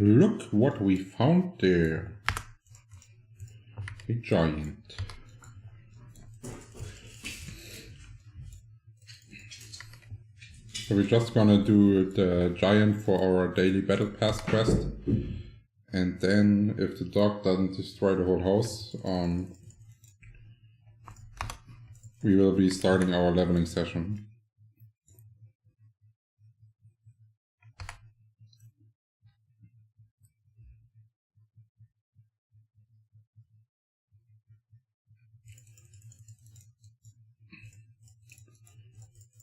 Look what we found there. A giant. So we're just gonna do the giant for our daily battle pass quest. And then if the dog doesn't destroy the whole house, we will be starting our leveling session.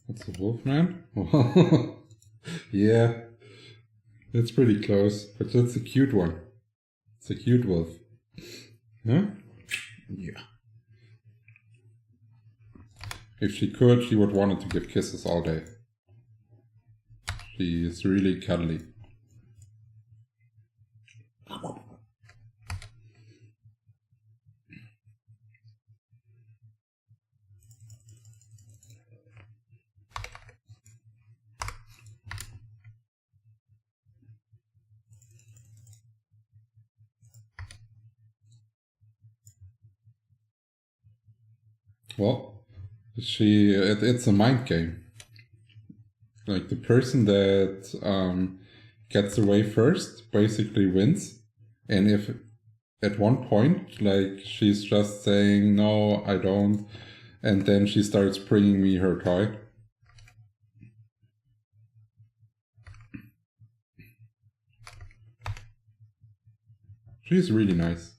That's a wolf man? Yeah, it's pretty close, but that's a cute one. It's a cute wolf. Huh? Yeah. If she could, she would want to give kisses all day. She is really cuddly. Well, it's a mind game. Like the person that gets away first basically wins. And if at one point, like she's just saying, no, I don't. And then she starts bringing me her toy. She's really nice.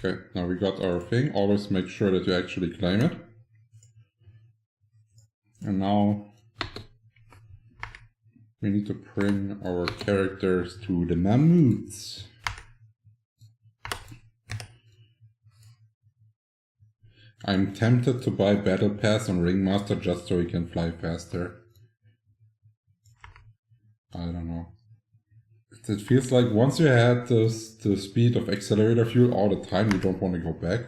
Okay, now we got our thing. Always make sure that you actually claim it. And now we need to bring our characters to the mammoths. I'm tempted to buy Battle Pass on Ringmaster just so he can fly faster. I don't know. It feels like once you had the speed of accelerator fuel all the time, you don't want to go back.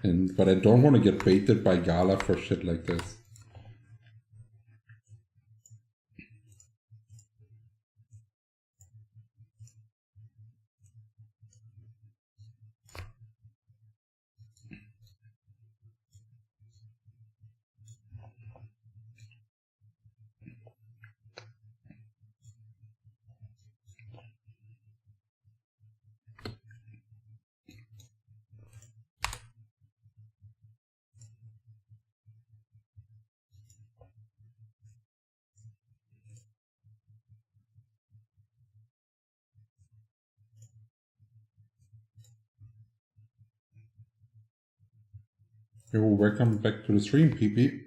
But I don't want to get baited by Gala for shit like this. Yo, welcome back to the stream, PP.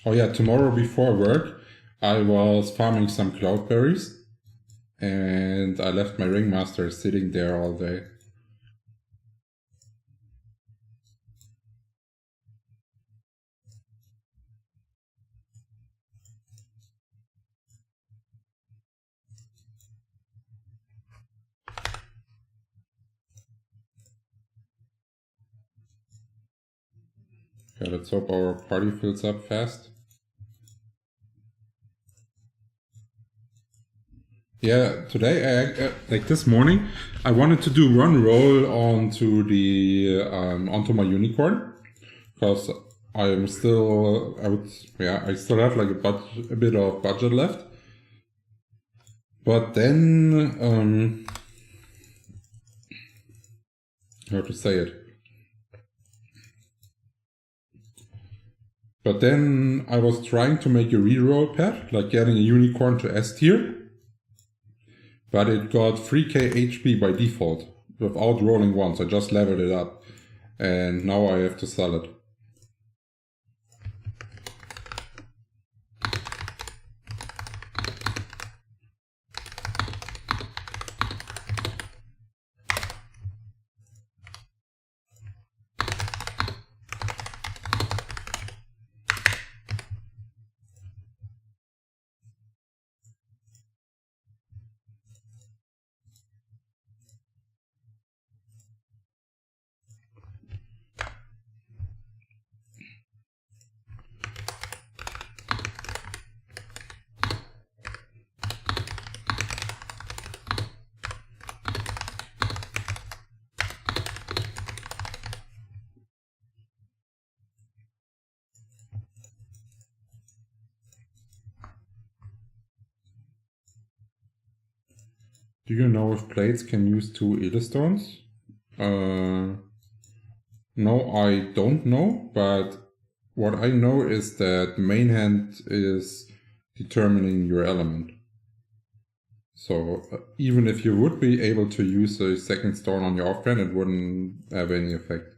Oh yeah, tomorrow before work, I was farming some cloudberries, and I left my ringmaster sitting there all day. Okay, let's hope our party fills up fast. Yeah, today, like this morning, I wanted to do run roll onto the onto my unicorn, because I'm still I still have like a bit of budget left. But then how to say it. But then I was trying to make a reroll pad, like getting a unicorn to S tier. But it got 3k HP by default, without rolling once. I just leveled it up. And now I have to sell it. Do you know if plates can use 2 Edelstones? No, I don't know, but what I know is that the main hand is determining your element. So even if you would be able to use a second stone on your offhand, it wouldn't have any effect.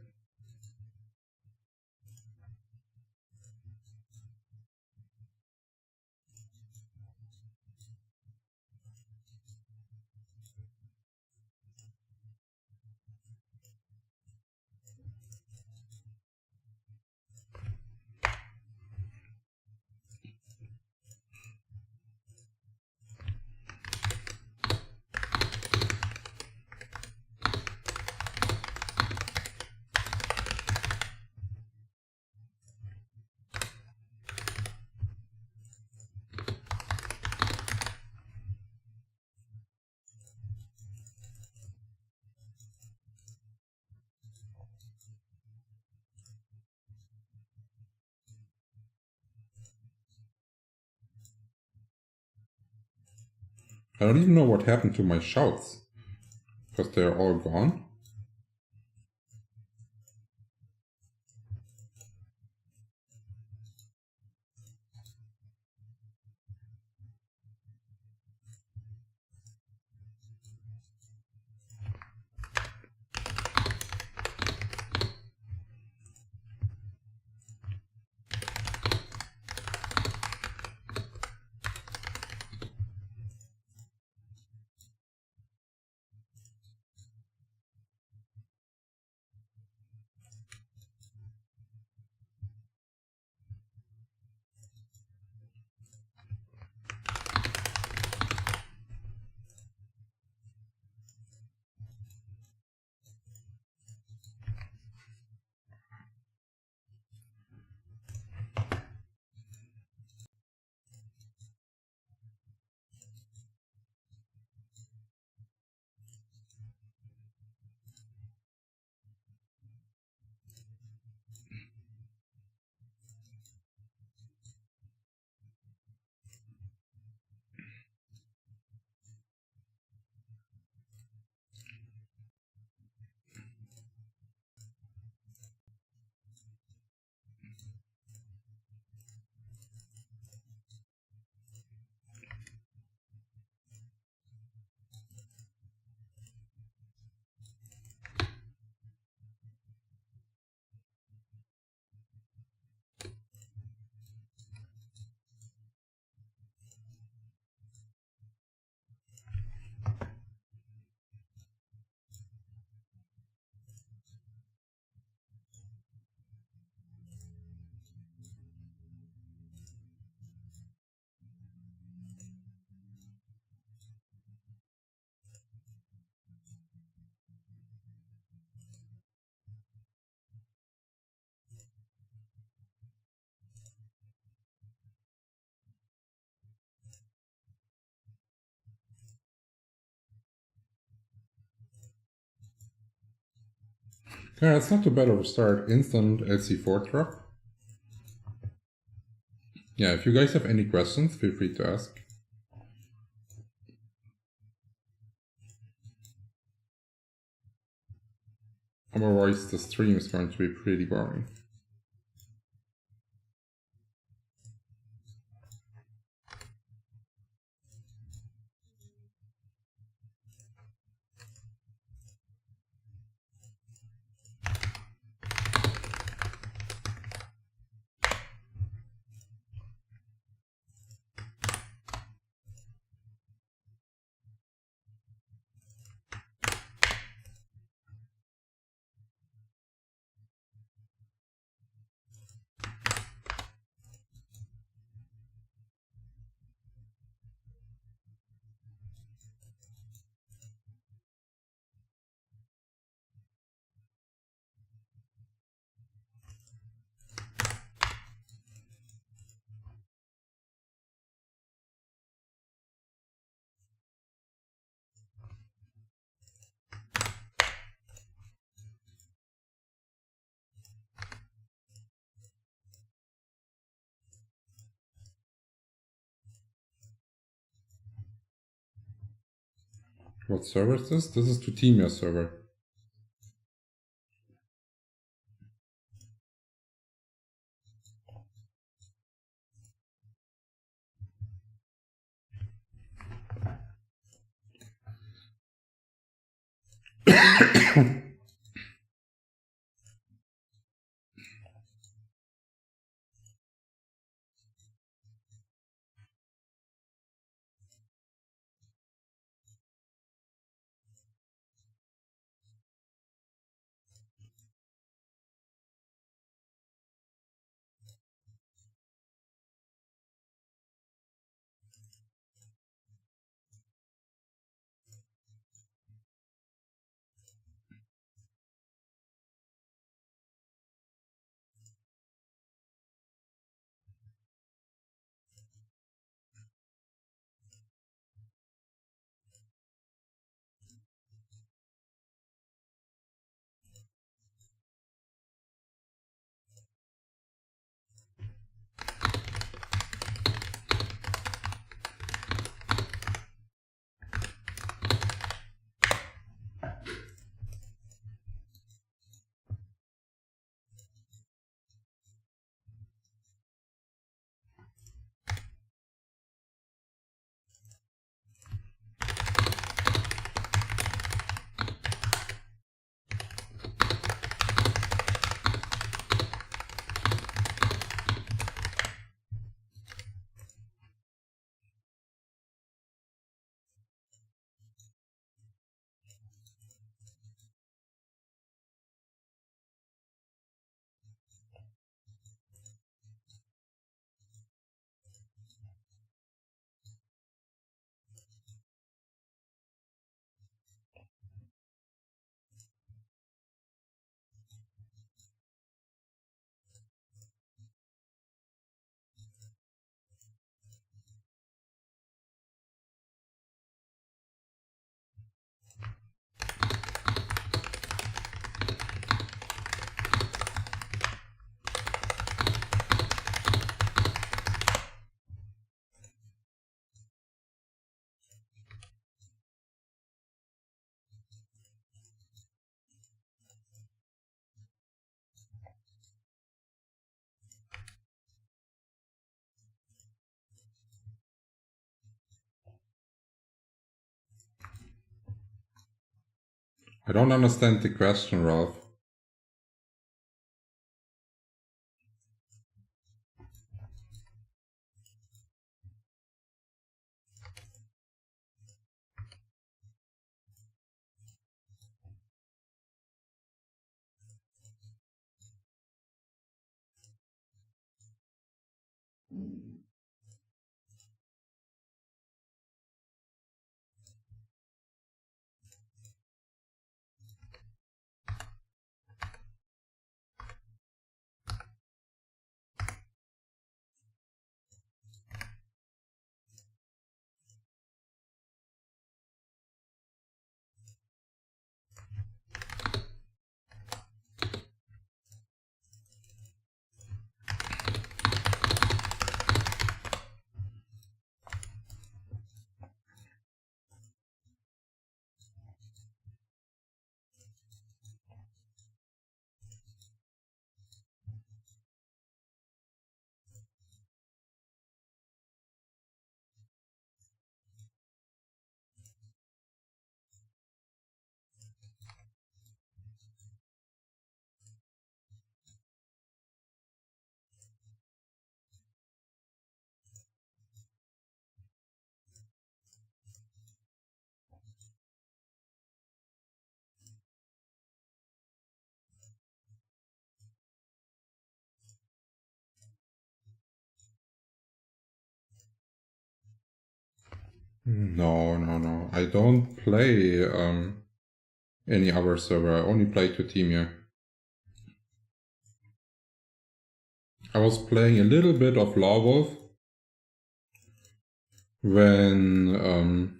I don't even know what happened to my shouts, because they're all gone. Yeah, it's not too bad of a start. Instant LC4 drop. Yeah, if you guys have any questions, feel free to ask. Otherwise, the stream is going to be pretty boring. What server is this? This is to Teamia server. I don't understand the question, Ralph. No. I don't play any other server. I only play to Teamia. I was playing a little bit of Lawwolf when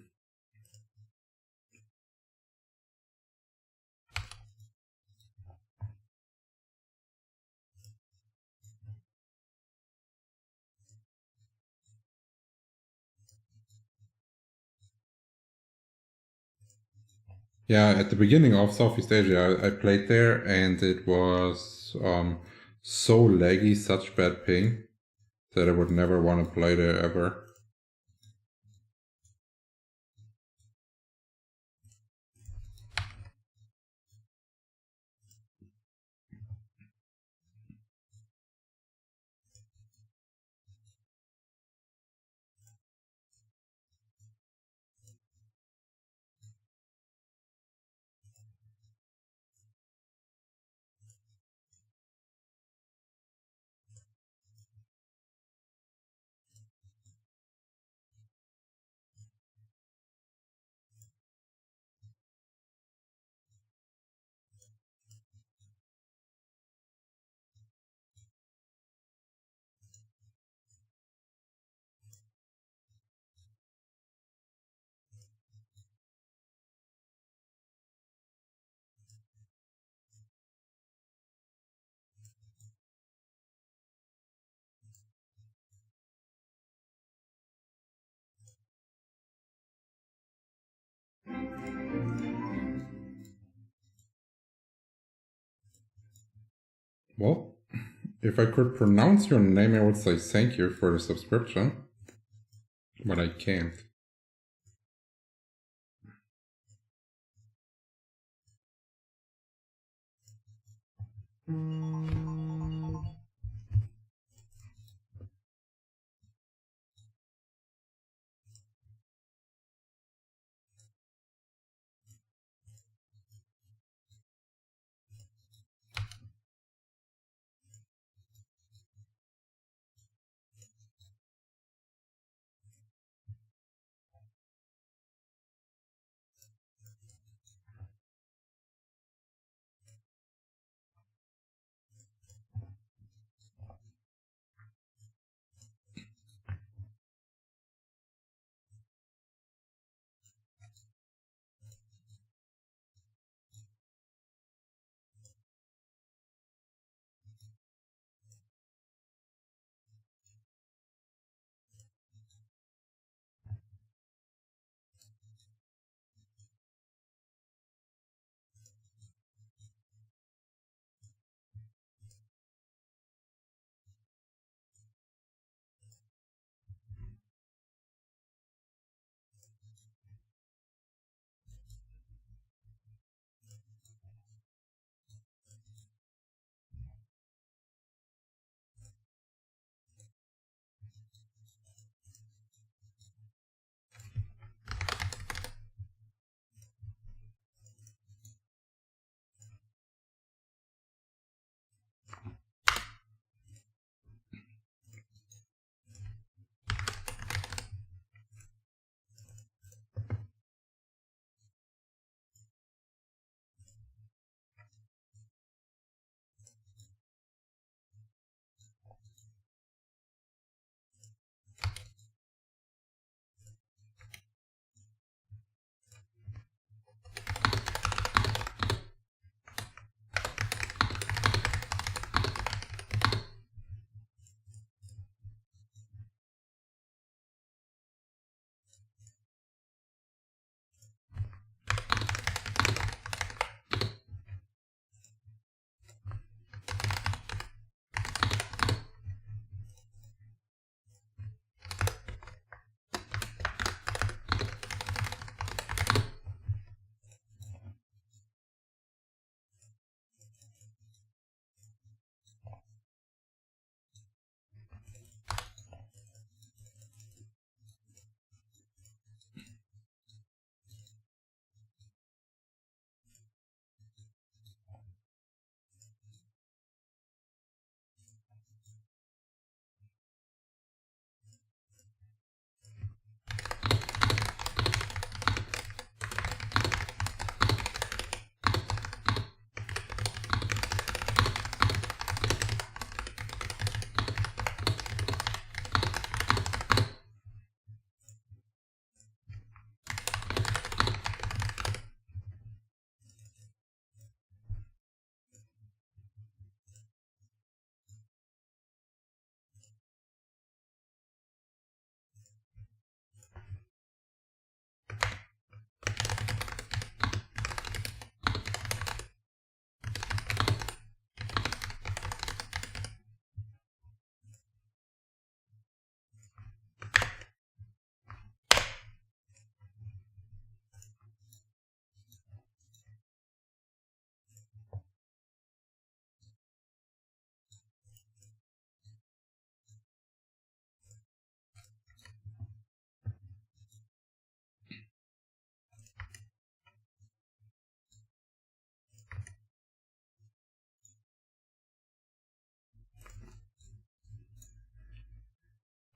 yeah, at the beginning of Southeast Asia, I played there, and it was so laggy, such bad ping, that I would never want to play there ever. Well, if I could pronounce your name, I would say thank you for the subscription, but I can't.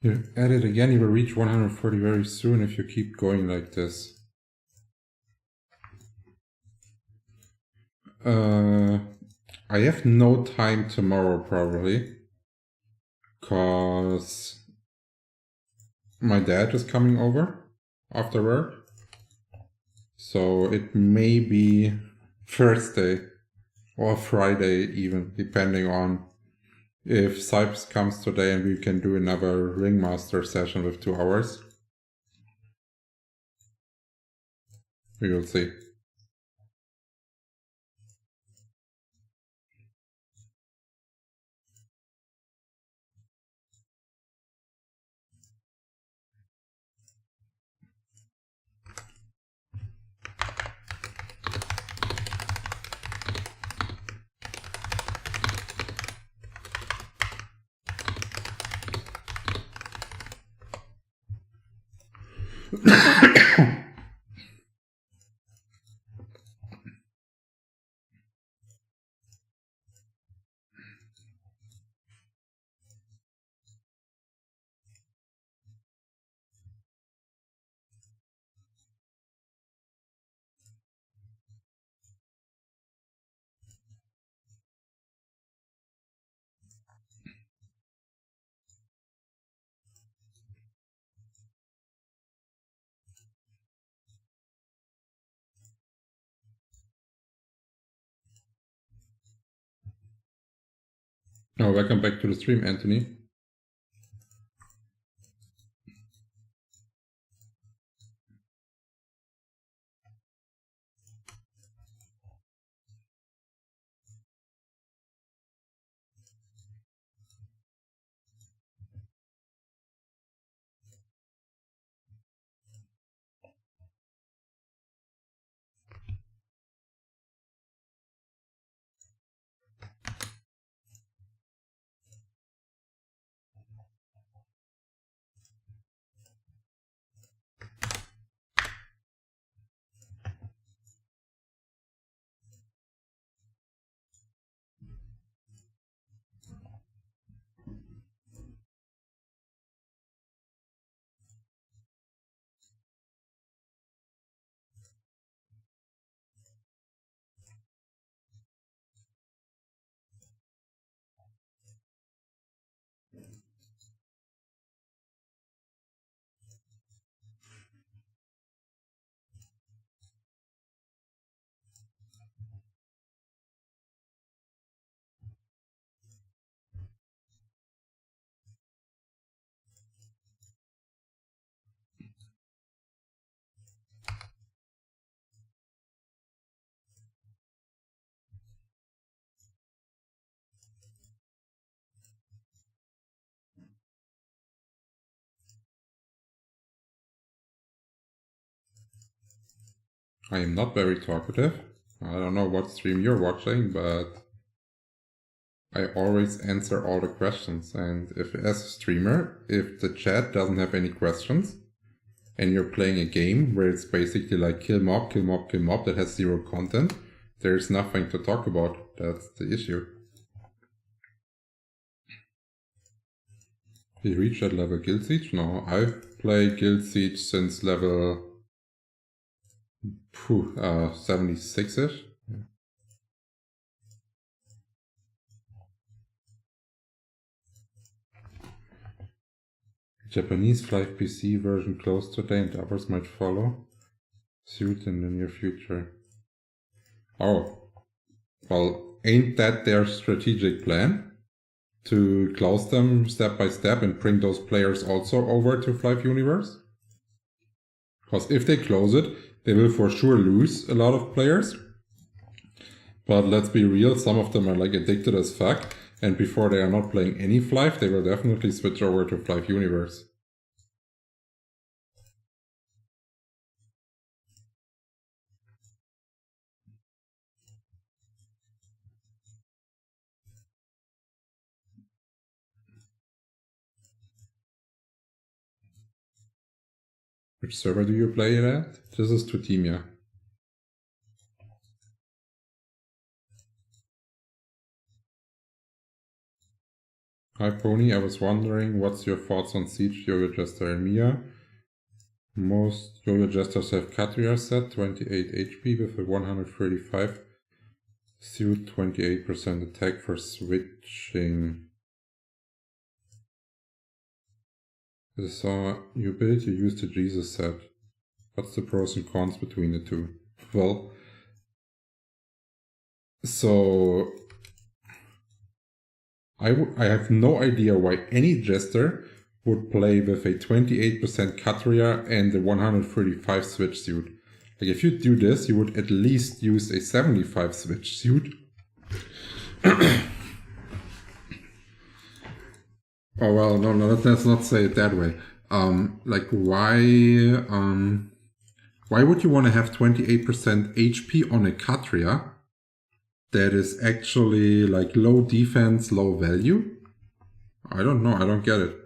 You're at it again, you will reach 140 very soon if you keep going like this. I have no time tomorrow probably, cause my dad is coming over after work. So it may be Thursday or Friday even, depending on if Sipes comes today and we can do another Ringmaster session with 2 hours. We will see. Oh, welcome back to the stream, Anthony. I am not very talkative. I don't know what stream you're watching, but I always answer all the questions. And if, as a streamer, if the chat doesn't have any questions, and you're playing a game where it's basically like kill mob, kill mob, kill mob that has 0 content, there's nothing to talk about. That's the issue. You reached that level Guild Siege? No, I've played Guild Siege since level 76-ish. Yeah. Japanese Flyff PC version closed today and others might follow suit in the near future. Oh, well, ain't that their strategic plan? To close them step by step and bring those players also over to Flyff Universe? Because if they close it, they will for sure lose a lot of players. But let's be real, some of them are like addicted as fuck, and before they are not playing any Flyff, they will definitely switch over to Flyff Universe. Which server do you play it at? This is Tutimia. Hi Pony, I was wondering what's your thoughts on Siege Yo-Yo Jester and Mia? Most Yo-Yo Jesters have Katria set, 28 HP with a 135 suit, 28% attack for switching. So you build, you use the Jesus set. What's the pros and cons between the two? Well, so I have no idea why any Jester would play with a 28% Katria and a 135 switch suit. Like if you do this, you would at least use a 75 switch suit. Oh well, no, let's not say it that way. Like why would you want to have 28% HP on a Katria that is actually like low defense, low value? I don't know, I don't get it.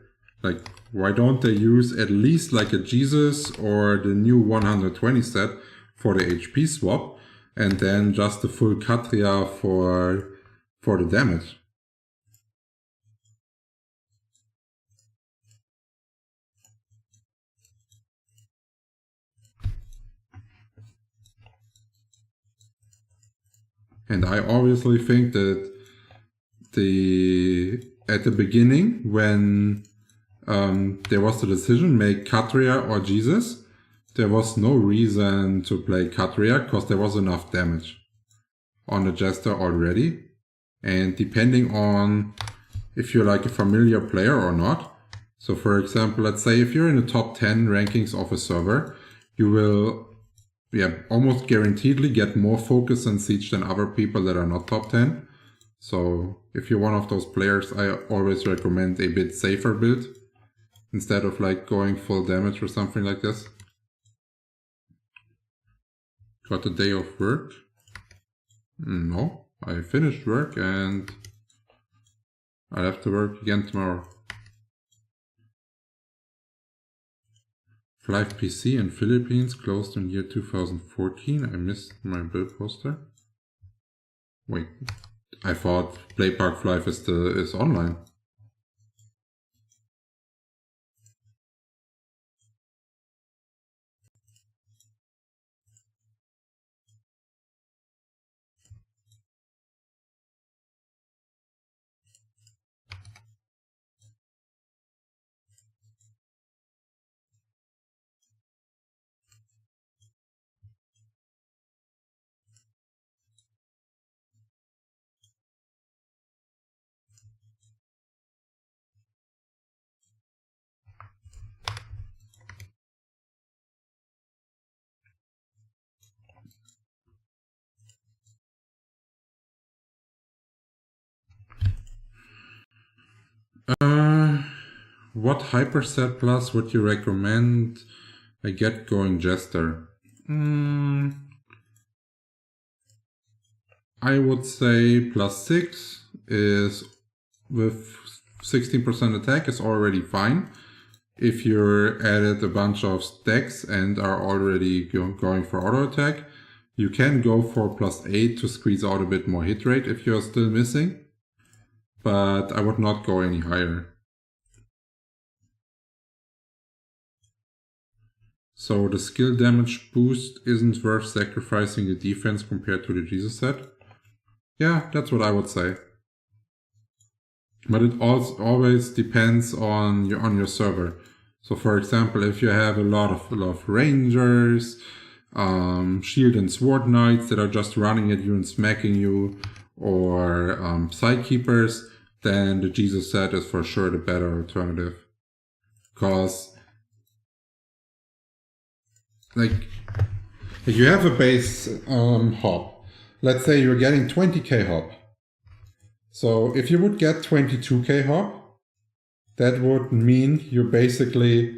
Like, why don't they use at least like a Jesus or the new 120 set for the HP swap and then just the full Katria for the damage? And I obviously think that at the beginning, when there was the decision, make Katria or Jesus, there was no reason to play Katria because there was enough damage on the Jester already. And depending on if you're like a familiar player or not. So for example, let's say if you're in the top 10 rankings of a server, you will almost guaranteedly get more focus on Siege than other people that are not top 10. So if you're one of those players, I always recommend a bit safer build instead of like going full damage or something like this. Got a day of work? No, I finished work and I'll have to work again tomorrow. Flyff PC in Philippines closed in year 2014. I missed my build poster. Wait, I thought Playpark Flyff is online. What hyperset plus would you recommend a get going Jester? I would say +6 is with 16% attack is already fine. If you're added a bunch of stacks and are already going for auto attack, you can go for +8 to squeeze out a bit more hit rate if you're still missing. But I would not go any higher. So the skill damage boost isn't worth sacrificing the defense compared to the Jesus set? Yeah, that's what I would say. But it also always depends on your server. So for example, if you have a lot of rangers, shield and sword knights that are just running at you and smacking you, or sidekeepers, then the Jesus set is for sure the better alternative. Because like if you have a base hop, let's say you're getting 20k hop. So if you would get 22k hop, that would mean you're basically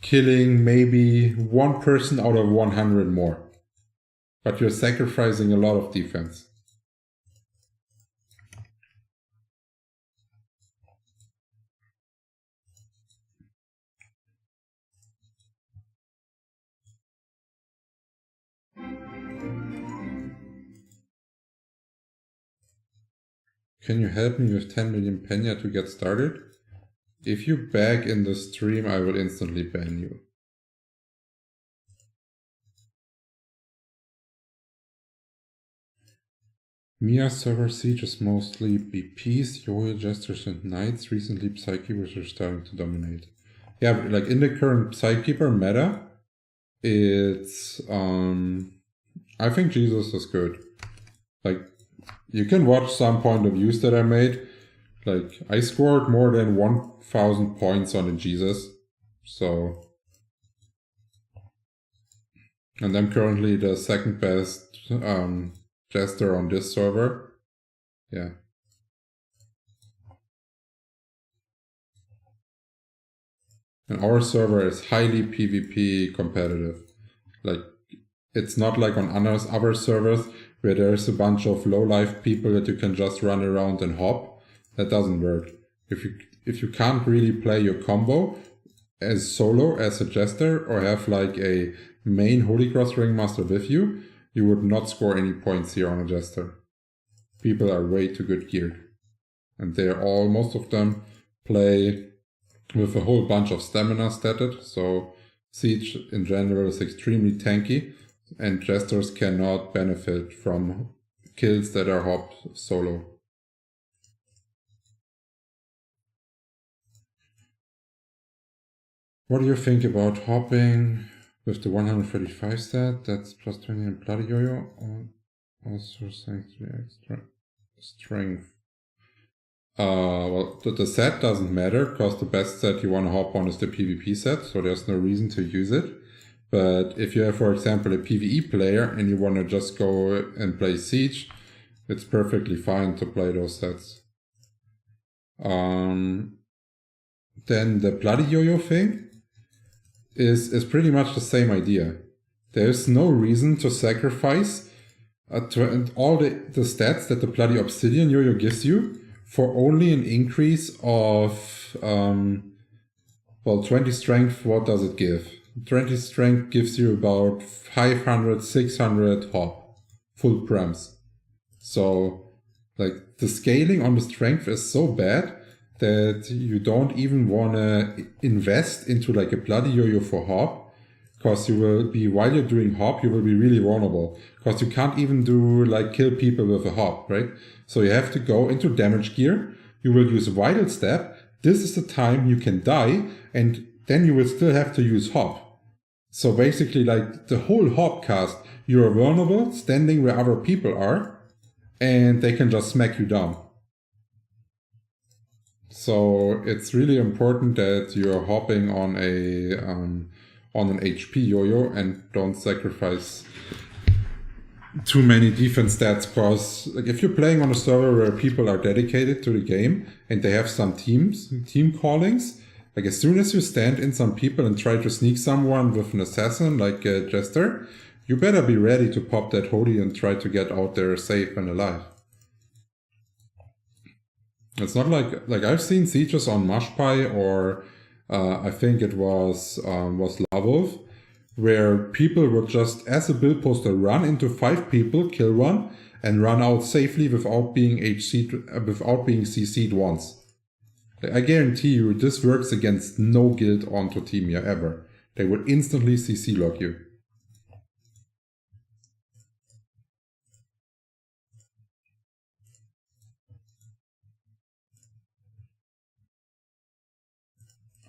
killing maybe one person out of 100 more. But you're sacrificing a lot of defense. can you help me with 10 million penya to get started? If you beg in the stream, I will instantly ban you. Mia server siege is mostly BPs, Yo-Yo Jesters and Knights. Recently, Psykeepers are starting to dominate. Yeah, like in the current Psykeeper meta, it's I think Jesus is good. Like, you can watch some point of views that I made. Like, I scored more than 1,000 points on the Jesus. So, and I'm currently the second best Jester on this server. Yeah. And our server is highly PvP competitive. Like, it's not like on other servers where there's a bunch of low-life people that you can just run around and hop. That doesn't work. If you can't really play your combo as solo, as a Jester, or have like a main Holy Cross Ringmaster with you, you would not score any points here on a Jester. People are way too good geared. And most of them play with a whole bunch of stamina statted, so Siege in general is extremely tanky, and Jesters cannot benefit from kills that are hop solo. What do you think about hopping with the 135 stat? That's plus 20 and bloody yo-yo, or also thanks to the extra strength. Well, the set doesn't matter, because the best set you want to hop on is the PvP set, so there's no reason to use it. But if you have, for example, a PvE player and you want to just go and play Siege, it's perfectly fine to play those sets. Then the bloody yo-yo thing is pretty much the same idea. There's no reason to sacrifice all the stats that the bloody obsidian yo-yo gives you for only an increase of, 20 strength. What does it give? 20 strength gives you about 500, 600 hop, full prems. So, like, the scaling on the strength is so bad that you don't even want to invest into like a bloody yo-yo for hop, because you will be, while you're doing hop, you will be really vulnerable, because you can't even do like kill people with a hop, right? So you have to go into damage gear, you will use Vital Step, this is the time you can die, and then you will still have to use hop. So basically, like, the whole hop cast, you are vulnerable, standing where other people are, and they can just smack you down. So it's really important that you're hopping on an HP yo-yo and don't sacrifice too many defense stats, because like, if you're playing on a server where people are dedicated to the game and they have some team callings, like as soon as you stand in some people and try to sneak someone with an assassin like a Jester, you better be ready to pop that holy and try to get out there safe and alive. It's not like I've seen sieges on Mashpai, or I think it was Lavov, where people would just, as a build poster, run into 5 people, kill one, and run out safely without being CC'd once. I guarantee you this works against no guild onto Temia ever. They would instantly CC lock you.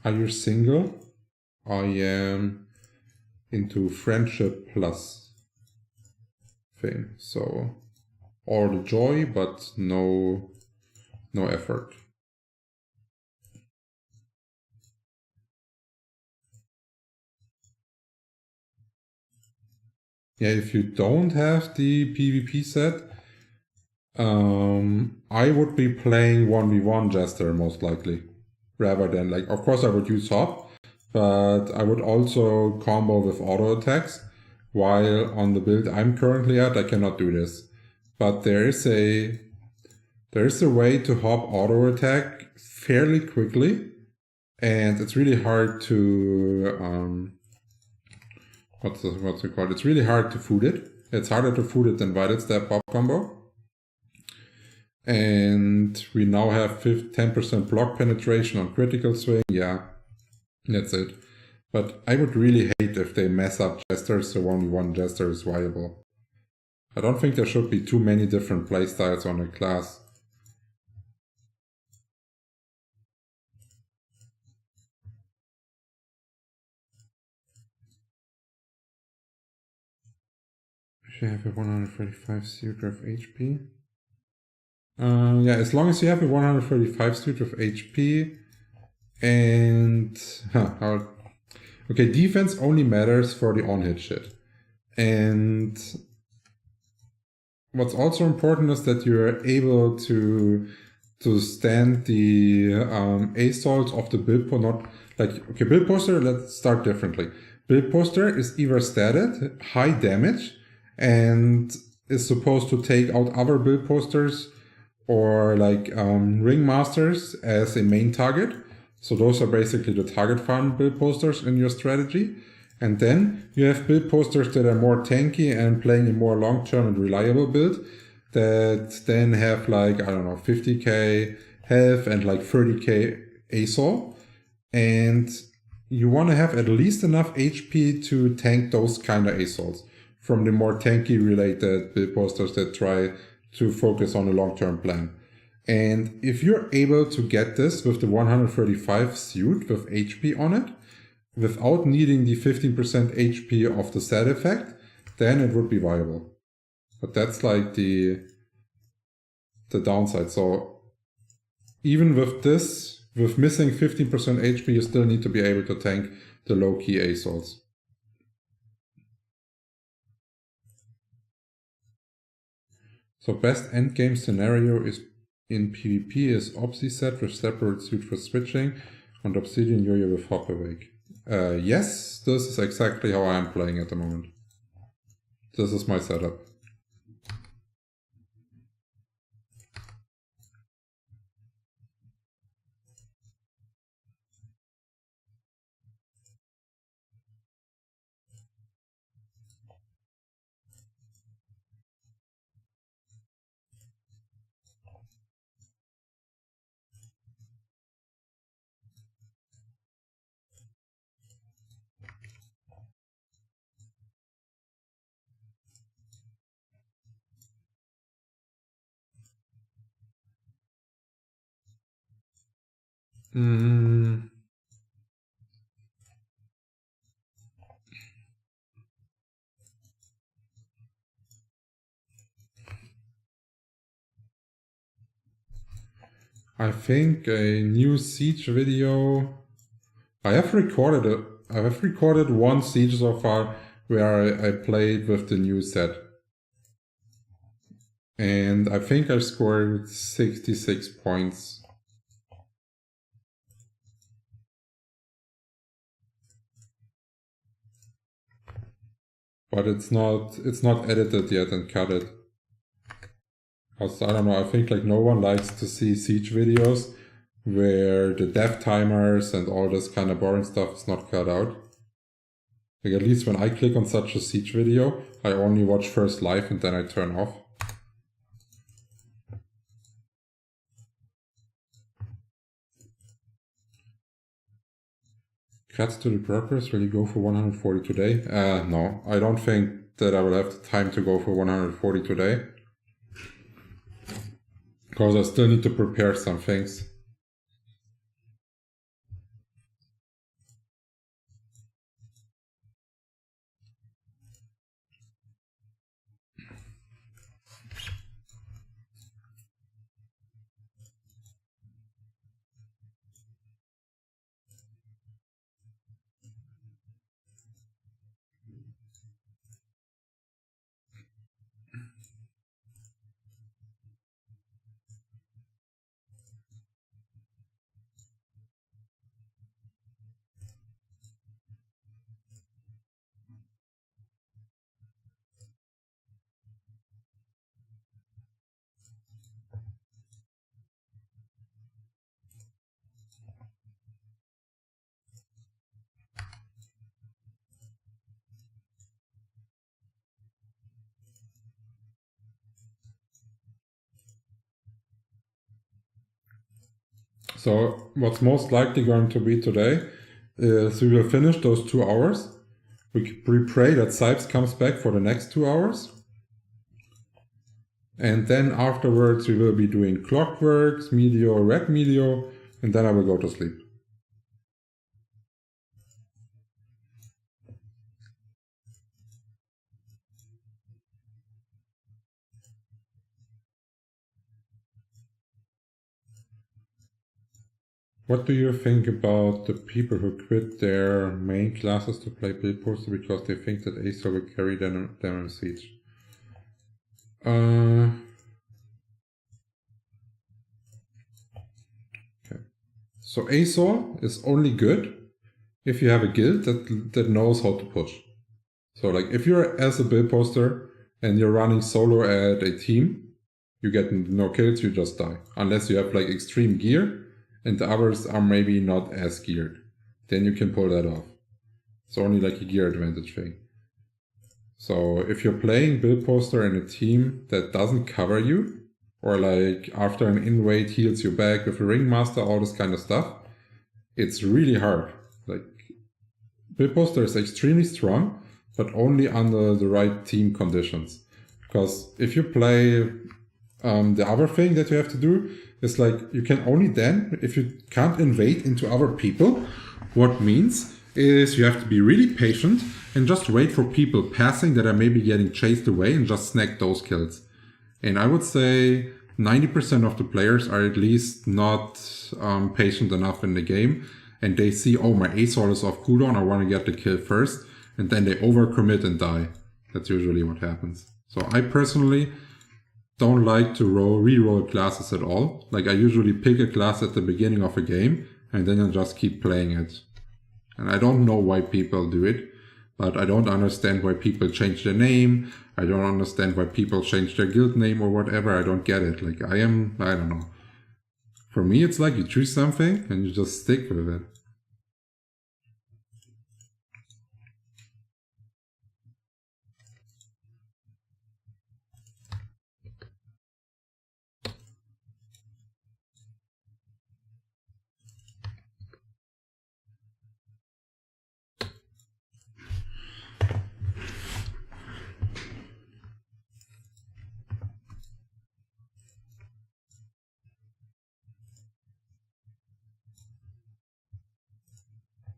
Are you single? I am into friendship plus thing. So all the joy, but no effort. Yeah, if you don't have the PvP set, I would be playing 1v1 Jester most likely. Rather than, like, of course I would use hop, but I would also combo with auto attacks. While on the build I'm currently at, I cannot do this. But there is a way to hop auto attack fairly quickly, and it's really hard to what's it called? It's really hard to food it. It's harder to food it than Vital Step hop combo. And we now have 10% block penetration on critical swing. Yeah, that's it. But I would really hate if they mess up Jesters, so only one Jester is viable. I don't think there should be too many different playstyles on a class. If you have a 135 suit of HP. Yeah, as long as you have a 135 suit of HP and... okay, defense only matters for the on-hit shit. And what's also important is that you're able to stand the assaults of the build poster. Not like, okay, build poster, let's start differently. Build poster is either statted, high damage, and is supposed to take out other build posters or like ringmasters as a main target. So those are basically the target farm build posters in your strategy. And then you have build posters that are more tanky and playing a more long-term and reliable build that then have like, I don't know, 50k health and like 30k ASOL. And you want to have at least enough HP to tank those kind of ASOLs from the more tanky related build posters that try to focus on a long-term plan. And if you're able to get this with the 135 suit with HP on it, without needing the 15% HP of the set effect, then it would be viable. But that's like the downside. So even with this, with missing 15% HP, you still need to be able to tank the low-key ASOLs. So best endgame scenario is in PvP is Obsi set with separate suit for switching and Obsidian Yo-Yo with Hop Awake. Yes, this is exactly how I am playing at the moment. This is my setup. I think a new Siege video. I have recorded one Siege so far where I played with the new set. And I think I scored 66 points. But it's not edited yet and cut it. Because, I don't know, I think like no one likes to see Siege videos where the death timers and all this kind of boring stuff is not cut out. Like at least when I click on such a Siege video, I only watch first live and then I turn off. Cuts to the progress, will you go for 140 today? No, I don't think that I will have the time to go for 140 today. Because I still need to prepare some things. So what's most likely going to be today is we will finish those 2 hours. We pray that Sipes comes back for the next 2 hours. And then afterwards we will be doing Clockworks, Meteor, Red Meteor, and then I will go to sleep. What do you think about the people who quit their main classes to play Build Poster because they think that ASO will carry them in Siege? Okay. So ASO is only good if you have a guild that knows how to push. So like if you're as a Build Poster and you're running solo at a team, you get no kills, you just die. Unless you have like extreme gear and the others are maybe not as geared. Then you can pull that off. It's only like a gear advantage thing. So if you're playing Build Poster in a team that doesn't cover you, or like after an invade heals you back with a Ringmaster, all this kind of stuff, it's really hard. Like Build Poster is extremely strong, but only under the right team conditions. Because if you play the other thing that you have to do is like you can only then, if you can't invade into other people, what means is you have to be really patient and just wait for people passing that are maybe getting chased away and just snag those kills. And I would say 90% of the players are at least not patient enough in the game, and they see, oh, my ASOL is off cooldown, I want to get the kill first, and then they overcommit and die. That's usually what happens. So I personally don't like to re-roll classes at all. Like I usually pick a class at the beginning of a game and then I just keep playing it. And I don't know why people do it, but I don't understand why people change their name. I don't understand why people change their guild name or whatever. I don't get it. Like I don't know. For me, it's like you choose something and you just stick with it.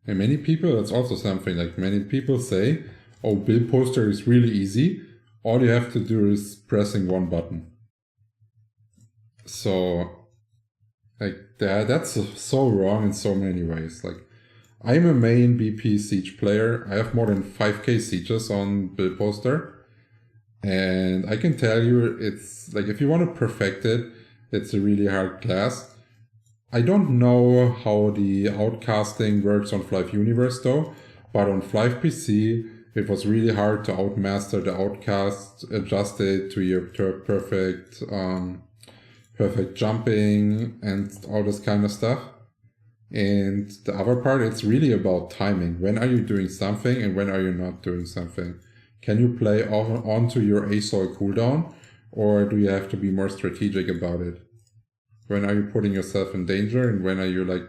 And many people, that's also something, like many people say, oh, Build Poster is really easy. All you have to do is pressing one button. So, like, that's so wrong in so many ways. Like, I'm a main BP Siege player. I have more than 5k Sieges on Build Poster. And I can tell you, it's like, if you want to perfect it, it's a really hard class. I don't know how the outcasting works on Flyff Universe though, but on Flyff PC, it was really hard to outmaster the outcast, adjust it to your perfect jumping and all this kind of stuff. And the other part, it's really about timing. When are you doing something and when are you not doing something? Can you play onto your ASOL cooldown, or do you have to be more strategic about it? When are you putting yourself in danger, and when are you like,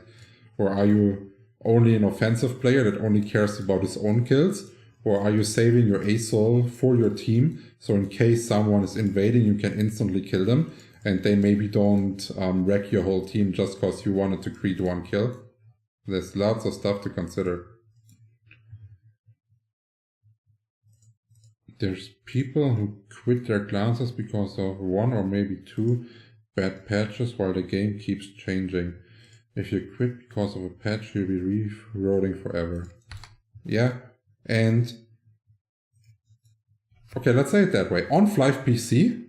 or are you only an offensive player that only cares about his own kills? Or are you saving your ASOL for your team, so in case someone is invading, you can instantly kill them, and they maybe don't wreck your whole team just because you wanted to create one kill? There's lots of stuff to consider. There's people who quit their classes because of 1 or maybe 2 bad patches while the game keeps changing. If you quit because of a patch, you'll be re-rolling forever. Yeah, and okay, let's say it that way. On Flyff PC,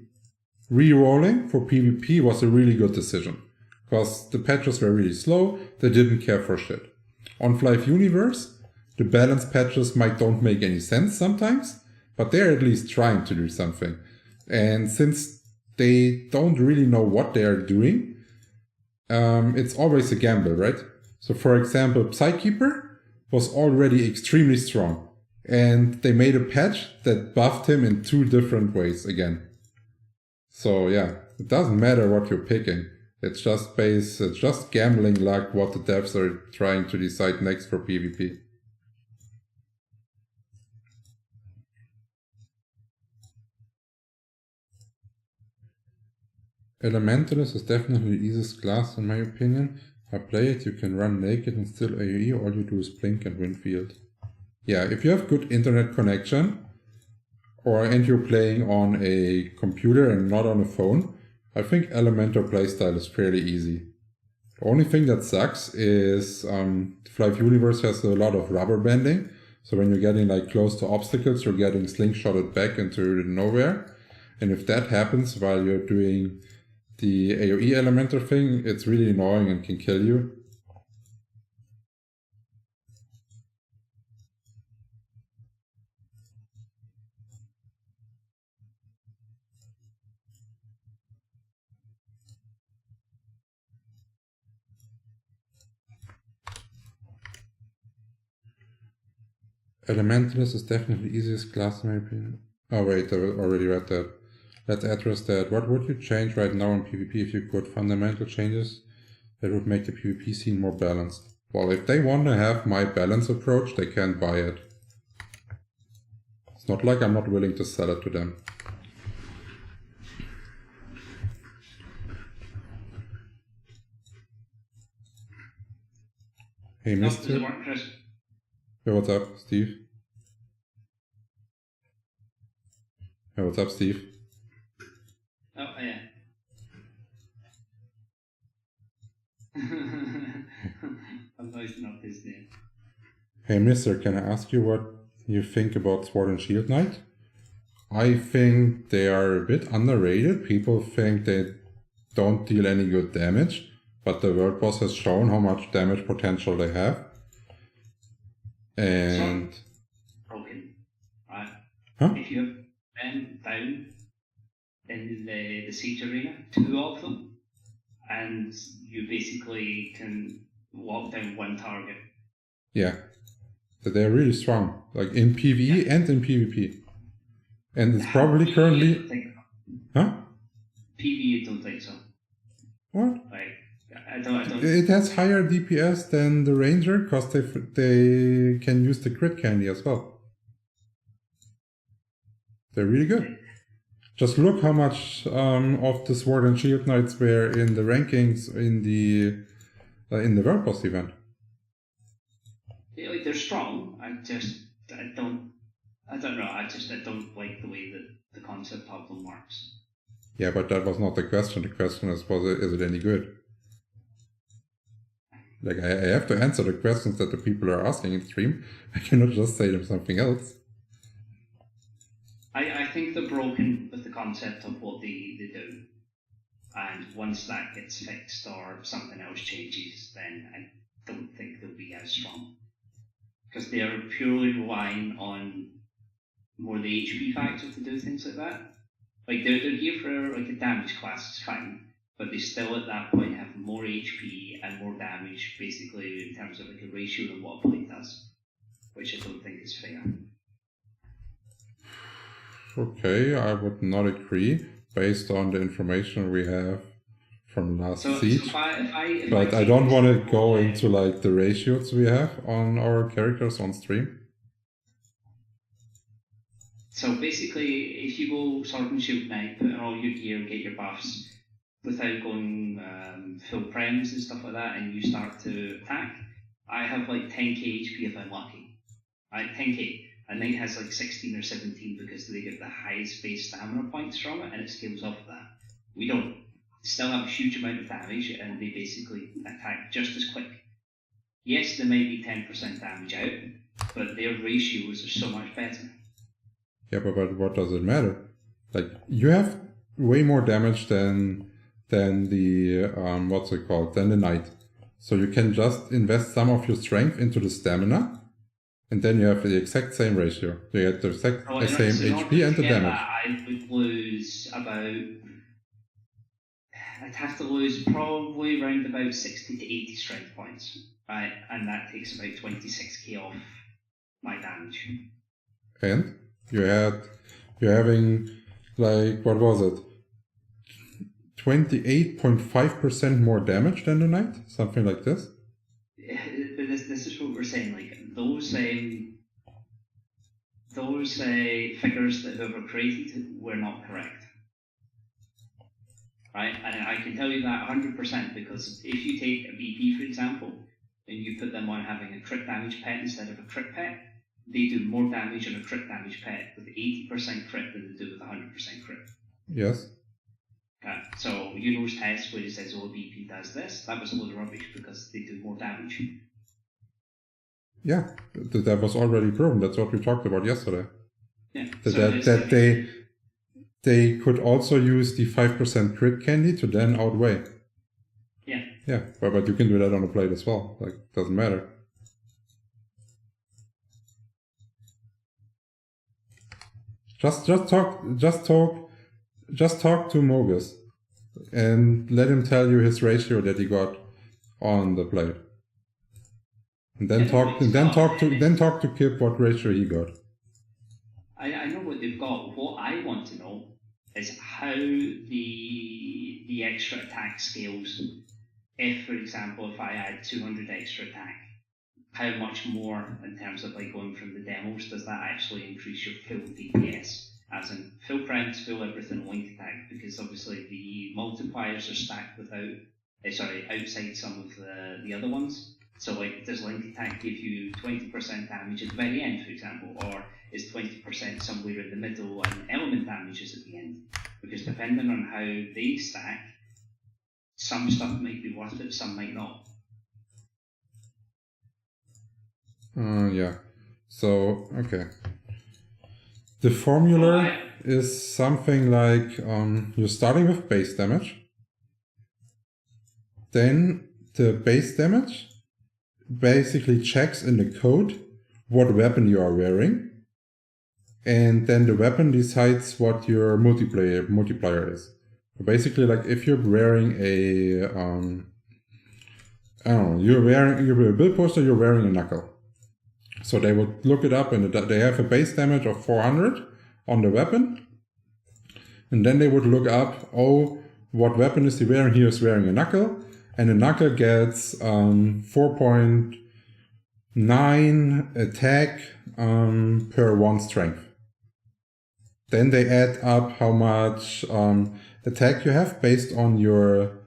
re-rolling for PvP was a really good decision because the patches were really slow, they didn't care for shit. On Flyff Universe, the balance patches don't make any sense sometimes, but they're at least trying to do something. And since they don't really know what they are doing, it's always a gamble, right? So for example, Psykeeper was already extremely strong, and they made a patch that buffed him in 2 different ways again. So yeah, it doesn't matter what you're picking. It's just gambling luck what the devs are trying to decide next for PvP. Elementalist is definitely the easiest class in my opinion. I play it, you can run naked and still AoE, all you do is blink and win field. Yeah, if you have good internet connection, and you're playing on a computer and not on a phone, I think Elementor playstyle is fairly easy. The only thing that sucks is Flyff Universe has a lot of rubber banding, so when you're getting like close to obstacles, you're getting slingshotted back into nowhere. And if that happens while you're doing the AoE Elementor thing, it's really annoying and can kill you. Elementalist is definitely the easiest class in my opinion. Oh wait, I already read that. Let's address that. What would you change right now in PvP if you could? Fundamental changes that would make the PvP scene more balanced. Well, if they want to have my balance approach, they can buy it. It's not like I'm not willing to sell it to them. Hey, Mr. Does it work, Chris? Hey, what's up, Steve? Hey, what's up, Steve? Oh, yeah. I'm voicing up his name. Hey, mister, can I ask you what you think about Sword and Shield Knight? I think they are a bit underrated. People think they don't deal any good damage, but the world boss has shown how much damage potential they have. And... broken, right? Huh? If you have them down in the siege arena, 2 of them, and you basically can lock down 1 target. Yeah. They're really strong, like in PvE and in PvP. And it's probably currently... Huh? PvE, I don't think so. What? Like, I don't... It has higher DPS than the Ranger, because they can use the crit candy as well. They're really good. Just look how much of the Sword and Shield Knights were in the rankings in the World Boss event. Yeah, like, they're strong. I don't know. I don't like the way that the concept of them works. Yeah, but that was not the question. The question is it any good? Like, I have to answer the questions that the people are asking in stream. I cannot just say them something else. I think they're broken with the concept of what they do. And once that gets fixed or something else changes, then I don't think they'll be as strong. Because they are purely relying on more the HP factor to do things like that. Like, they're here for like a damage class, it's fine. But they still at that point have more HP and more damage, basically in terms of like a ratio than what a blade does. Which I don't think is fair. Okay, I would not agree based on the information we have from last siege. But I don't want to go into like the ratios we have on our characters on stream. So basically, if you go Sword and Shield Knight, put on all your gear, get your buffs, without going full prems and stuff like that, and you start to attack, I have like 10k HP if I'm lucky. Right, 10k. A knight has like 16 or 17 because they get the highest base stamina points from it, and it scales off of that. We don't. Still have a huge amount of damage, and they basically attack just as quick. Yes, they might be 10% damage out, but their ratios are so much better. Yeah, but what does it matter? Like, you have way more damage than the than the knight. So you can just invest some of your strength into the stamina, and then you have the exact same ratio. You get the same HP and the damage. I would lose about... I'd have to lose probably around about 60 to 80 strength points, right? And that takes about 26k off my damage. And you're having, like, what was it? 28.5% more damage than the knight, something like this. But this is what we're saying. Like those figures that whoever created were not correct, right? And I can tell you that 100% because if you take a BP, for example, and you put them on having a crit damage pet instead of a crit pet, they do more damage on a crit damage pet with 80% crit than they do with 100% crit. Yes. Okay. So Uno's test where he says, oh, BP does this, that was a load of rubbish because they do more damage. Yeah, that was already proven. That's what we talked about yesterday. Yeah. That they could also use the 5% crit candy to then outweigh. Yeah. Yeah, but you can do that on a plate as well. Like, doesn't matter. Just talk to Mogus and let him tell you his ratio that he got on the plate. And then talk to Kip what ratio he got. I know what they've got. What I want to know is how the extra attack scales. If, for example, if I add 200 extra attack, how much more in terms of like going from the demos does that actually increase your full DPS? As in full prems, full everything, link attack, because obviously the multipliers are stacked outside some of the other ones. So like, does link attack give you 20% damage at the very end, for example, or is 20% somewhere in the middle and element damage is at the end? Because depending on how they stack, some stuff might be worth it, some might not. Yeah. So, okay. The formula is something like you're starting with base damage. Then the base damage basically checks in the code what weapon you are wearing. And then the weapon decides what your multiplier is. So basically, like if you're wearing a, I don't know, you're a build poster, you're wearing a knuckle. So they would look it up and they have a base damage of 400 on the weapon. And then they would look up, oh, what weapon is he wearing? He is wearing a knuckle. And the knuckle gets 4.9 attack per 1 strength. Then they add up how much attack you have based on your,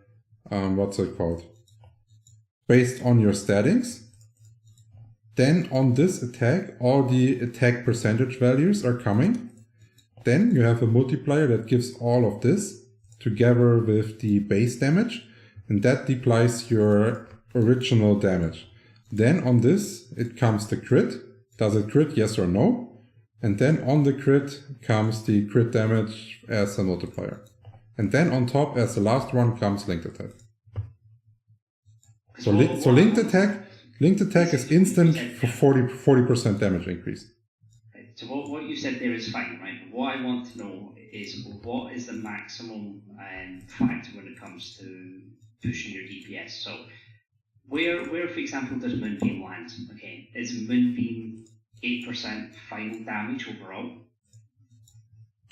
based on your statings. Then on this attack, all the attack percentage values are coming. Then you have a multiplier that gives all of this together with the base damage, and that multiplies your original damage. Then on this, it comes the crit. Does it crit, yes or no? And then on the crit comes the crit damage as a multiplier. And then on top, as the last one, comes linked attack. So linked attack is instant for 40% damage increase. Right. So what you said there is fine, right? What I want to know is what is the maximum factor when it comes to pushing your DPS. So where for example, does Moonbeam land? Okay, is Moonbeam 8% final damage overall?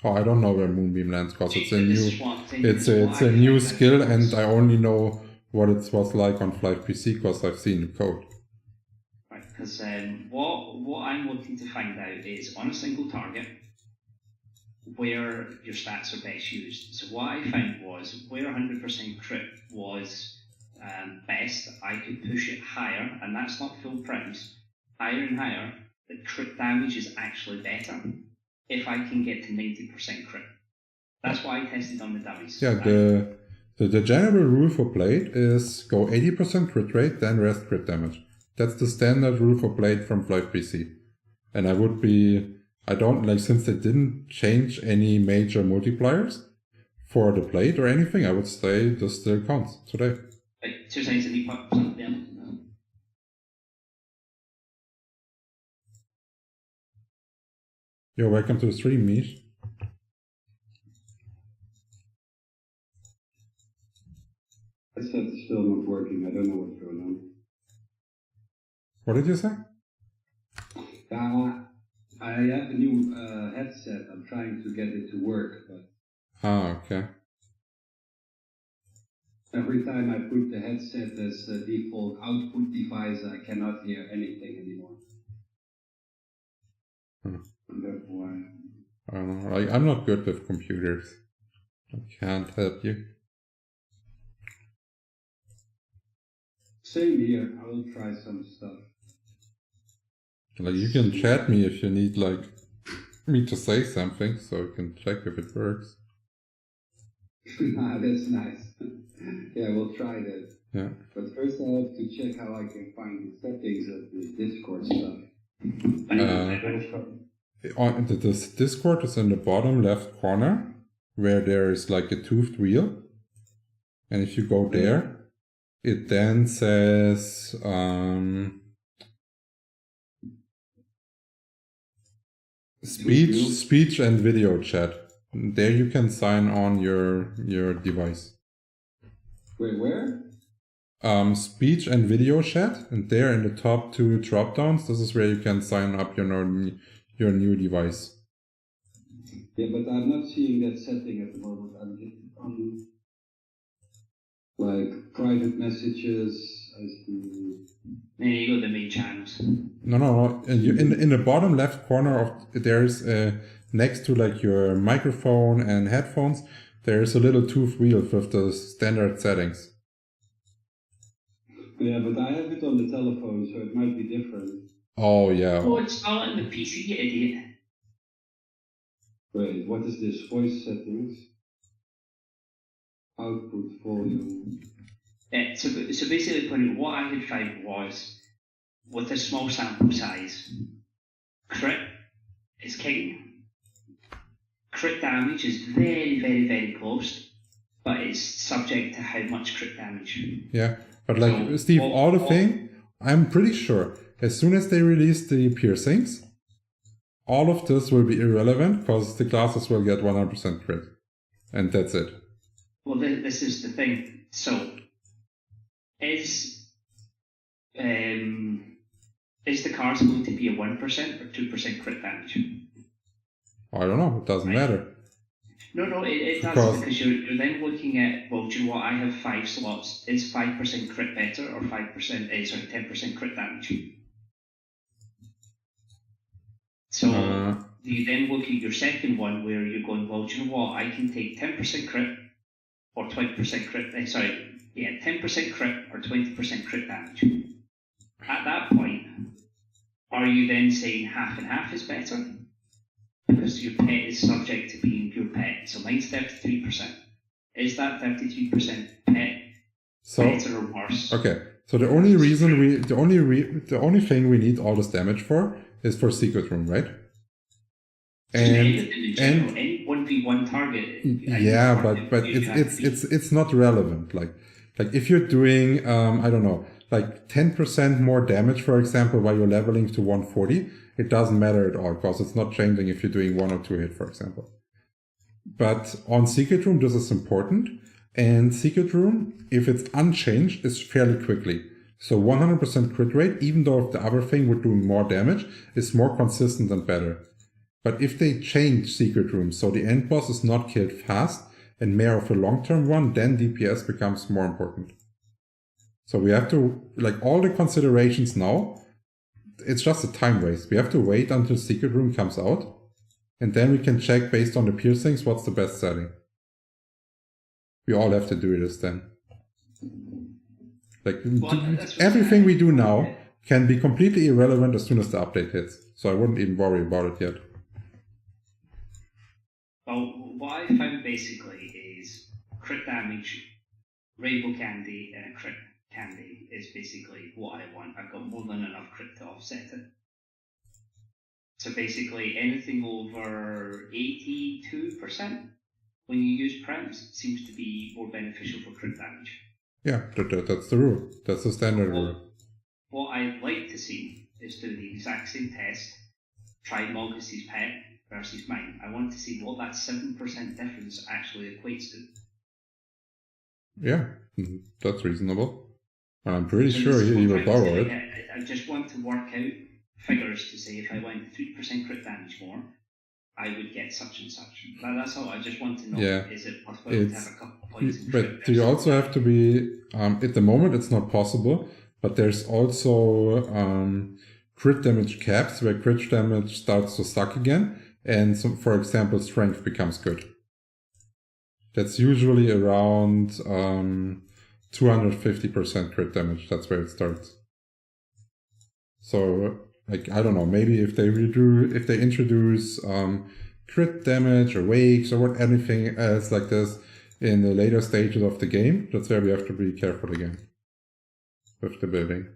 Oh, I don't know where Moonbeam lands because it's a new skill, and I only know what it was like on Flyff PC because I've seen the code. Right, because what I'm looking to find out is on a single target where your stats are best used. So what I found was where 100% crit was best, I could push it higher, and that's not full primes, higher and higher. The crit damage is actually better if I can get to 90% crit. That's what I tested on the dummies. Yeah, the general rule for Blade is go 80% crit rate, then rest crit damage. That's the standard rule for Blade from Flyff PC. And I don't like, since they didn't change any major multipliers for the Blade or anything, I would say this still counts today. Like 2 times any percent damage. Yo, welcome to the stream, Mish. Headset's still not working. I don't know what's going on. What did you say? I have a new headset. I'm trying to get it to work, but Ah, okay. Every time I put the headset as the default output device, I cannot hear anything anymore. And therefore, I don't know. Like, I'm not good with computers. I can't help you. same here. I will try some stuff. Like, you can chat me if you need, like, me to say something, so I can check if it works. That's nice. Yeah, we'll try that. Yeah. But first I have to check how I can find the settings of the Discord stuff. This Discord is in the bottom left corner, where there is like a toothed wheel. And if you go there, it then says speech and video chat. There you can sign on your device. Wait, where? Speech and video chat, and there in the top two drop downs, this is where you can sign up your new device. Yeah, but I'm not seeing that setting at the moment. I'm just on like private messages. I see. Then you go to the main channels. No. In the bottom left corner of there's next to like your microphone and headphones, there is a little tooth wheel with the standard settings. Yeah, but I have it on the telephone, so it might be different. Oh yeah. Oh, it's not on the PC, you idiot. Wait, what is this? Voice settings? Output volume. Yeah, so basically, what I had tried was, with a small sample size, crit is king. Crit damage is very, very, very close, but it's subject to how much crit damage. Yeah, but like, so, Steve, all the thing, I'm pretty sure, as soon as they release the piercings, all of this will be irrelevant, because the classes will get 100% crit. And that's it. Well, this is the thing. So, is the cards going to be a 1% or 2% crit damage? I don't know. It doesn't matter. No, it does, because you're then looking at, well, do you know what? I have 5 slots. Is 5% crit better or 10% crit damage? So you then look at your second one where you're going, well, do you know what? I can take 10% crit or 20% crit. 10% crit or 20% crit damage. At that point, are you then saying half and half is better? Because your pet is subject to being your pet. So mine's 33%. Is that 33% pet better or worse? Okay. So the only reason the only thing we need all this damage for is for secret room, right? Any 1v1 target. Yeah, but it's not relevant. Like if you're doing I don't know, like 10% more damage, for example, while you're leveling to 140, it doesn't matter at all, because it's not changing if you're doing 1 or 2 hit, for example. But on Secret Room, this is important. And Secret Room, if it's unchanged, is fairly quickly. So 100% crit rate, even though if the other thing would do more damage, is more consistent and better. But if they change Secret Room, so the end boss is not killed fast and more of a long-term one, then DPS becomes more important. So we have to, like, all the considerations now, it's just a time waste. We have to wait until Secret Room comes out, and then we can check based on the piercings what's the best setting. We all have to do this then. Like, everything we do now can be completely irrelevant as soon as the update hits. So I wouldn't even worry about it yet. Well, what I found basically is crit damage, rainbow candy, and a crit candy is basically what I want. I've got more than enough crit to offset it. So basically anything over 82% when you use prems seems to be more beneficial for crit damage. Yeah, that's the rule. That's the standard rule. What I'd like to see is do the exact same test, try Mogus's pet versus mine. I want to see what that 7% difference actually equates to. Yeah, that's reasonable. And I'm pretty sure he will borrow it. I just want to work out figures to say if I went 3% crit damage more, I would get such and such. That's all. I just want to know, Yeah, is it worthwhile to have a couple points in but crit do you versus also have to be, at the moment it's not possible, but there's also crit damage caps where crit damage starts to suck again, and so, for example, strength becomes good. That's usually around 250% crit damage. That's where it starts. So, like, I don't know, maybe if they introduce crit damage or wakes or what anything else like this in the later stages of the game, that's where we have to be careful again with the building.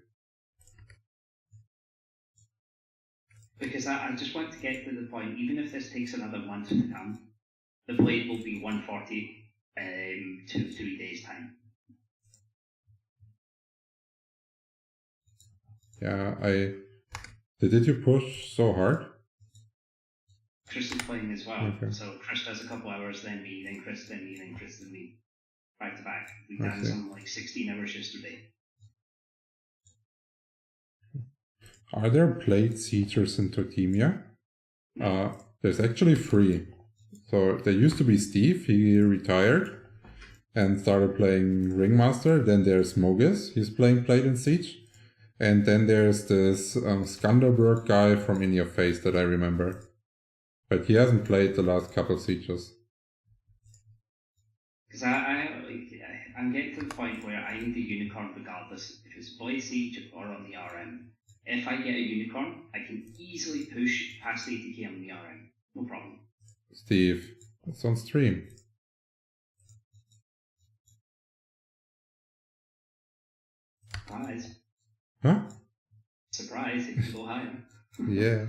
Because I just want to get to the point, even if this takes another month to come, the blade will be 140 2-3 days time. Yeah, did you push so hard? Chris is playing as well, Okay. so Chris does a couple hours, then me, then Chris, then me, then Chris, then me, back to back. We've done some like 16 hours yesterday. Are there blade siegers in Totemia? There's actually 3. So there used to be Steve, he retired and started playing Ringmaster. Then there's Mogis, he's playing Blade and Siege. And then there's this Skanderberg guy from In Your Face that I remember. But he hasn't played the last couple sieges. Because I'm getting to the point where I need a unicorn regardless if it's Blade Siege or on the RM. If I get a unicorn, I can easily push past 80k on the RM. No problem. Steve, it's on stream. Surprise. Huh? Surprise, it can go higher. Yeah.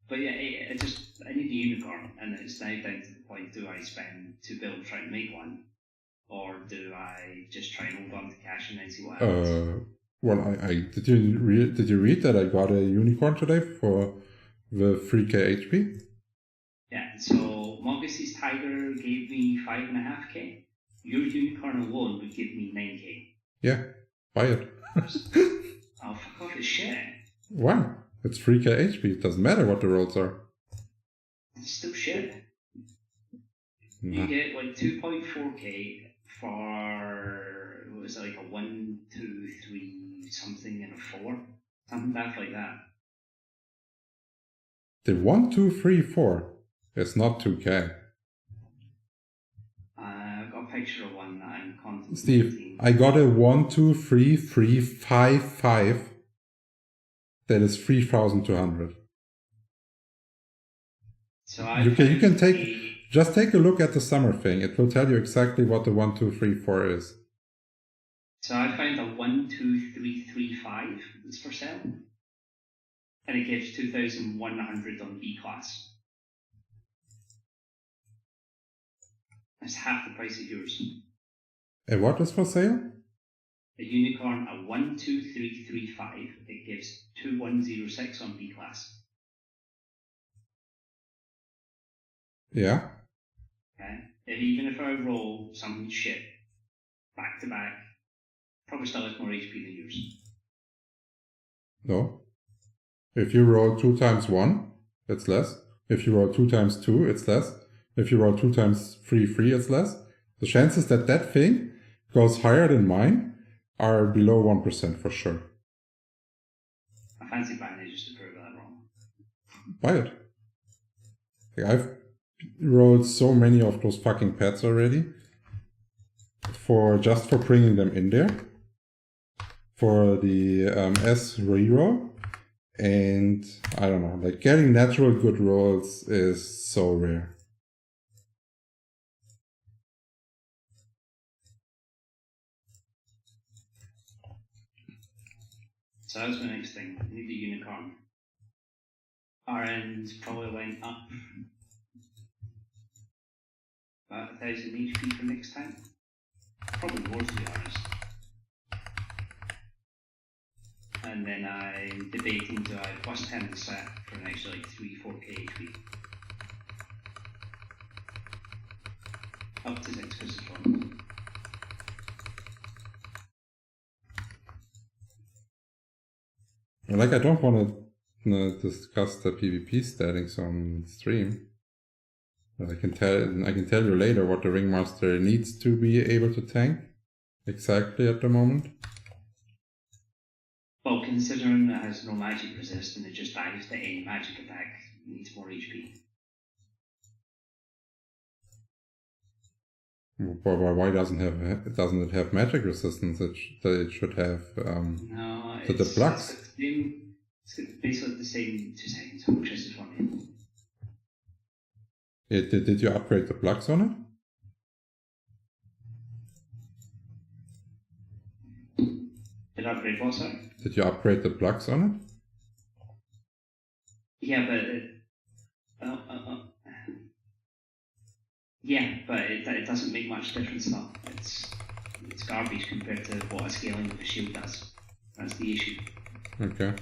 But yeah, I need a unicorn, and it's now down to the point, do I spend 2 bill trying to make one? Or do I just try and hold on to cash and then see what happens? Well, did you read that I got a unicorn today for the 3k HP? Yeah, so Mogus's Tiger gave me 5.5k. Your unicorn alone would give me 9k. Yeah, buy it. Oh, fuck off, it's shit. Why? It's 3k HP. It doesn't matter what the rolls are. It's still shit. Nah. You get like 2.4k for, what was it, like a 1, 2, 3 something and a 4? Something daft like that. The 1, 2, 3, 4. It's not 2k. I've got a picture of one that I'm contemplating. Steve, I got a 1, 2, 3, 3, 5, 5. That is 3,200. So you can just take a look at the summer thing. It will tell you exactly what the 1, 2, 3, 4 is. So I found a 1, 2, 3, 3, 5 that's for sale. And it gives 2,100 on B class. That's half the price of yours. And what is for sale? A unicorn, a 1, 2, 3, 3, 5. It gives 2,106 on B class. Yeah. Okay. Even if I roll something shit, back to back, probably still has more HP than yours. No. If you roll 2 times 1, it's less. If you roll 2 times 2, it's less. If you roll 2 times 3, 3, it's less. The chances that that thing goes higher than mine are below 1% for sure. I fancy buying it just to prove that wrong. Buy it. Like, I've rolled so many of those fucking pets already just for bringing them in there for the S reroll. And I don't know, like getting natural good rolls is so rare. So that's my next thing. I need the unicorn. RN's probably went up about 1,000 HP for next time. Probably more, to be honest. And then I'm debating, do I plus 10 the set for an extra like 3-4k HP? Up to 6 because it's wrong. Like, I don't want to discuss the PvP settings on stream. But I can tell you later what the Ringmaster needs to be able to tank exactly at the moment. Well, considering it has no magic resist and it just dives to any magic attack, it needs more HP. But why doesn't it have magic resistance? It should have. No, the plugs. It's basically the same. 2 seconds. I'll just this one in. Did you upgrade the plugs on it? Did I upgrade what, sorry? Did you upgrade the plugs on it? Yeah, but it doesn't make much difference though. It's garbage compared to what a scaling of a shield does. That's the issue. Okay.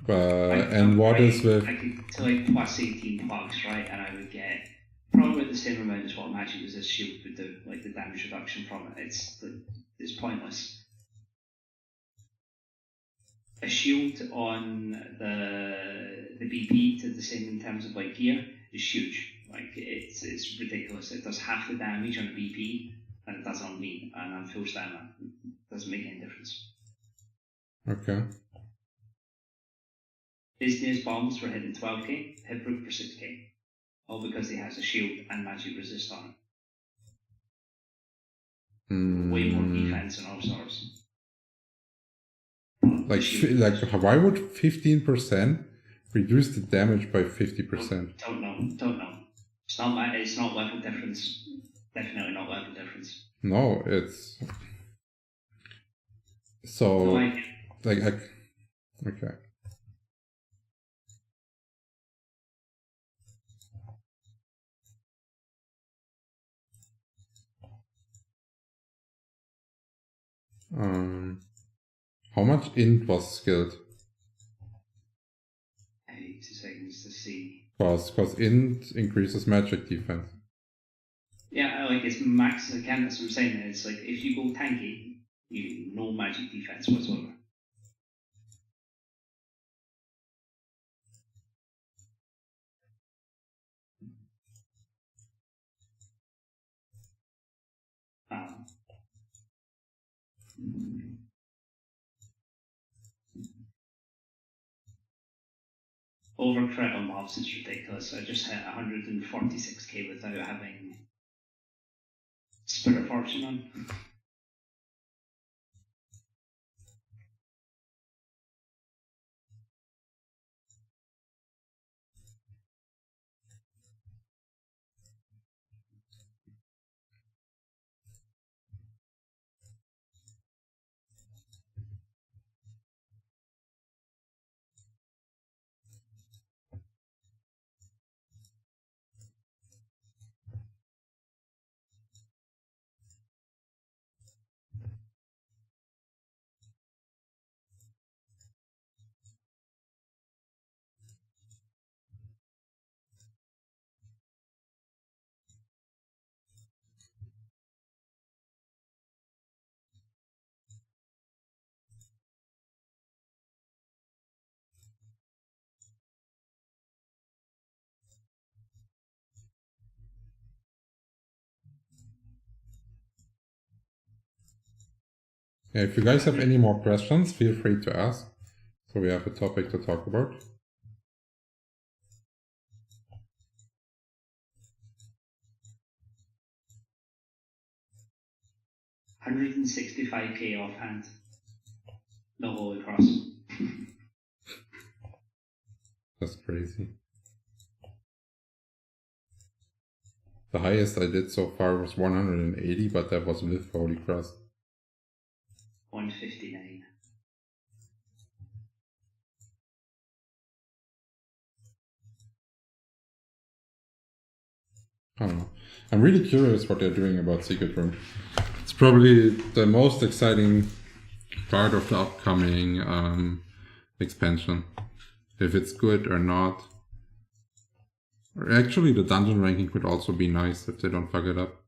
And what is with... I could to like plus 18 plugs, right? And I would get probably the same amount as what magic resist shield would do, like the damage reduction from it. It's pointless. A shield on the BP to the same in terms of like gear is huge. Like it's ridiculous. It does half the damage on a BP than it does on me, and I'm full stamina. It doesn't make any difference. Okay. Disney's bombs were hitting 12k, Hipbrook for 6k. All because he has a shield and magic resist on it. Way more defense and all sorts. Like why would 15% reduce the damage by 50%? Don't know. It's not level difference. Definitely not level difference. No, it's so okay. How much int was skilled? 2 seconds to see. Because int increases magic defense. Yeah, like it's max as I can. That's what I'm saying. It's like if you go tanky, you no magic defense whatsoever. Over crit on mobs is ridiculous. I just hit 146k without having Spirit Fortune on. Yeah, if you guys have any more questions, feel free to ask. So we have a topic to talk about. $165k offhand. The Holy Cross. That's crazy. The highest I did so far was 180, but that was with Holy Cross. 159. I don't know. I'm really curious what they're doing about Secret Room. It's probably the most exciting part of the upcoming expansion. If it's good or not. Or actually, the dungeon ranking could also be nice if they don't fuck it up.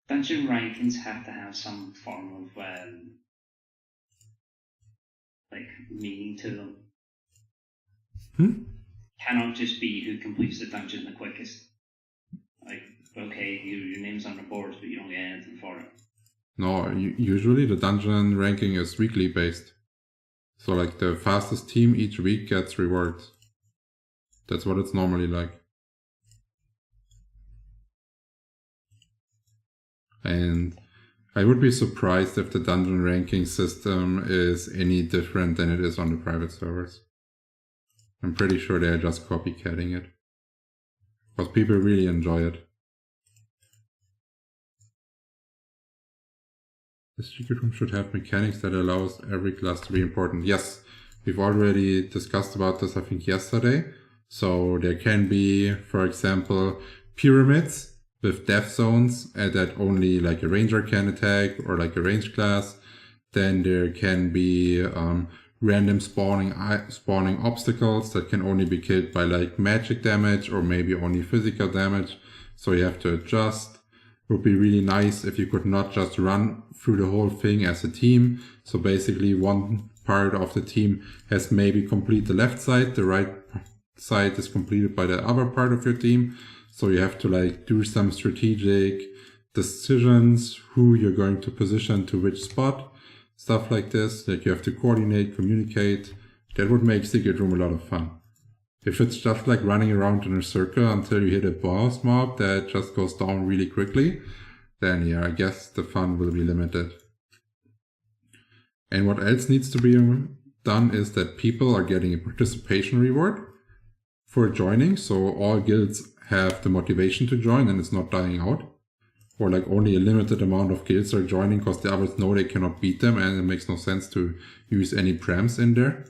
Dungeon rankings have to have some form of like meaning to them. Hmm? Cannot just be who completes the dungeon the quickest. Like, okay, your name's on the board, but you don't get anything for it. No, usually the dungeon ranking is weekly based. So like the fastest team each week gets rewards. That's what it's normally like. And I would be surprised if the dungeon ranking system is any different than it is on the private servers. I'm pretty sure they're just copycatting it. Because people really enjoy it. The secret room should have mechanics that allows every class to be important. Yes, we've already discussed about this, I think, yesterday. So there can be, for example, pyramids with death zones that only like a ranger can attack or like a range class. Then there can be random spawning obstacles that can only be killed by like magic damage or maybe only physical damage. So you have to adjust. It would be really nice if you could not just run through the whole thing as a team. So basically one part of the team has maybe complete the left side, the right side is completed by the other part of your team. So you have to like do some strategic decisions, who you're going to position to which spot, stuff like this, that you have to coordinate, communicate. That would make Secret Room a lot of fun. If it's just like running around in a circle until you hit a boss mob that just goes down really quickly, then yeah, I guess the fun will be limited. And what else needs to be done is that people are getting a participation reward for joining, so all guilds have the motivation to join and it's not dying out. Or like only a limited amount of guilds are joining because the others know they cannot beat them and it makes no sense to use any prams in there.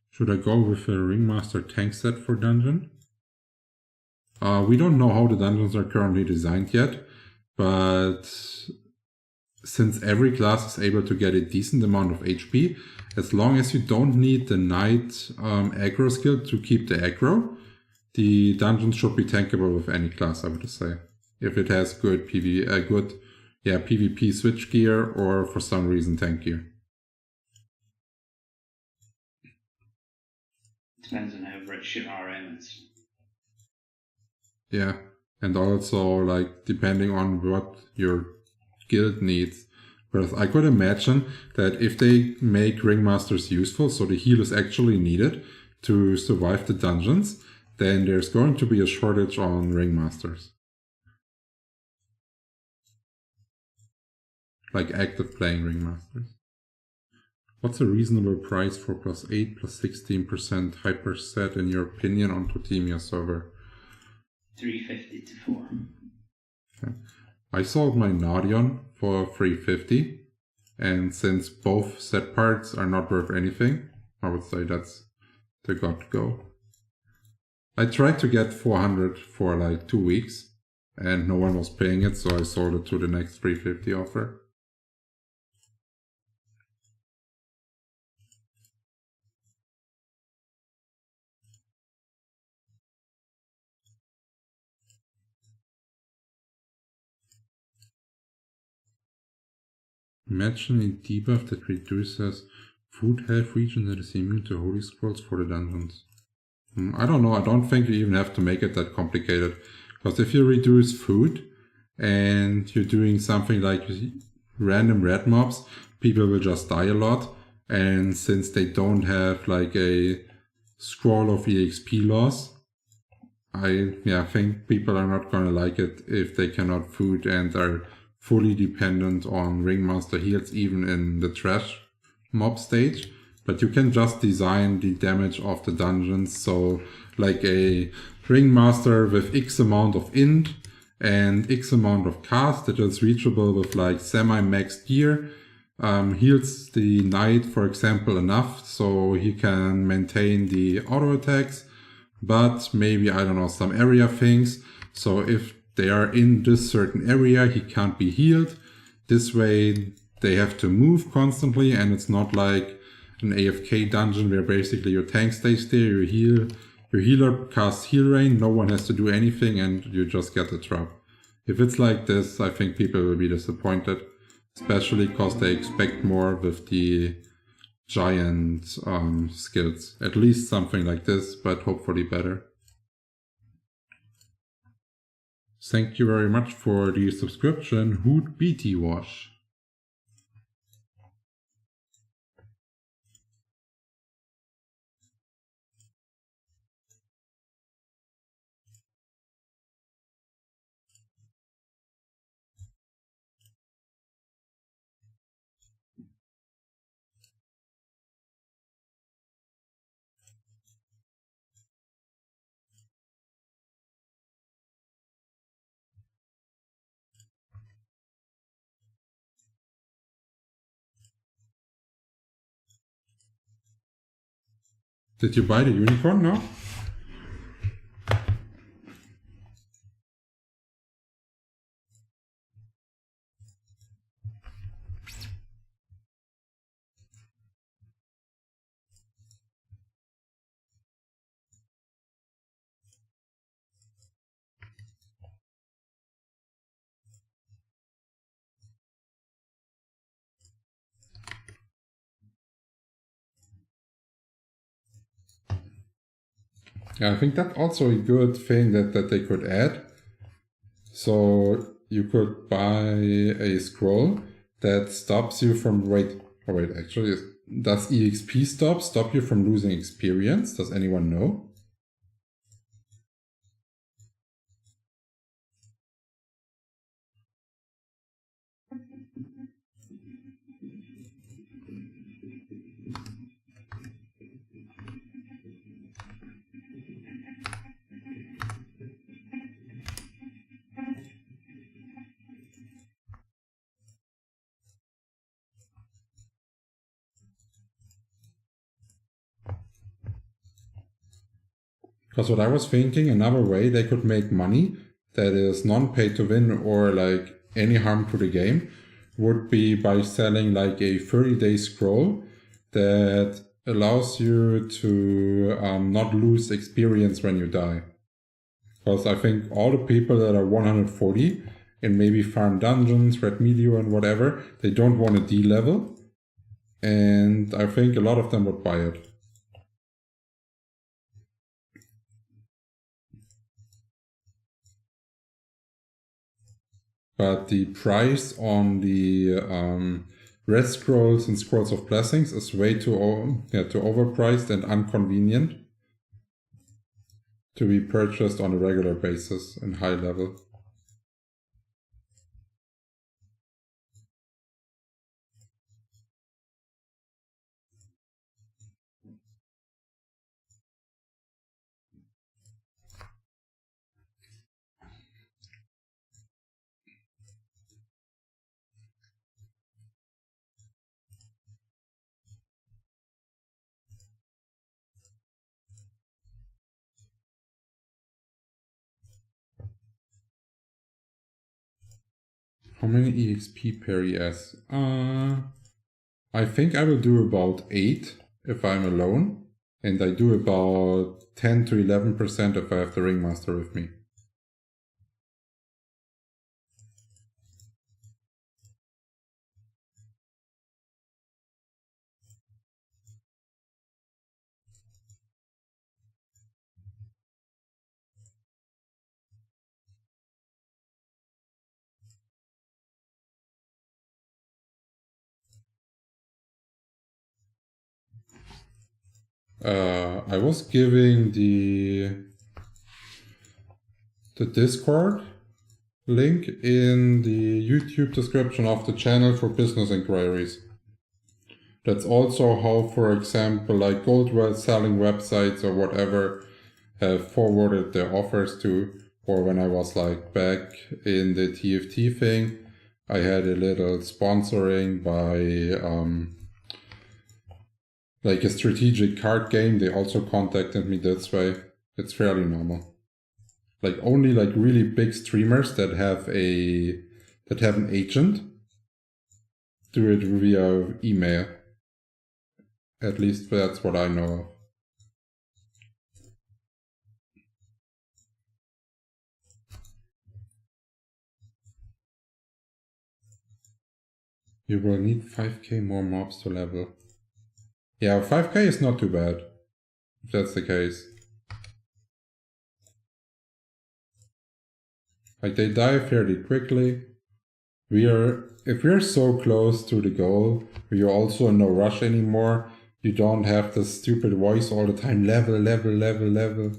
Should I go with a Ringmaster tank set for dungeon? We don't know how the dungeons are currently designed yet, but since every class is able to get a decent amount of HP, as long as you don't need the knight aggro skill to keep the aggro, the dungeon should be tankable with any class, I would say. If it has good PvP switch gear or for some reason tank gear. Depends on how rich your RM is. Yeah, and also like depending on what your guild needs. But I could imagine that if they make Ringmasters useful, so the heal is actually needed to survive the dungeons, then there's going to be a shortage on Ringmasters. Like active playing Ringmasters. What's a reasonable price for +8, +16% hyper set in your opinion on Totemia server? 350 to 4. Okay. I sold my Nadion for 350, and since both set parts are not worth anything, I would say that's the got to go. I tried to get 400 for like 2 weeks, and no one was paying it, so I sold it to the next 350 offer. Imagine a debuff that reduces food health region that is immune to holy scrolls for the dungeons. I don't know, I don't think you even have to make it that complicated. Because if you reduce food and you're doing something like random red mobs, people will just die a lot. And since they don't have like a scroll of EXP loss, I think people are not gonna like it if they cannot food and are fully dependent on Ringmaster heals even in the trash mob stage. But you can just design the damage of the dungeons, so like a Ringmaster with X amount of int and X amount of cast that is reachable with like semi-max gear, heals the knight, for example, enough so he can maintain the auto attacks, but maybe, I don't know, some area things. So if they are in this certain area, he can't be healed. This way they have to move constantly, and it's not like an AFK dungeon where basically your tank stays there, you heal, your healer casts heal rain, no one has to do anything, and you just get the trap. If it's like this, I think people will be disappointed, especially because they expect more with the giant skills. At least something like this, but hopefully better. Thank you very much for the subscription, Hoot BT Wash. Did you buy the unicorn now? Yeah, I think that's also a good thing that they could add. So you could buy a scroll that stops you from, actually, does EXP stop you from losing experience? Does anyone know? Because what I was thinking, another way they could make money that is non-pay to win or like any harm to the game would be by selling like a 30-day scroll that allows you to not lose experience when you die. Because I think all the people that are 140 and maybe farm dungeons, red meteor and whatever, they don't want to D-level. And I think a lot of them would buy it. But the price on the red scrolls and scrolls of blessings is way too overpriced and inconvenient to be purchased on a regular basis in high level. How many EXP per ES? I think I will do about 8 if I'm alone, and I do about 10 to 11% if I have the Ringmaster with me. I was giving the Discord link in the YouTube description of the channel for business inquiries. That's also how, for example, like Goldwell selling websites or whatever have forwarded their offers to, or when I was like back in the TFT thing, I had a little sponsoring by like a strategic card game. They also contacted me this way. It's fairly normal. Like only like really big streamers that have an agent do it via email. At least that's what I know of. You will need 5k more mobs to level. Yeah, 5k is not too bad, if that's the case. Like, they die fairly quickly. If we're so close to the goal, we're also in no rush anymore. You don't have the stupid voice all the time, level, level, level, level.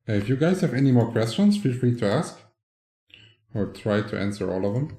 If you guys have any more questions, feel free to ask, or try to answer all of them.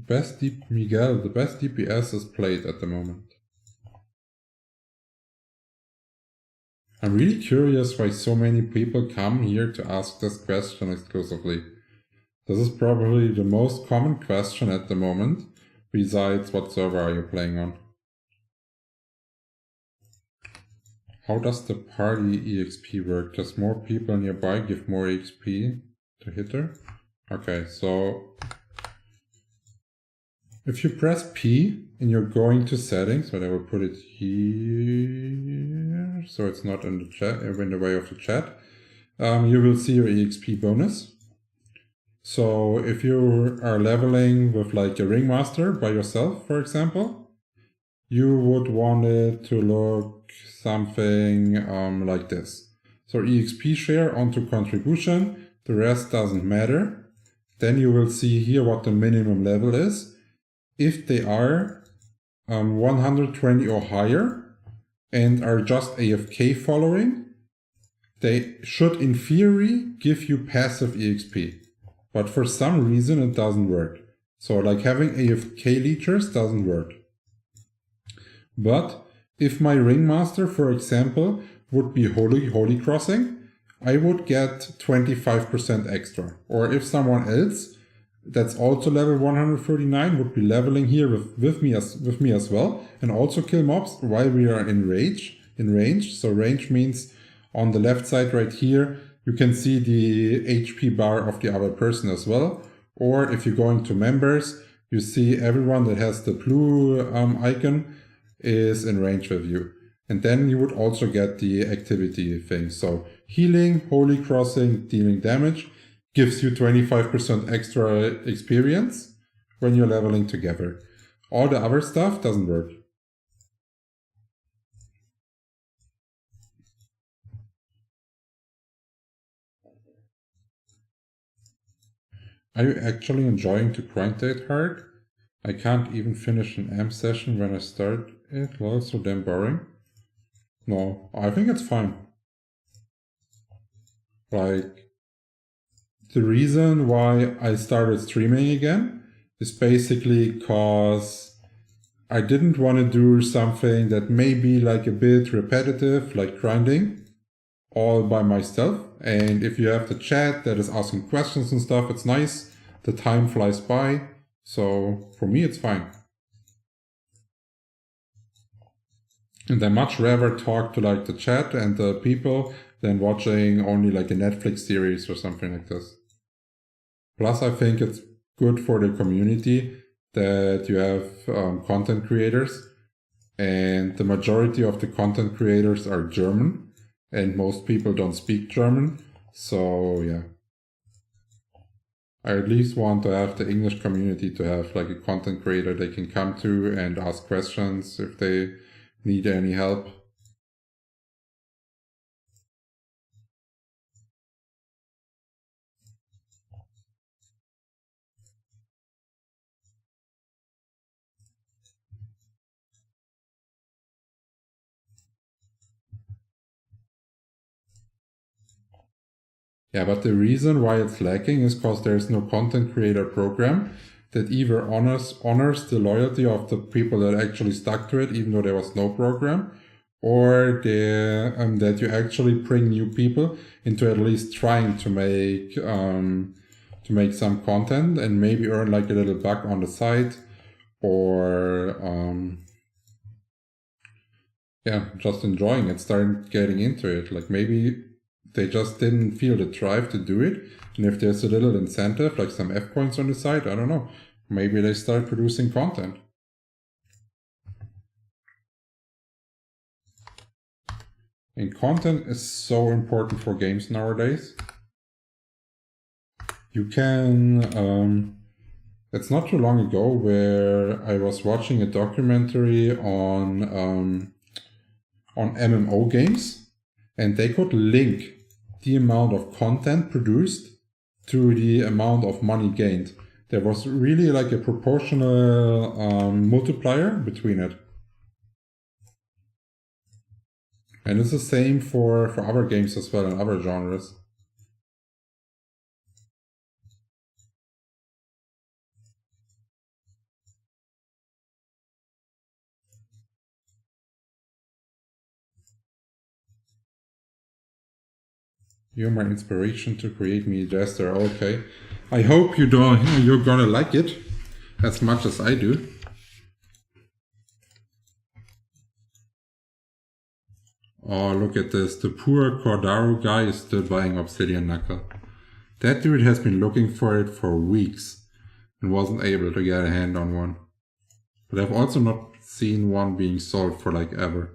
Miguel, the best DPS is played at the moment. I'm really curious why so many people come here to ask this question exclusively. This is probably the most common question at the moment, besides what server are you playing on. How does the party EXP work? Does more people nearby give more EXP to hitter? Okay, so if you press P and you're going to settings, but I will put it here so it's not in the chat, in the way of the chat, you will see your EXP bonus. So if you are leveling with like a ringmaster by yourself, for example, you would want it to look something like this. So EXP share onto contribution, the rest doesn't matter. Then you will see here what the minimum level is. If they are 120 or higher and are just AFK following, they should in theory give you passive EXP. But for some reason it doesn't work. So like having AFK leechers doesn't work. But if my ringmaster, for example, would be holy crossing, I would get 25% extra. Or if someone else that's also level 139 would be leveling here with me as well, and also kill mobs while we are in range. So range means on the left side right here, you can see the HP bar of the other person as well. Or if you're going to members, you see everyone that has the blue icon is in range with you. And then you would also get the activity thing. So healing, holy crossing, dealing damage gives you 25% extra experience when you're leveling together. All the other stuff doesn't work. Are you actually enjoying to grind that hard? I can't even finish an AM session when I start it. Well, it's so damn boring. No, I think it's fine. Like, the reason why I started streaming again is basically because I didn't want to do something that may be like a bit repetitive, like grinding all by myself. And if you have the chat that is asking questions and stuff, it's nice. The time flies by. So for me, it's fine. And I much rather talk to like the chat and the people than watching only like a Netflix series or something like this. Plus, I think it's good for the community that you have content creators, and the majority of the content creators are German, and most people don't speak German. So yeah, I at least want to have the English community to have like a content creator they can come to and ask questions if they need any help. Yeah, but the reason why it's lacking is because there's no content creator program that either honors the loyalty of the people that actually stuck to it, even though there was no program, or that you actually bring new people into at least trying to make some content and maybe earn like a little buck on the side, or yeah, just enjoying it, start getting into it. Like maybe they just didn't feel the drive to do it. And if there's a little incentive, like some F points on the side, I don't know, maybe they start producing content. And content is so important for games nowadays. You can, it's not too long ago where I was watching a documentary on MMO games, and they could link the amount of content produced to the amount of money gained. There was really like a proportional multiplier between it. And it's the same for other games as well and other genres. You're my inspiration to create me a jester. Okay. I hope you're gonna like it as much as I do. Oh, look at this. The poor Cordaro guy is still buying Obsidian Knuckle. That dude has been looking for it for weeks and wasn't able to get a hand on one. But I've also not seen one being sold for like ever.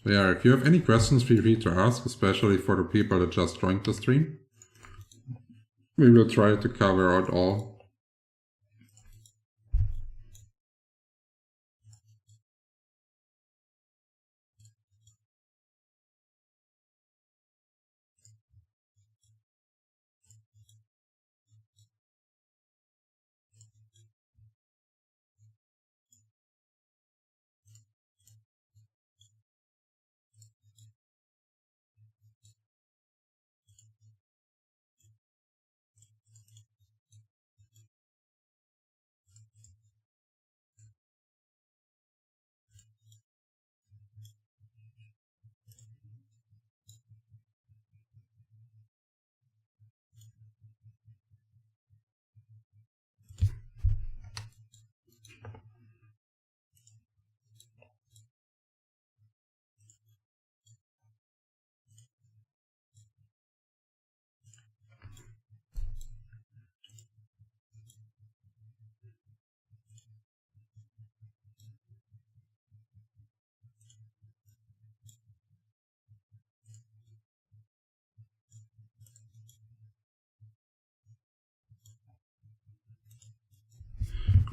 So yeah, if you have any questions, feel free to ask, especially for the people that just joined the stream. We will try to cover out all.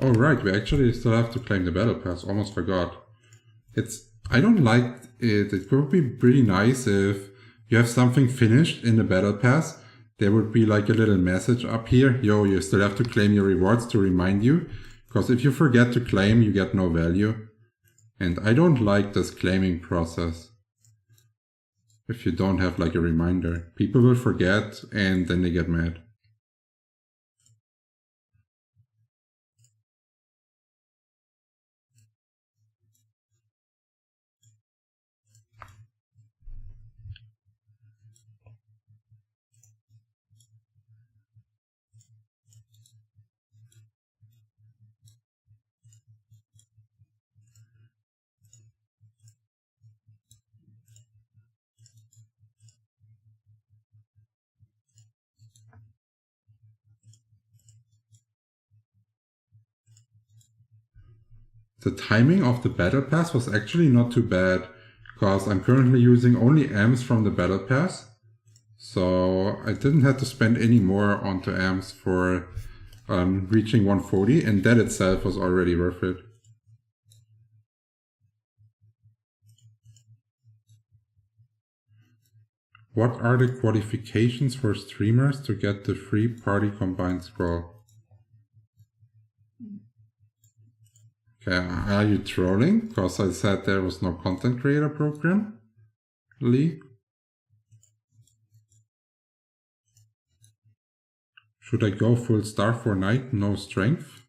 Oh right, we actually still have to claim the battle pass, almost forgot. I don't like it. It would be pretty nice if you have something finished in the battle pass. There would be like a little message up here. Yo, you still have to claim your rewards to remind you. Because if you forget to claim, you get no value. And I don't like this claiming process. If you don't have like a reminder. People will forget and then they get mad. The timing of the battle pass was actually not too bad, because I'm currently using only amps from the battle pass. So I didn't have to spend any more onto amps for reaching 140, and that itself was already worth it. What are the qualifications for streamers to get the free party combined scroll? Okay, are you trolling? Because I said there was no content creator program? Lee? Should I go full star for night, no strength?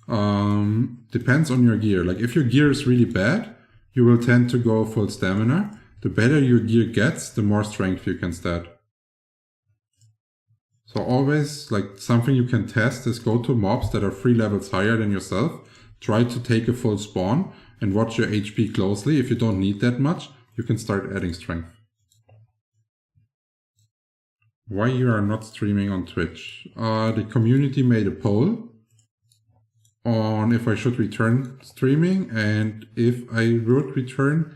Depends on your gear. Like if your gear is really bad, you will tend to go full stamina. The better your gear gets, the more strength you can stat. So always, like something you can test is go to mobs that are 3 levels higher than yourself. Try to take a full spawn and watch your HP closely. If you don't need that much, you can start adding strength. Why you are not streaming on Twitch? The community made a poll on if I should return streaming and if I would return,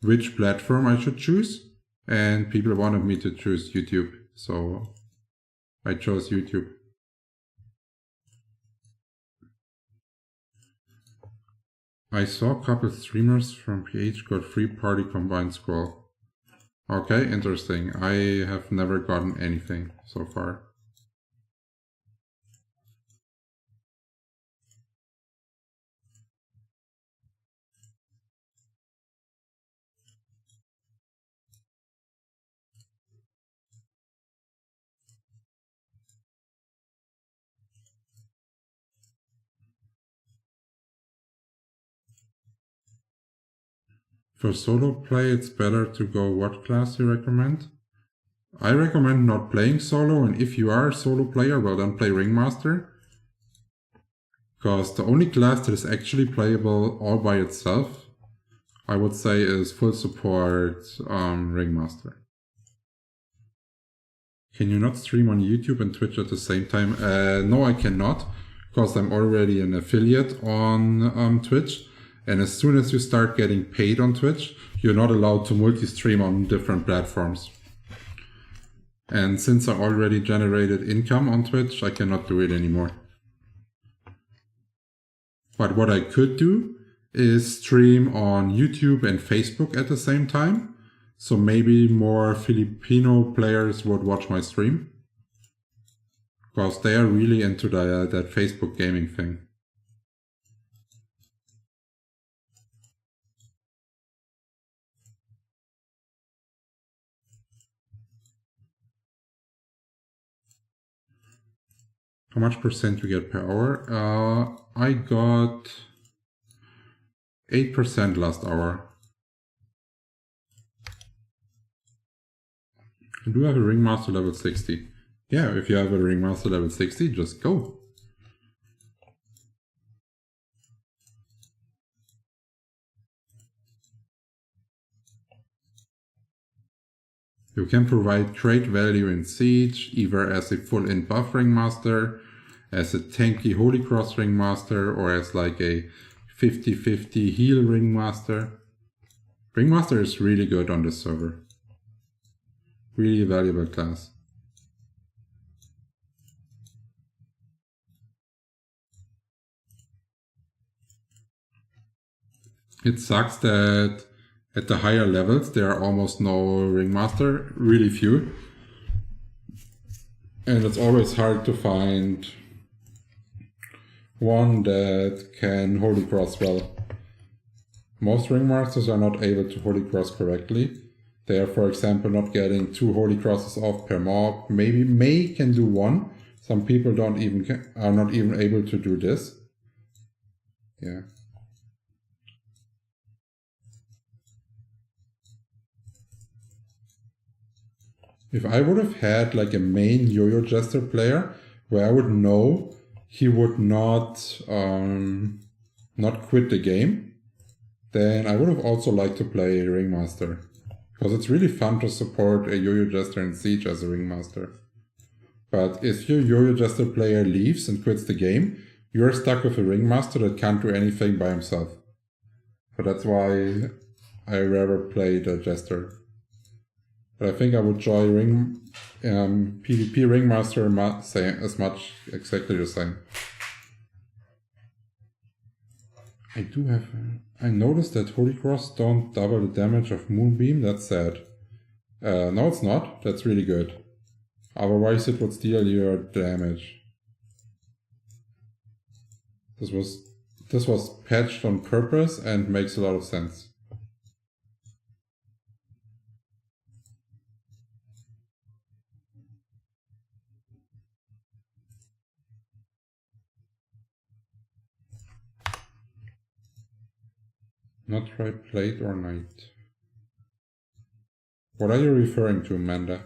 which platform I should choose. And people wanted me to choose YouTube, so I chose YouTube. I saw a couple streamers from PH got free party combined scroll. Okay, interesting. I have never gotten anything so far. For solo play, it's better to go what class you recommend? I recommend not playing solo, and if you are a solo player, well then play Ringmaster. Because the only class that is actually playable all by itself, I would say, is full support Ringmaster. Can you not stream on YouTube and Twitch at the same time? No, I cannot, because I'm already an affiliate on Twitch. And as soon as you start getting paid on Twitch, you're not allowed to multi-stream on different platforms. And since I already generated income on Twitch, I cannot do it anymore. But what I could do is stream on YouTube and Facebook at the same time. So maybe more Filipino players would watch my stream. Because they are really into that Facebook gaming thing. How much percent you get per hour? I got 8% last hour. I do have a Ringmaster level 60. Yeah, if you have a Ringmaster level 60, just go. You can provide great value in Siege, either as a full-in buff Ringmaster, as a tanky Holy Cross Ringmaster, or as like a 50-50 heal Ringmaster. Ringmaster is really good on this server. Really valuable class. It sucks that at the higher levels there are almost no Ringmaster, really few. And it's always hard to find one that can Holy Cross well. Most Ringmasters are not able to Holy Cross correctly. They are, for example, not getting 2 Holy Crosses off per mob. Maybe May can do 1. Some people are not even able to do this. Yeah. If I would have had like a main Yo-Yo Jester player where I would know he would not quit the game, then I would have also liked to play Ringmaster. Because it's really fun to support a Yo-Yo Jester in Siege as a Ringmaster. But if your Yo-Yo Jester player leaves and quits the game, you're stuck with a Ringmaster that can't do anything by himself. But that's why I rather play the Jester. But I think I would join PvP Ringmaster as much exactly the same. I noticed that Holy Cross don't double the damage of Moonbeam. That's sad. No, it's not. That's really good. Otherwise, it would steal your damage. This was patched on purpose and makes a lot of sense. Not right plate or knight. What are you referring to, Amanda?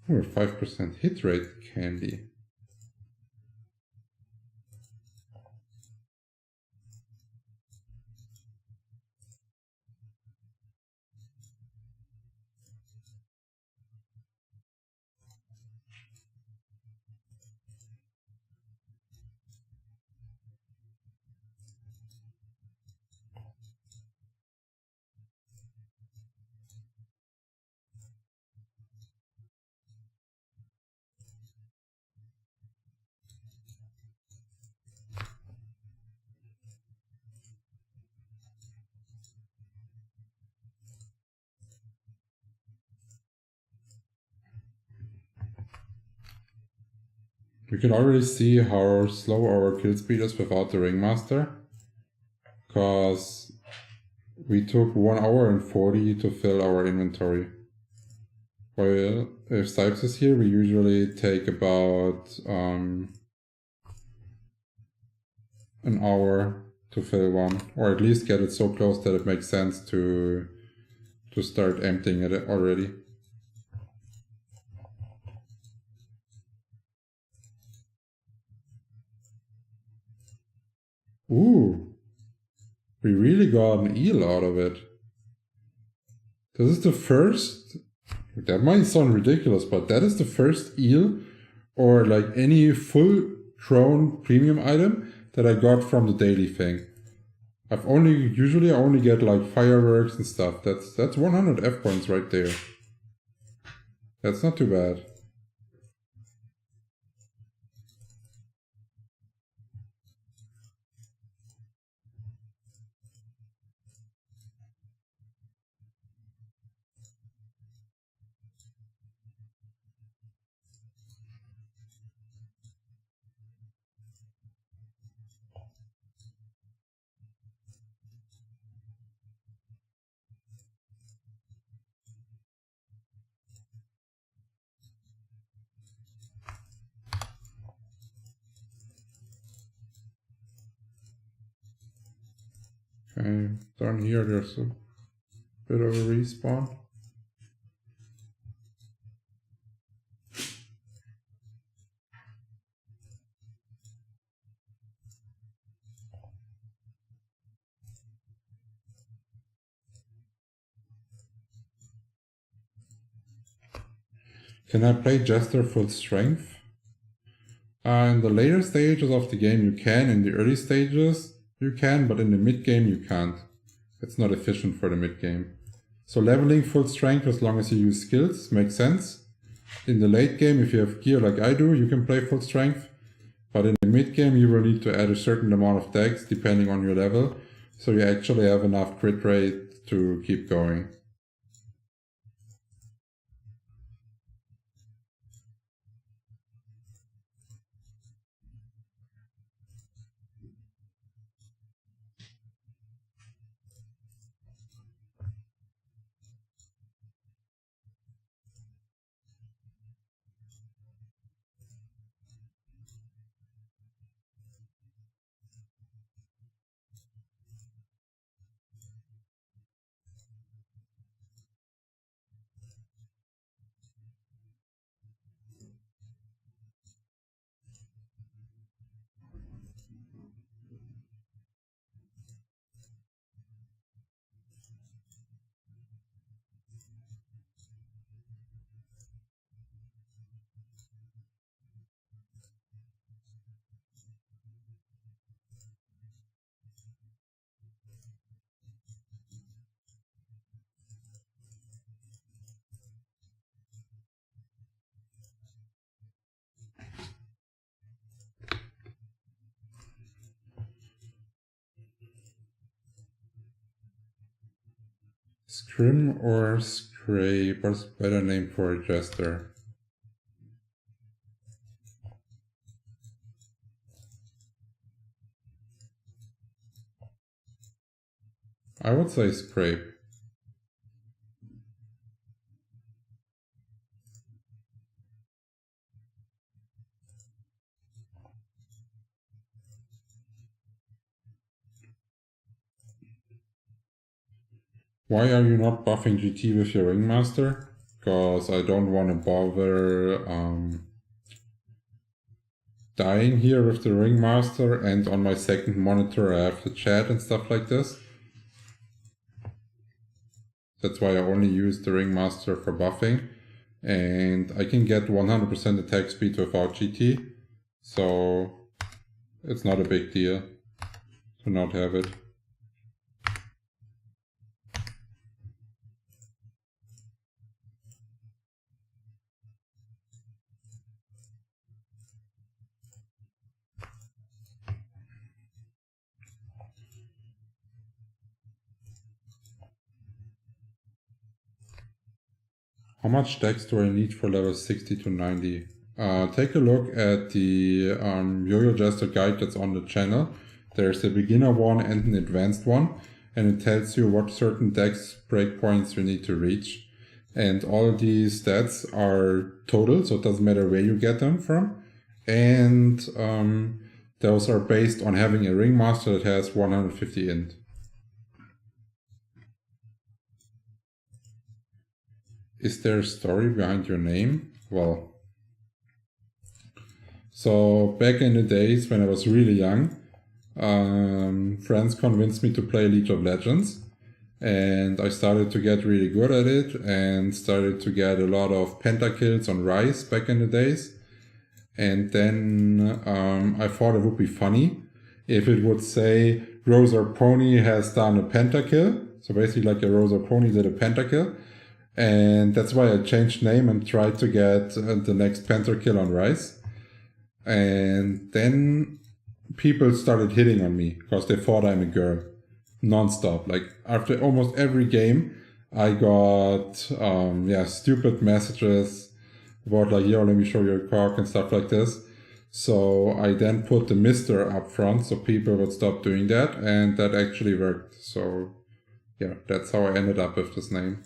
Ooh, 5% hit rate candy. We can already see how slow our kill speed is without the Ringmaster, because we took 1 hour and 40 to fill our inventory. While if Sipes is here, we usually take about an hour to fill one, or at least get it so close that it makes sense to start emptying it already. Ooh, we really got an eel out of it. This is the first, that might sound ridiculous, but that is the first eel or like any full grown premium item that I got from the daily thing. Usually I only get like fireworks and stuff. That's 100 F points right there. That's not too bad. Okay, down here there's a bit of a respawn. Can I play Jester full strength? In the later stages of the game you can, in the early stages you can, but in the mid game you can't. It's not efficient for the mid game. So leveling full strength as long as you use skills makes sense. In the late game, if you have gear like I do, you can play full strength. But in the mid game you will need to add a certain amount of dex depending on your level, so you actually have enough crit rate to keep going. Scrim or Scrape? What's a better name for a jester? I would say Scrape. Why are you not buffing GT with your Ringmaster? because I don't want to bother dying here with the Ringmaster, and on my second monitor I have the chat and stuff like this. That's why I only use the Ringmaster for buffing, and I can get 100% attack speed without GT, so it's not a big deal to not have it. How much dex do I need for level 60 to 90? Take a look at the Yo-Yo Jester guide that's on the channel. There's a beginner one and an advanced one, and it tells you what certain dex breakpoints you need to reach. And all these stats are total, so it doesn't matter where you get them from. And those are based on having a Ringmaster that has 150 int. Is there a story behind your name? Well, so back in the days when I was really young, friends convinced me to play League of Legends, and I started to get really good at it and started to get a lot of pentakills on Rise back in the days. And then I thought it would be funny if it would say Rosa Pony has done a pentakill. So basically like a Rosa Pony did a pentakill. And that's why I changed name and tried to get the next pentakill on Rise. And then people started hitting on me because they thought I'm a girl. Non-stop. Like after almost every game, I got stupid messages about like, yo, let me show your cock and stuff like this. So I then put the Mr. up front so people would stop doing that, and that actually worked. So yeah, that's how I ended up with this name.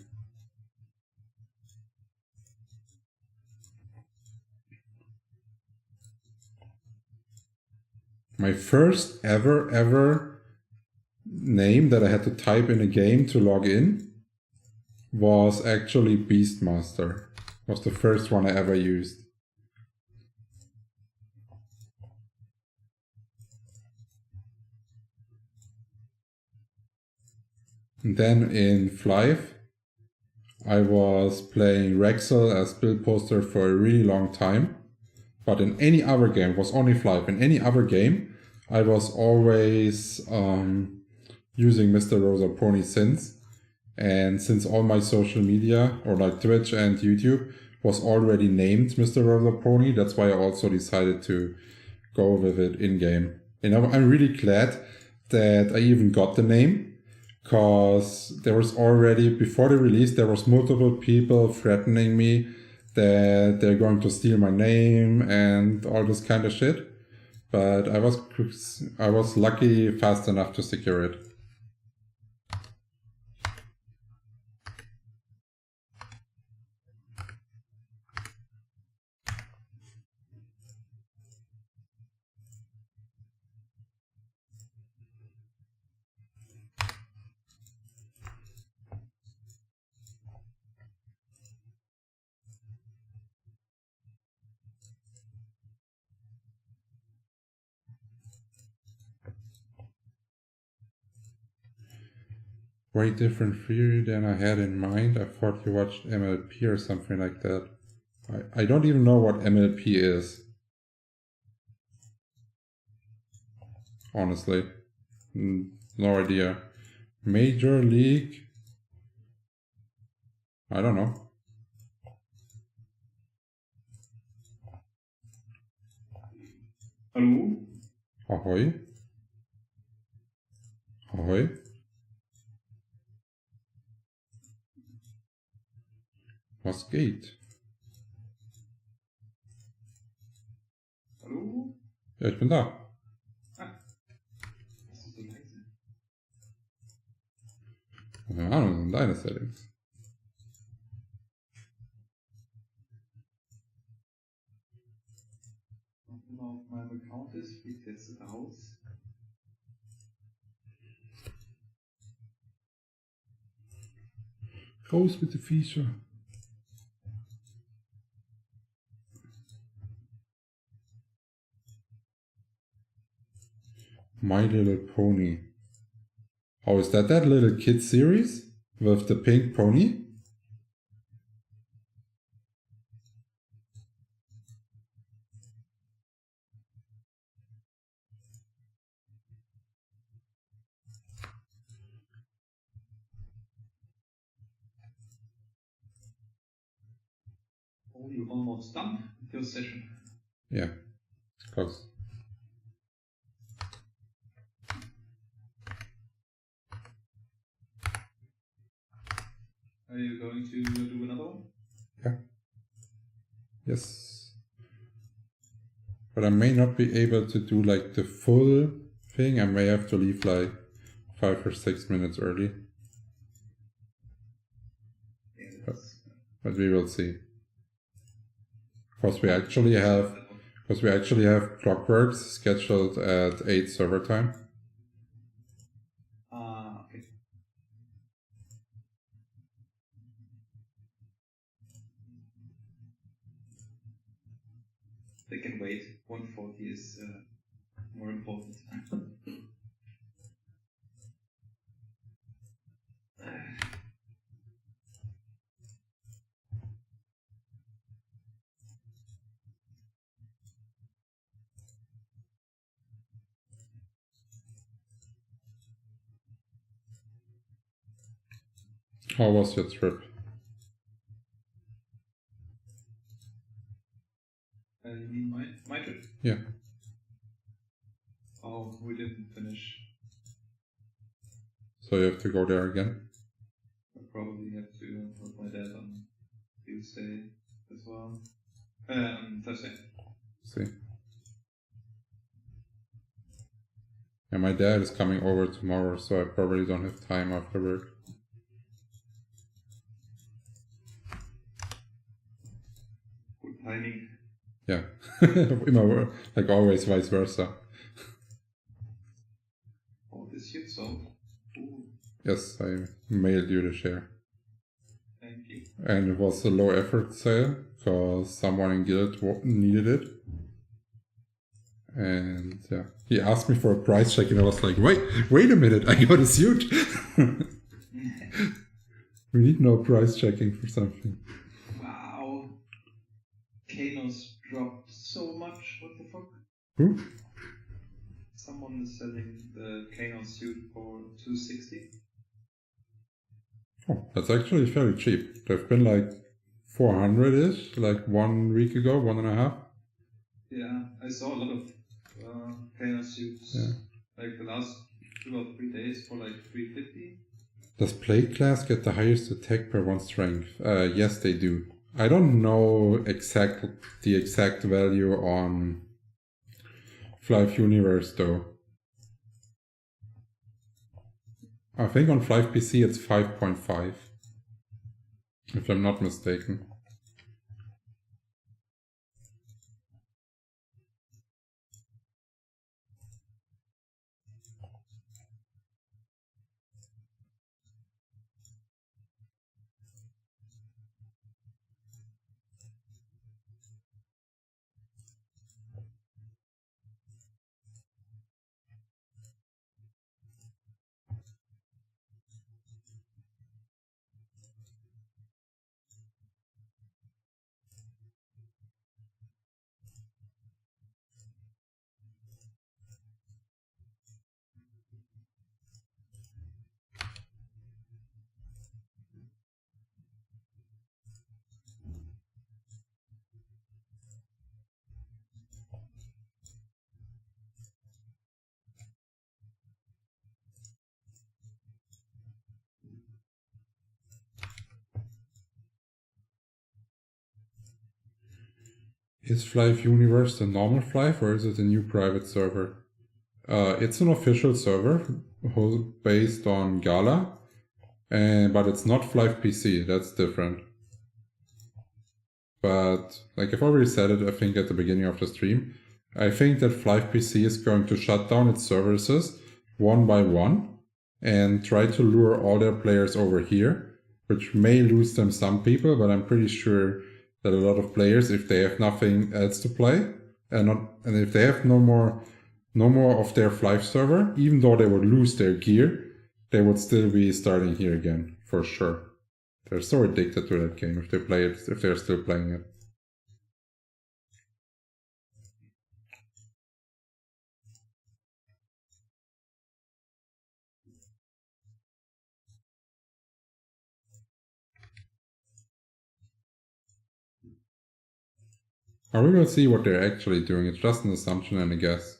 My first ever name that I had to type in a game to log in was actually Beastmaster. Was the first one I ever used. And then in Flyff, I was playing Rexel as build poster for a really long time. But in any other game, it was only Flyff. In any other game, I was always using Mr. Rosa Pony since. And since all my social media, or like Twitch and YouTube, was already named Mr. Rosa Pony, that's why I also decided to go with it in-game. And I'm really glad that I even got the name, because there was already, before the release, there was multiple people threatening me that they're going to steal my name and all this kind of shit. But I was lucky fast enough to secure it. Way different theory than I had in mind. I thought you watched MLP or something like that. I don't even know what MLP is. Honestly. No idea. Major League? I don't know. Hallo? Ahoi? Ahoi? Was geht? Hallo? Ja, ich bin da. Das ist so leise. Keine Ahnung, das sind deine Settings. Was immer auf meinem Account ist, fliegt jetzt raus. Raus mit den Viecher. My Little Pony. Oh, is that little kid series with the pink pony? Oh, you're almost done with your session. Yeah, close. Are you going to do another one? Yeah. Yes. But I may not be able to do like the full thing. I may have to leave like 5 or 6 minutes early. Yeah, But we will see. Because we actually have Clockworks scheduled at 8 server time. Okay. They can wait. 140 is more important. How was your trip? You mean my trip? Yeah. Oh, we didn't finish. So you have to go there again? I probably have to help my dad on Tuesday as well. Thursday. See. Yeah, my dad is coming over tomorrow, so I probably don't have time after work. Good timing. Yeah. Like always, vice versa. Oh, this shit sold. Ooh, Yes, I mailed you the share. thank you. And it was a low effort sale, because someone in guild needed it. And yeah, he asked me for a price check and I was like, wait a minute, I got a suit. We need no price checking for something. Wow. Kanos dropped so much. What the fuck? Who? Someone is selling the Kanos suit for 260. Oh, that's actually fairly cheap. They've been like 400-ish, like 1 week ago, 1.5. Yeah, I saw a lot of Kanos suits. Yeah. Like the last 2 or 3 days for like 350. Does plate class get the highest attack per 1 strength? Yes, they do. I don't know the exact value on Flyff Universe though. I think on Flyff PC it's 5.5, if I'm not mistaken. Is Flyff Universe the normal Flyff or is it a new private server? It's an official server based on Gala, but it's not Flyff PC, that's different. But like I've already said it, I think at the beginning of the stream, I think that Flyff PC is going to shut down its services one by one and try to lure all their players over here, which may lose them some people, but I'm pretty sure that a lot of players, if they have nothing else to play, and if they have no more no more of their Flyff server. Even though they would lose their gear, they would still be starting here again, for sure. They're so addicted to that game if they play it, if they're still playing it. We will see what they're actually doing. It's just an assumption and a guess.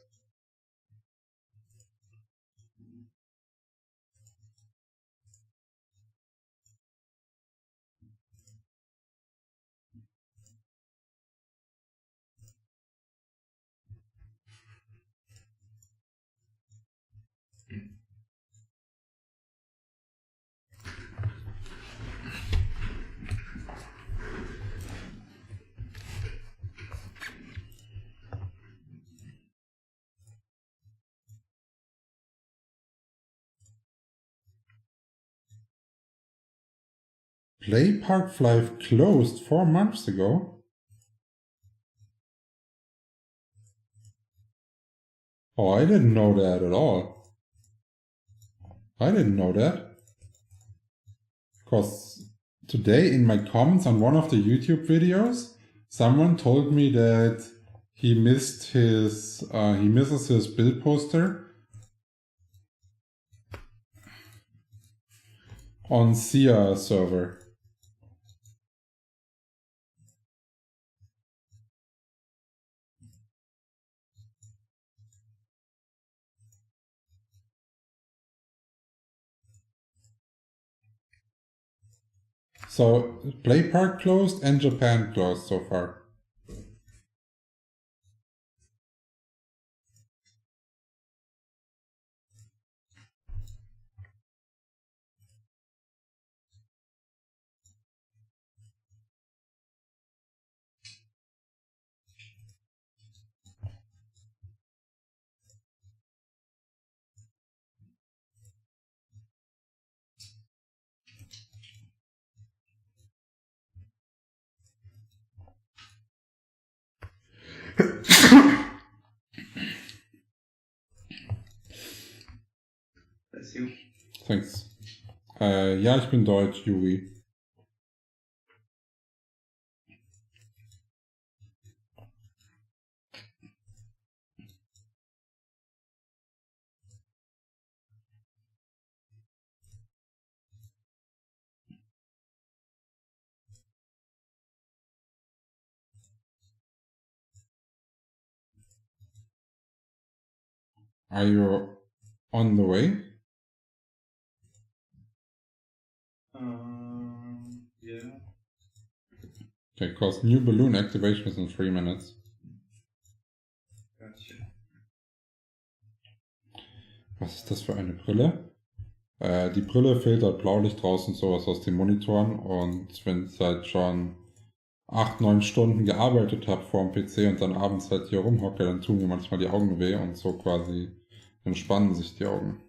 Play Park Flyff closed 4 months ago? Oh, I didn't know that at all. I didn't know that. Because today in my comments on one of the YouTube videos, someone told me that he misses his build poster on SIA server. So Play Park closed and Japan closed so far. That's you. Thanks. Ja, ich bin Deutsch, Juri. Are you on the way? Yeah. Okay, because new balloon activation is in 3 minutes. Gotcha. Was ist das für eine Brille? Die Brille filtert Blaulicht raus und sowas aus den Monitoren, und wenn ich halt schon 8-9 Stunden gearbeitet habe vor dem PC und dann abends halt hier rumhocke, dann tun mir manchmal die Augen weh und so quasi entspannen sich die Augen.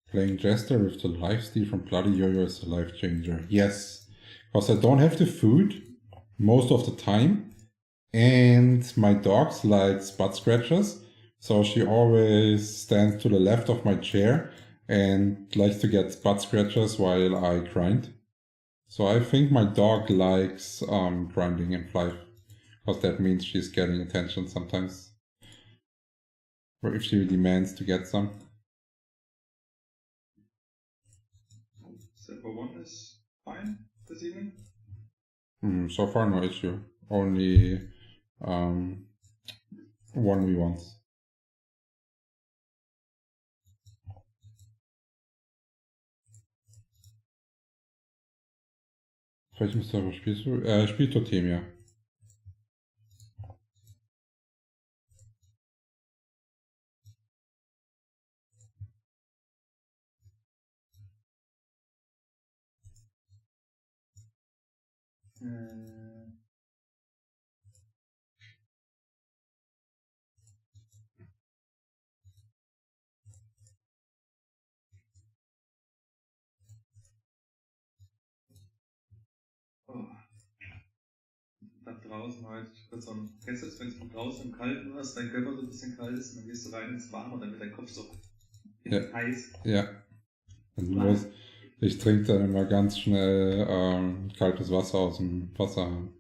Playing Jester with the lifesteal from Bloody Yo-Yo is a life changer. Yes, because I don't have the food most of the time, and my dog likes butt scratches, so she always stands to the left of my chair and likes to get butt scratches while I grind. So I think my dog likes grinding in Flyff, because that means she's getting attention sometimes, or if she demands to get some. Server 1 is fine this evening? So far no issue. Only 1v1s. Auf welchem Server spielst du? Spielt Totem, ja. Oh. Da draußen halt. Kennst du das, wenn du von draußen im Kalten hast, dein Körper so ein bisschen kalt ist und dann gehst du rein ins Warme und dann wird dein Kopf so heiß. Ja. Also ich trinke dann immer ganz schnell kaltes Wasser aus dem Wasserhahn.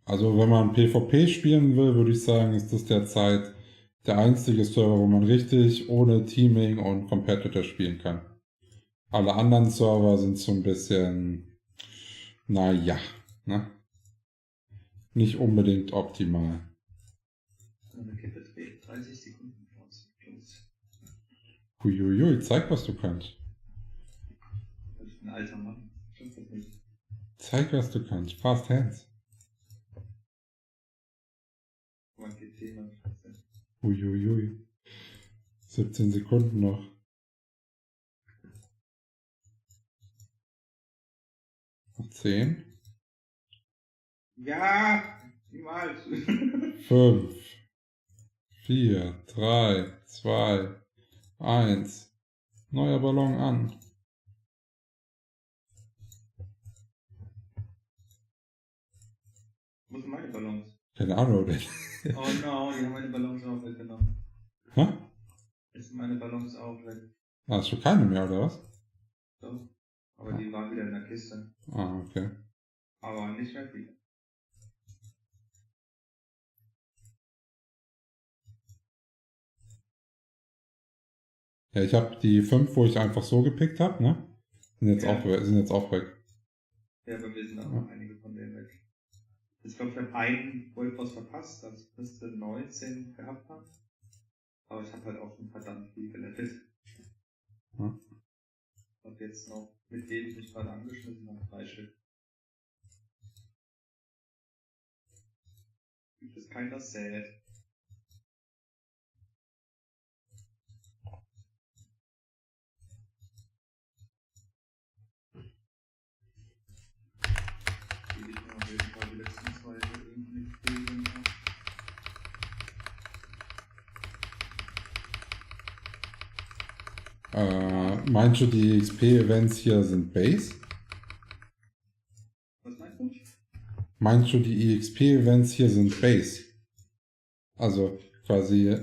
Also wenn man PvP spielen will, würde ich sagen, ist das derzeit der einzige Server, wo man richtig ohne Teaming und Competitor spielen kann. Alle anderen Server sind so ein bisschen, naja, ne? Nicht unbedingt optimal. Eine Kippe dreht 30 Sekunden raus. Huiuiui, zeig, was du kannst. Das ist ein alter Mann. Stimmt das nicht? Zeig, was du kannst. Fast Hands. Man geht Thema. Huiuiui. 17 Sekunden noch. 10. Ja! Niemals! 5, 4, 3, 2, 1. Neuer Ballon an. Wo sind meine Ballons? Keine Ahnung, denn. Oh no, die haben meine Ballons auch weggenommen. Hä? Jetzt sind meine Ballons auch weg. Hast du keine mehr, oder was? So. Aber die waren wieder in der Kiste. Ah, okay. Aber nicht mehr wieder. Ja, ich habe die 5, wo ich einfach so gepickt habe, ne? Sind jetzt Ja. auch weg. Ja, aber wir sind auch noch einige von denen weg. Ich glaube, ich habe einen Goldboss verpasst, also müsste 19 gehabt haben. Aber ich habe halt auch schon verdammt viel gelettet. Hm. Ich habe jetzt noch mit denen, die ich gerade angeschnitten habe, 3 Stück. Gibt es keiner sad. Die ich mir auf jeden Fall die letzten 2 irgendwie gegeben habe. Meinst du, die XP-Events hier sind Base? Was meinst du? Meinst du, die EXP-Events hier sind Base? Also quasi,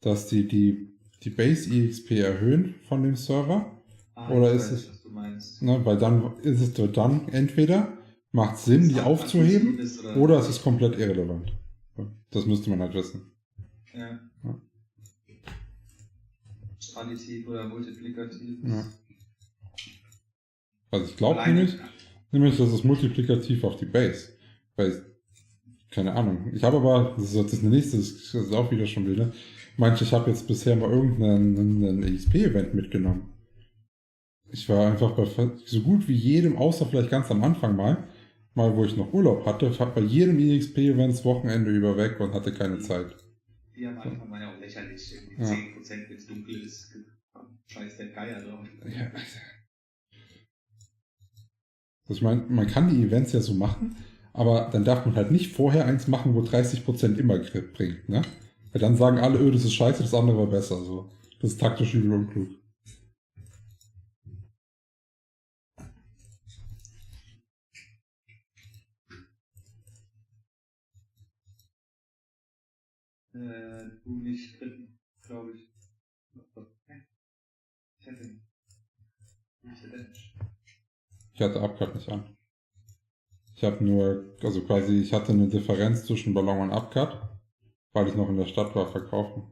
dass die Base EXP erhöhen von dem Server? Oder ich ist weiß, es, was du meinst. ne, weil dann ist es dort dann entweder macht Sinn, die aufzuheben, Ist oder es ist komplett irrelevant. Das müsste man halt wissen. Ja. Ja. Additiv oder multiplikativ. Ja. Also ich glaube Alleine- nämlich, das ist multiplikativ auf die Base. Weil, keine Ahnung. Ich habe aber, das ist das nächste, das ist auch wieder schon wieder. Manche, ich habe jetzt bisher mal irgendeinen EXP-Event mitgenommen. Ich war einfach bei so gut wie jedem, außer vielleicht ganz am Anfang mal wo ich noch Urlaub hatte, ich habe bei jedem EXP-Event das Wochenende über weg und hatte keine Zeit. Die am Anfang waren ja auch lächerlich. Irgendwie Ja. 10%, wenn es dunkel ist. Scheiß der Geier drauf. Ja. Also ich meine, man kann die Events ja so machen, aber dann darf man halt nicht vorher eins machen, wo 30% immer bringt, ne? Weil dann sagen alle, das ist scheiße, das andere war besser. So. Das ist taktisch übel unklug. Du nicht dritten, glaube ich. Ich hätte ihn. Ich hatte Upcut nicht an. Ich habe nur, also quasi, ich hatte eine Differenz zwischen Ballon und Upcut, weil ich noch in der Stadt war, verkaufen.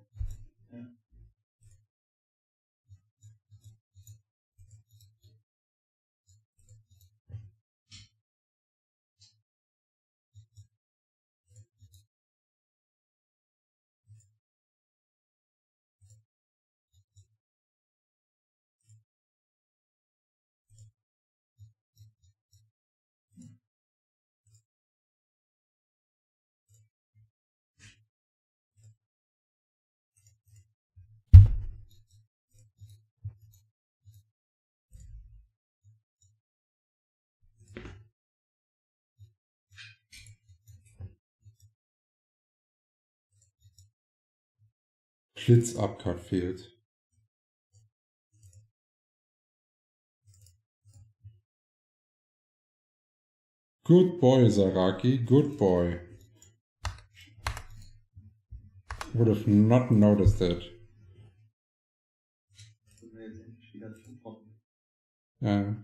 Blitzabcut fehlt. Good boy, Zaraki, good boy. Would have not noticed it. Sind wir jetzt endlich wieder zum Trocken. Yeah.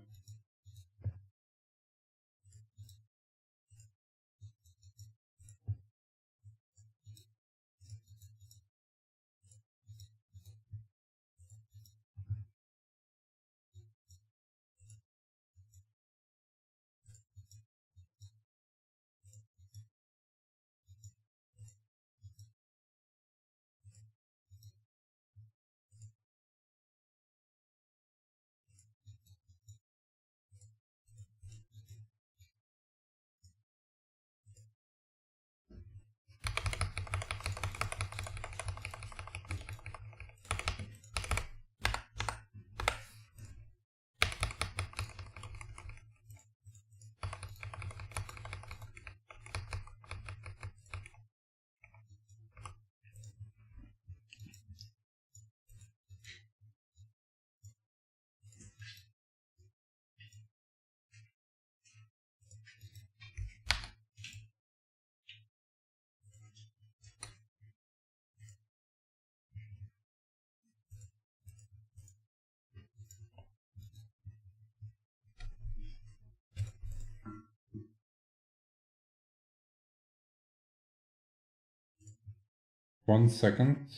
One second.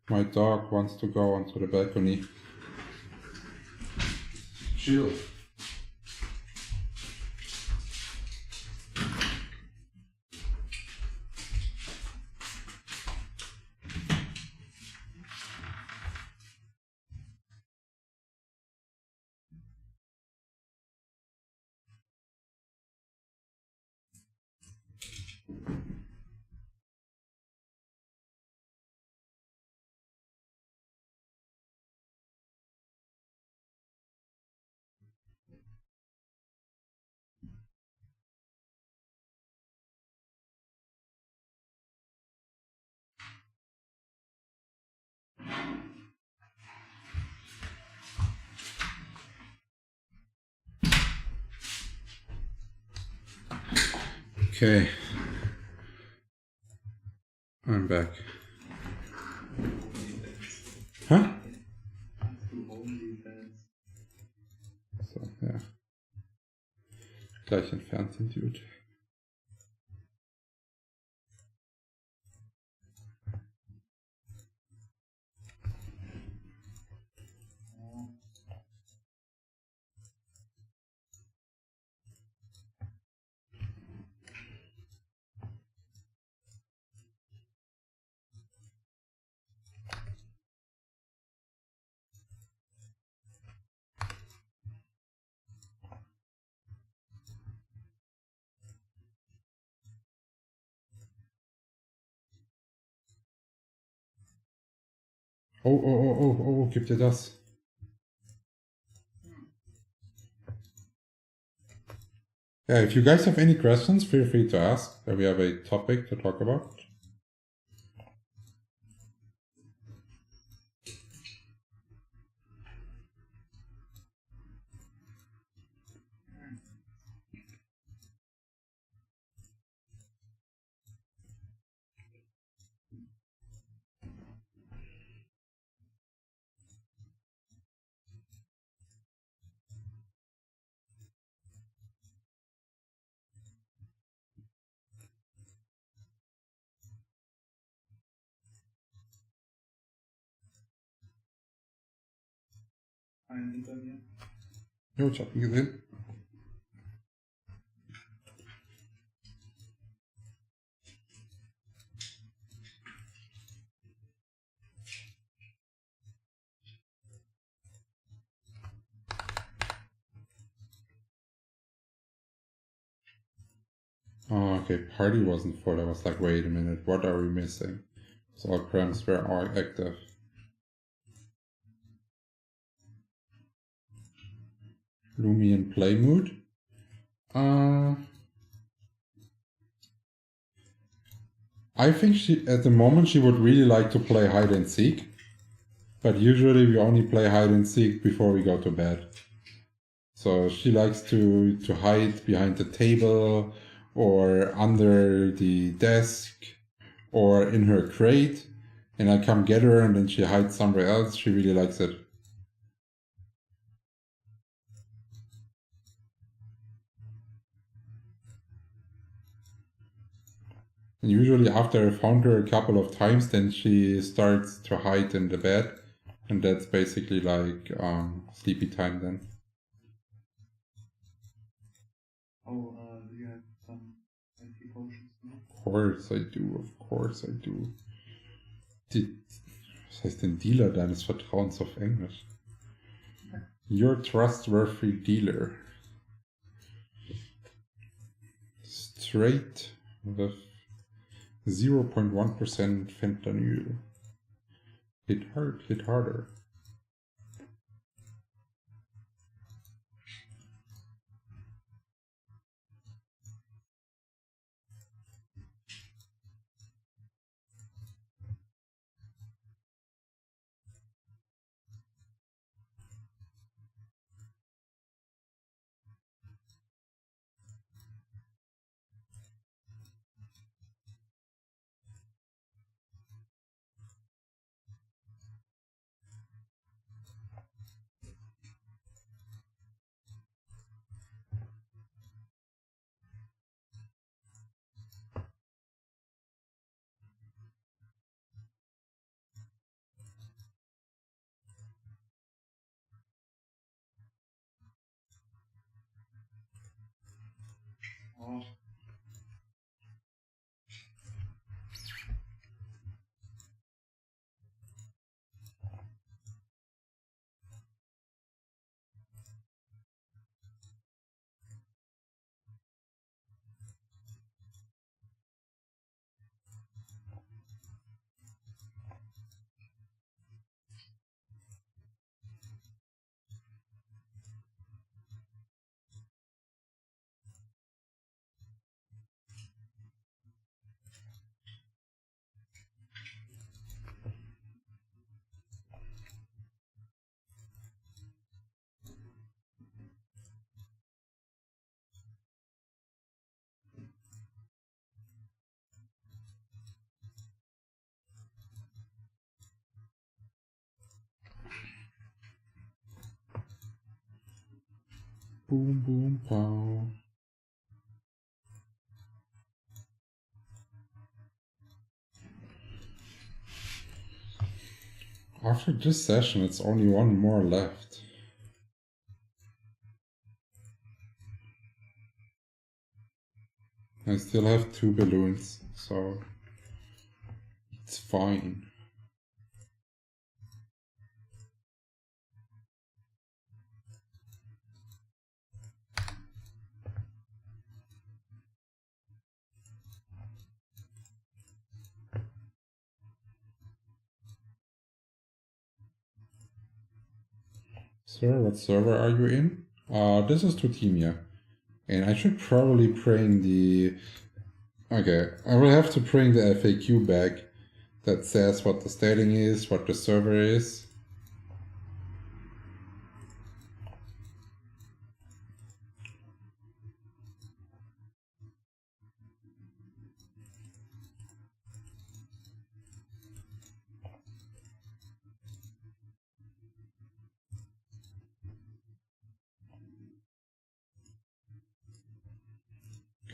My dog wants to go onto the balcony. Chill. Okay. I'm back. Huh? So, ja. Gleich entfernt den Dude. Oh, gibt ihr das? Yeah, if you guys have any questions, feel free to ask. We have a topic to talk about. Einen hinter mir. Jo, ich hab ihn gesehen. Oh, okay, party wasn't full. I was like, wait a minute, what are we missing? So all params were all active. Lumi in play mood. I I think at the moment she would really like to play hide and seek, but usually we only play hide and seek before we go to bed. So she likes to hide behind the table or under the desk or in her crate, and I come get her and then she hides somewhere else. She really likes it. And usually after I found her a couple of times, then she starts to hide in the bed, and that's basically like sleepy time then. Oh, do you have some empty potions? Of course I do, of course I do. Was heißt denn Dealer deines Vertrauens auf Englisch? Your trustworthy dealer. Straight with 0.1% fentanyl. Hit hard, hit harder. Oh. Boom, boom, pow. After this session, it's only one more left. I still have 2 balloons, so it's fine. Sir, what server are you in? This is Tutimia. And I should probably bring the... Okay, I will have to bring the FAQ back that says what the stating is, what the server is.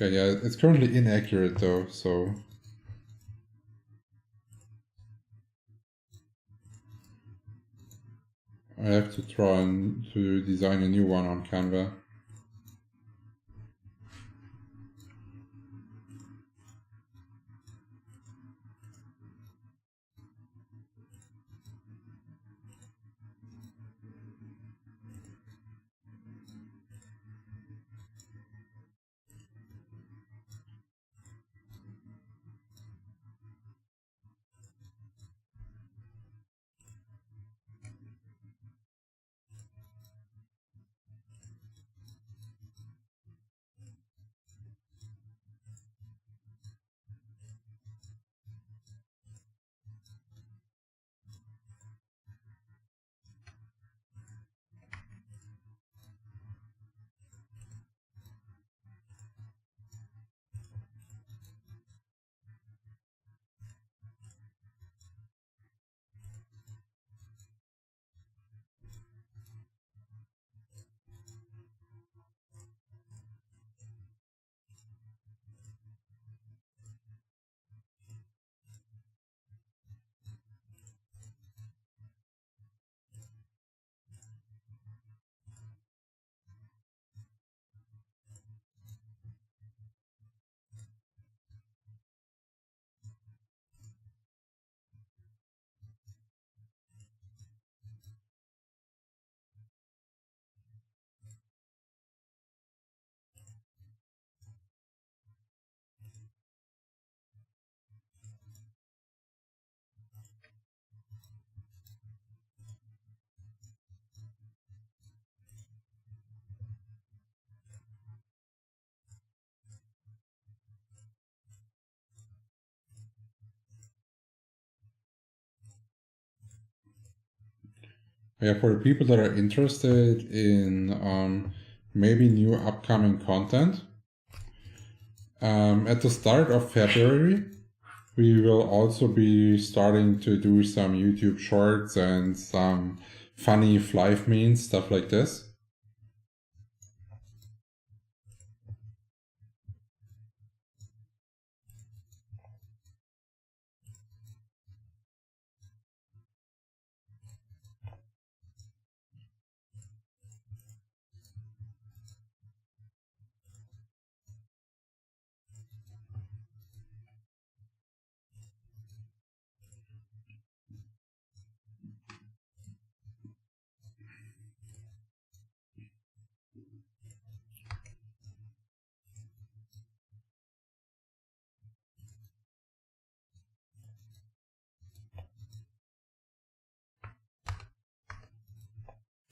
Okay, yeah, it's currently inaccurate though, so... I have to try and to design a new one on Canva. Yeah, for the people that are interested in maybe new upcoming content, at the start of February, we will also be starting to do some YouTube shorts and some funny Flyff memes, stuff like this.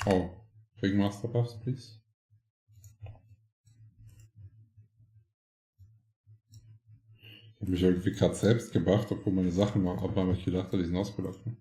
Oh, big master buffs, please. Ich habe mich irgendwie gerade selbst gebufft, obwohl meine Sachen noch ab, weil ich gedacht habe, die sind ausgelaufen.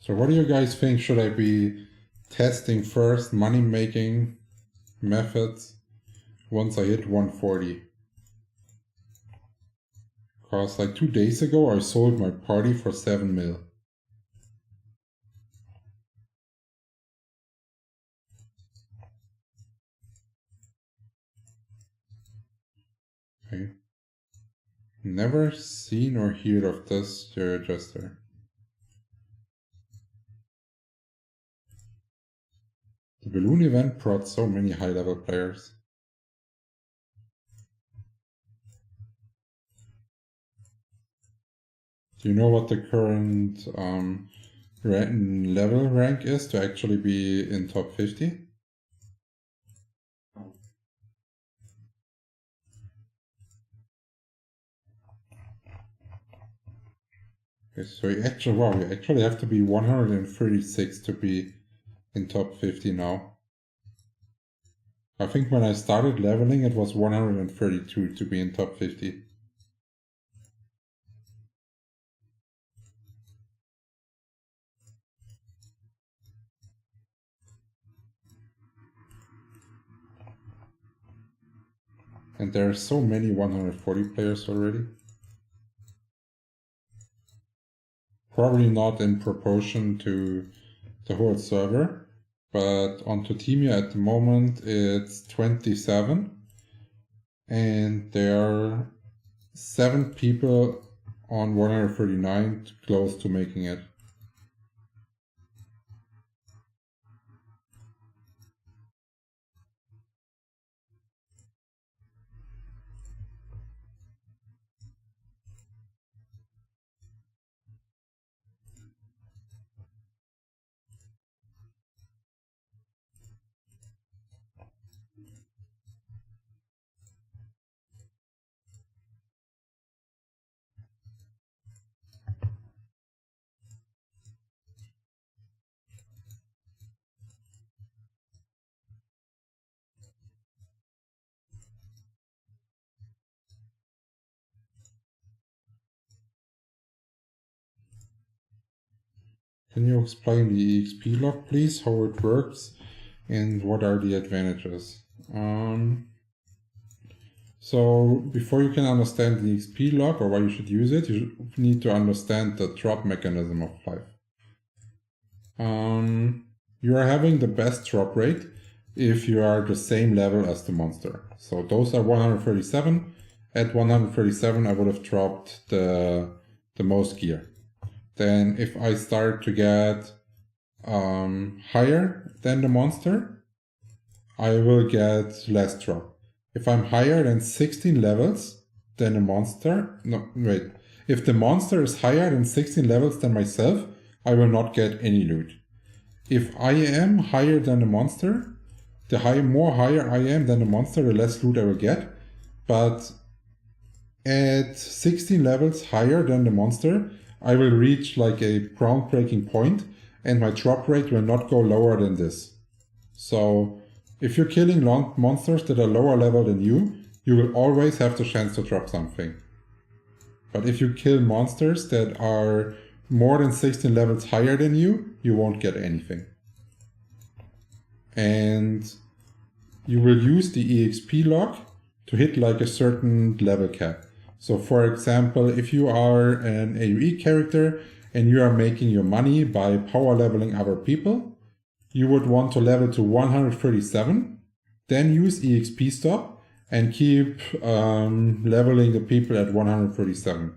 So what do you guys think? Should I be testing first money making methods once I hit 140? Because like 2 days ago I sold my party for 7 mil. Okay. Never seen or heard of this stereo adjuster. The balloon event brought so many high level players. Do you know what the current level rank is to actually be in top 50? Okay, so you actually have to be 136 to be in top 50 now. I think when I started leveling it was 132 to be in top 50. And there are so many 140 players already. Probably not in proportion to the whole server, but on Totemia at the moment it's 27 and there are 7 people on 139 close to making it. Can you explain the EXP lock, please, how it works and what are the advantages? So before you can understand the EXP lock or why you should use it, you need to understand the drop mechanism of Flyff. You are having the best drop rate if you are the same level as the monster. So those are 137 at 137 I would have dropped the most gear. Then if I start to get higher than the monster, I will get less drop. If I'm higher than 16 levels than the monster, no, wait. If the monster is higher than 16 levels than myself, I will not get any loot. If I am higher than the monster, the more higher I am than the monster, the less loot I will get. But at 16 levels higher than the monster, I will reach like a groundbreaking point and my drop rate will not go lower than this. So if you're killing monsters that are lower level than you will always have the chance to drop something. But if you kill monsters that are more than 16 levels higher than you won't get anything. And you will use the EXP lock to hit like a certain level cap. So for example, if you are an AoE character and you are making your money by power leveling other people, you would want to level to 137, then use EXP stop and keep leveling the people at 137.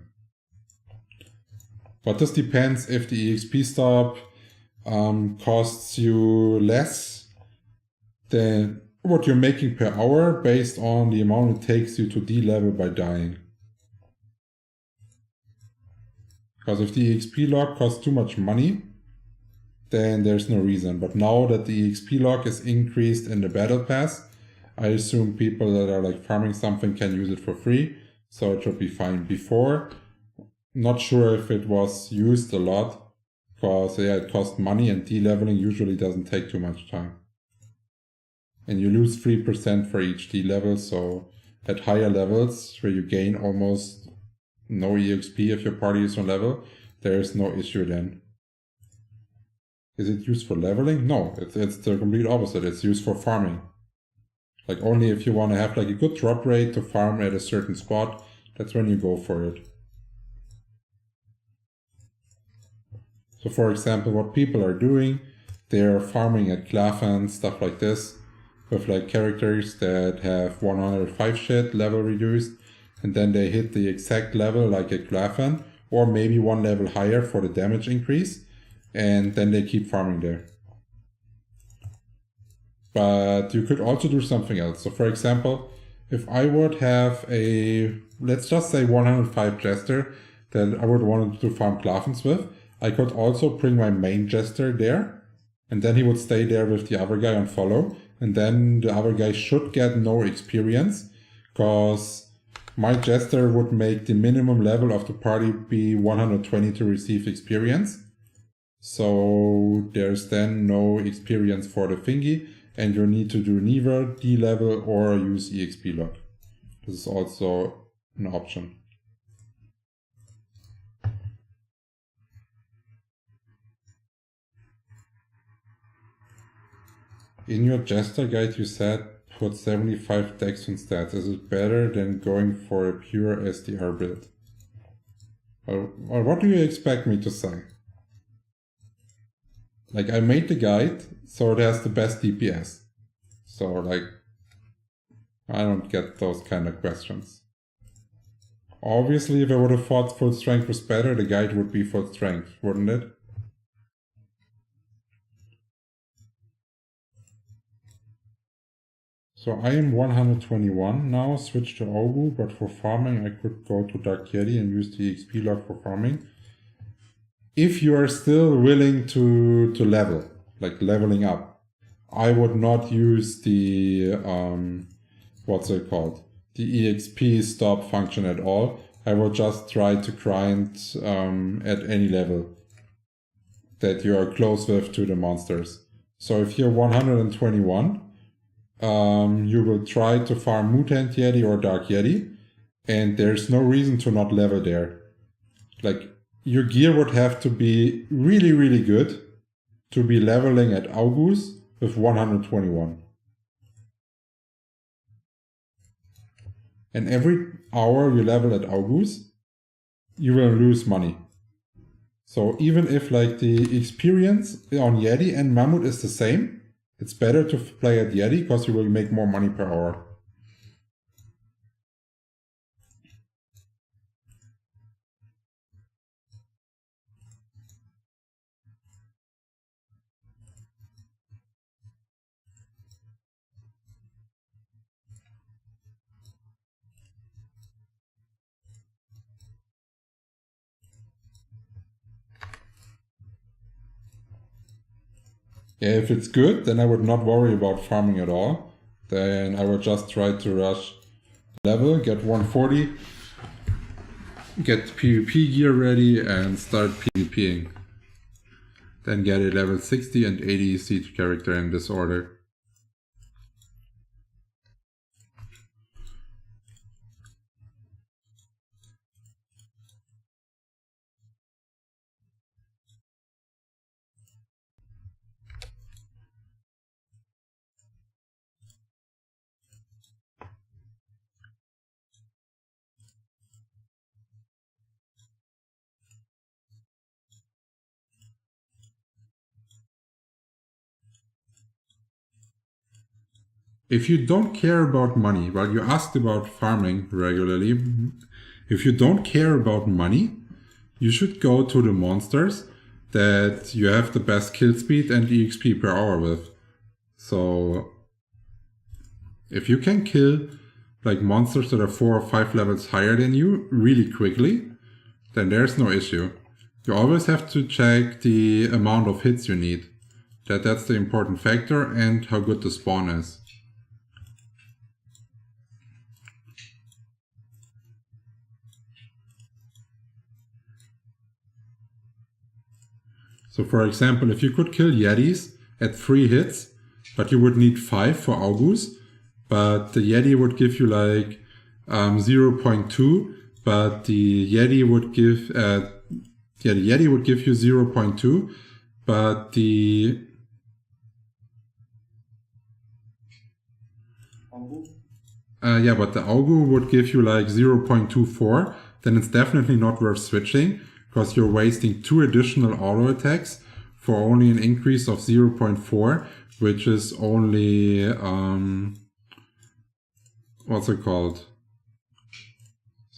But this depends if the EXP stop costs you less than what you're making per hour based on the amount it takes you to de-level by dying. Because if the EXP lock costs too much money, then there's no reason. But now that the EXP lock is increased in the battle pass, I assume people that are like farming something can use it for free, so it should be fine. Before, not sure if it was used a lot, because yeah, it costs money and de-leveling usually doesn't take too much time. And you lose 3% for each D-level, so at higher levels, where you gain almost no EXP if your party is on level, there is no issue then. Is it used for leveling? No, it's the complete opposite. It's used for farming. Like only if you want to have like a good drop rate to farm at a certain spot, that's when you go for it. So for example, what people are doing, they're farming at Glafen, stuff like this, with like characters that have 105 shit level reduced, and then they hit the exact level like a Glafen, or maybe one level higher for the damage increase, and then they keep farming there. But you could also do something else. So for example, if I would have a, let's just say 105 Jester that I would want to farm Glavens with, I could also bring my main Jester there, and then he would stay there with the other guy on follow, and then the other guy should get no experience, because my Jester would make the minimum level of the party be 120 to receive experience. So there's then no experience for the thingy, and you need to do neither D-level or use EXP lock. This is also an option. In your Jester guide you said put 75 dex on stats. Is it better than going for a pure SDR build? Or what do you expect me to say? Like, I made the guide, so it has the best DPS. So, like, I don't get those kind of questions. Obviously, if I would have thought full strength was better, the guide would be full strength, wouldn't it? So I am 121 now, switch to Ogu, but for farming I could go to Dark Yeti and use the XP lock for farming. If you are still willing to level, like leveling up, I would not use the, what's it called? The EXP stop function at all. I will just try to grind at any level that you are close with to the monsters. So if you're 121, you will try to farm Mutant Yeti or Dark Yeti, and there's no reason to not level there. Like, your gear would have to be really, really good to be leveling at August with 121. And every hour you level at August, you will lose money. So even if like the experience on Yeti and Mammoth is the same, it's better to play at Yeti because you will make more money per hour. Yeah, if it's good, then I would not worry about farming at all. Then I would just try to rush level, get 140, get PvP gear ready, and start PvPing. Then get a level 60 and 80 siege character in this order. If you don't care about money, well, you asked about farming regularly. If you don't care about money, you should go to the monsters that you have the best kill speed and EXP per hour with. So if you can kill like monsters that are 4 or 5 levels higher than you really quickly, then there's no issue. You always have to check the amount of hits you need. That's the important factor, and how good the spawn is. So for example, if you could kill Yetis at 3 hits, but you would need 5 for Augus, but the Yeti would give you like 0.2, but the Yeti would give the Yeti would give you 0.2, but the but the Augu would give you like 0.24, then it's definitely not worth switching, because you're wasting 2 additional auto attacks for only an increase of 0.4, which is only, what's it called?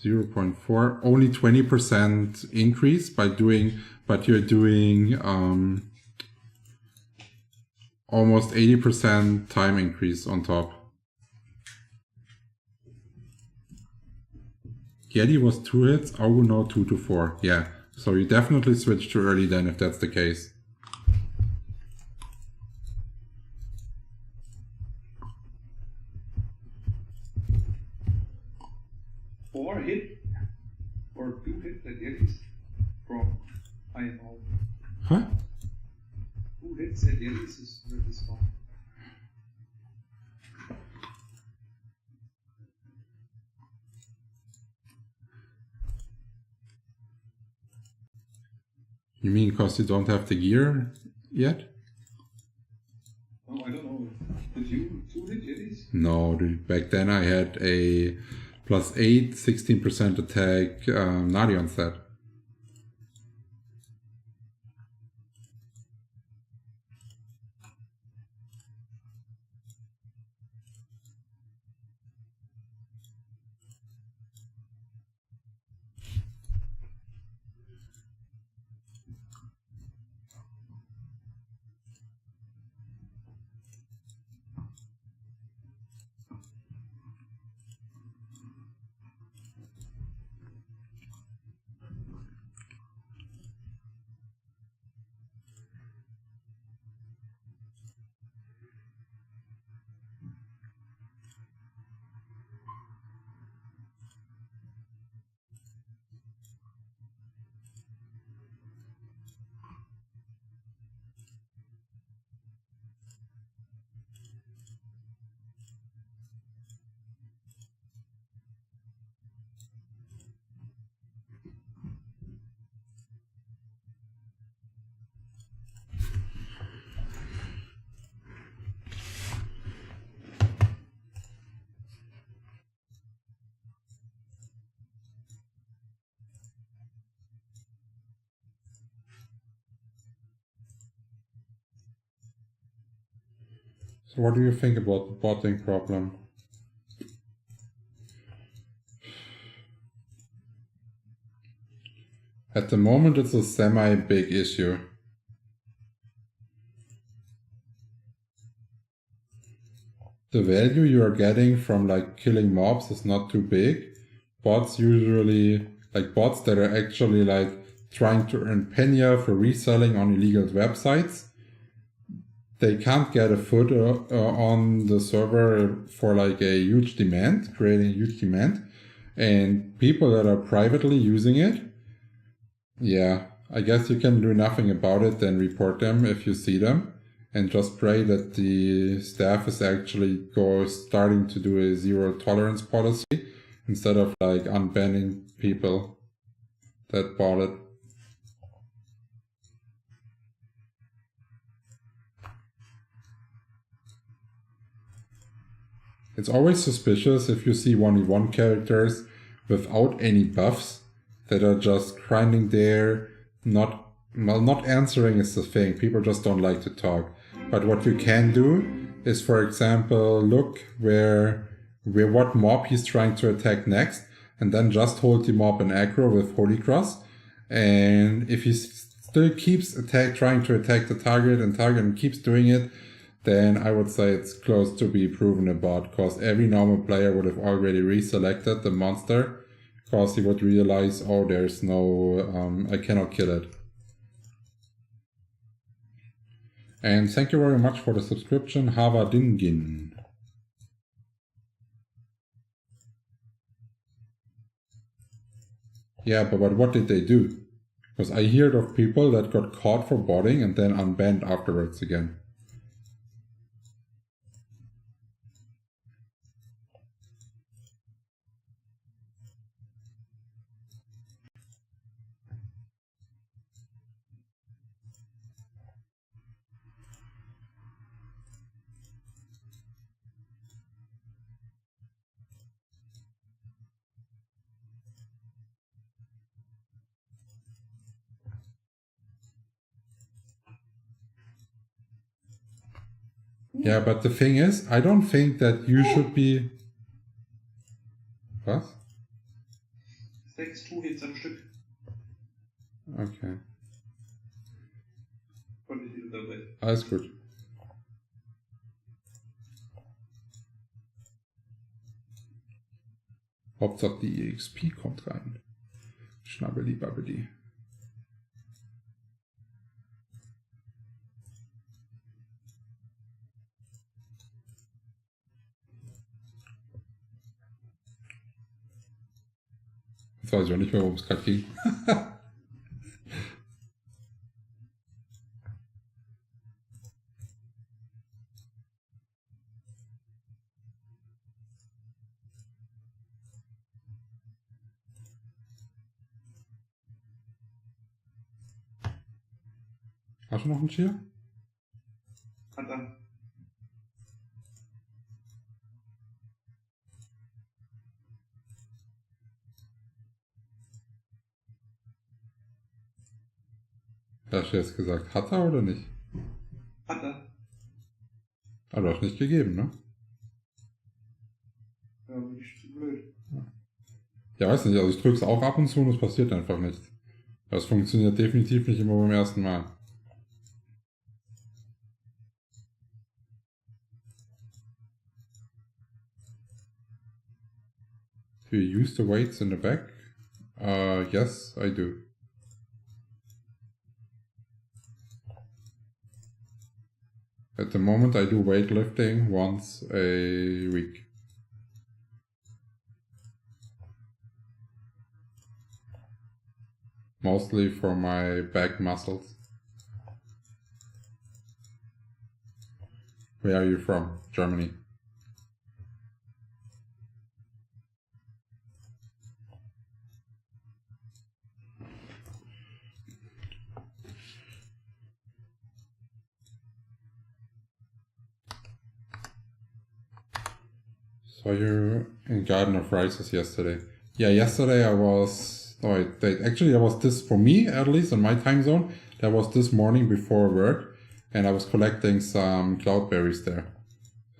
0.4, only 20% increase but you're doing almost 80% time increase on top. Yeti was 2 hits, Augu now 2 to 4, yeah. So you definitely switch too early then if that's the case. Four hit or 2 hits at Yetis from IMO. Huh? 2 hits at Yetis is really small. You mean because you don't have the gear yet? No, I don't know. Did you 2 hit Yetis? No, dude. Back then I had a +8, 16% attack Nadion set. So what do you think about the botting problem? At the moment it's a semi-big issue. The value you are getting from like killing mobs is not too big. Bots usually, like bots that are actually like trying to earn penya for reselling on illegal websites, they can't get a foot on the server for like a huge demand, creating a huge demand. And people that are privately using it, yeah, I guess you can do nothing about it than report them if you see them. And just pray that the staff is actually starting to do a zero tolerance policy instead of like unbanning people that bought it. It's always suspicious if you see 1v1 characters without any buffs that are just grinding there, not answering is the thing. People just don't like to talk. But what you can do is, for example, look where what mob he's trying to attack next, and then just hold the mob in aggro with Holy Cross. And if he still keeps trying to attack the target and keeps doing it, then I would say it's close to be proven a bot, because every normal player would have already reselected the monster, because he would realize, oh, there's no, I cannot kill it. And thank you very much for the subscription, Hava Dingin. Yeah, but what did they do? Because I heard of people that got caught for botting and then unbanned afterwards again. Yeah, but the thing is, I don't think that you should be... Was? 6 Two-Hits am Stück. Okay. Konnte ich nicht unterbrechen. Alles gut. Hauptsache die EXP kommt rein. Schnabbeli babbeli. Jetzt weiß ich auch nicht mehr, worum es gerade ging. Hast du noch einen Cheer? Hat er. Hast du jetzt gesagt, hat er oder nicht? Hat er. Aber du hast nicht gegeben, ne? Ja, bin ich zu blöd. Ja, weiß nicht, also ich drücke es auch ab und zu und es passiert einfach nicht. Das funktioniert definitiv nicht immer beim ersten Mal. Do you use the weights in the back? Yes, I do. At the moment I do weightlifting once a week. Mostly for my back muscles. Where are you from? Germany. Saw you in Garden of Rices yesterday. Yeah, yesterday I was... Oh, actually that was this, for me at least, in my time zone, that was this morning before work, and I was collecting some cloudberries there.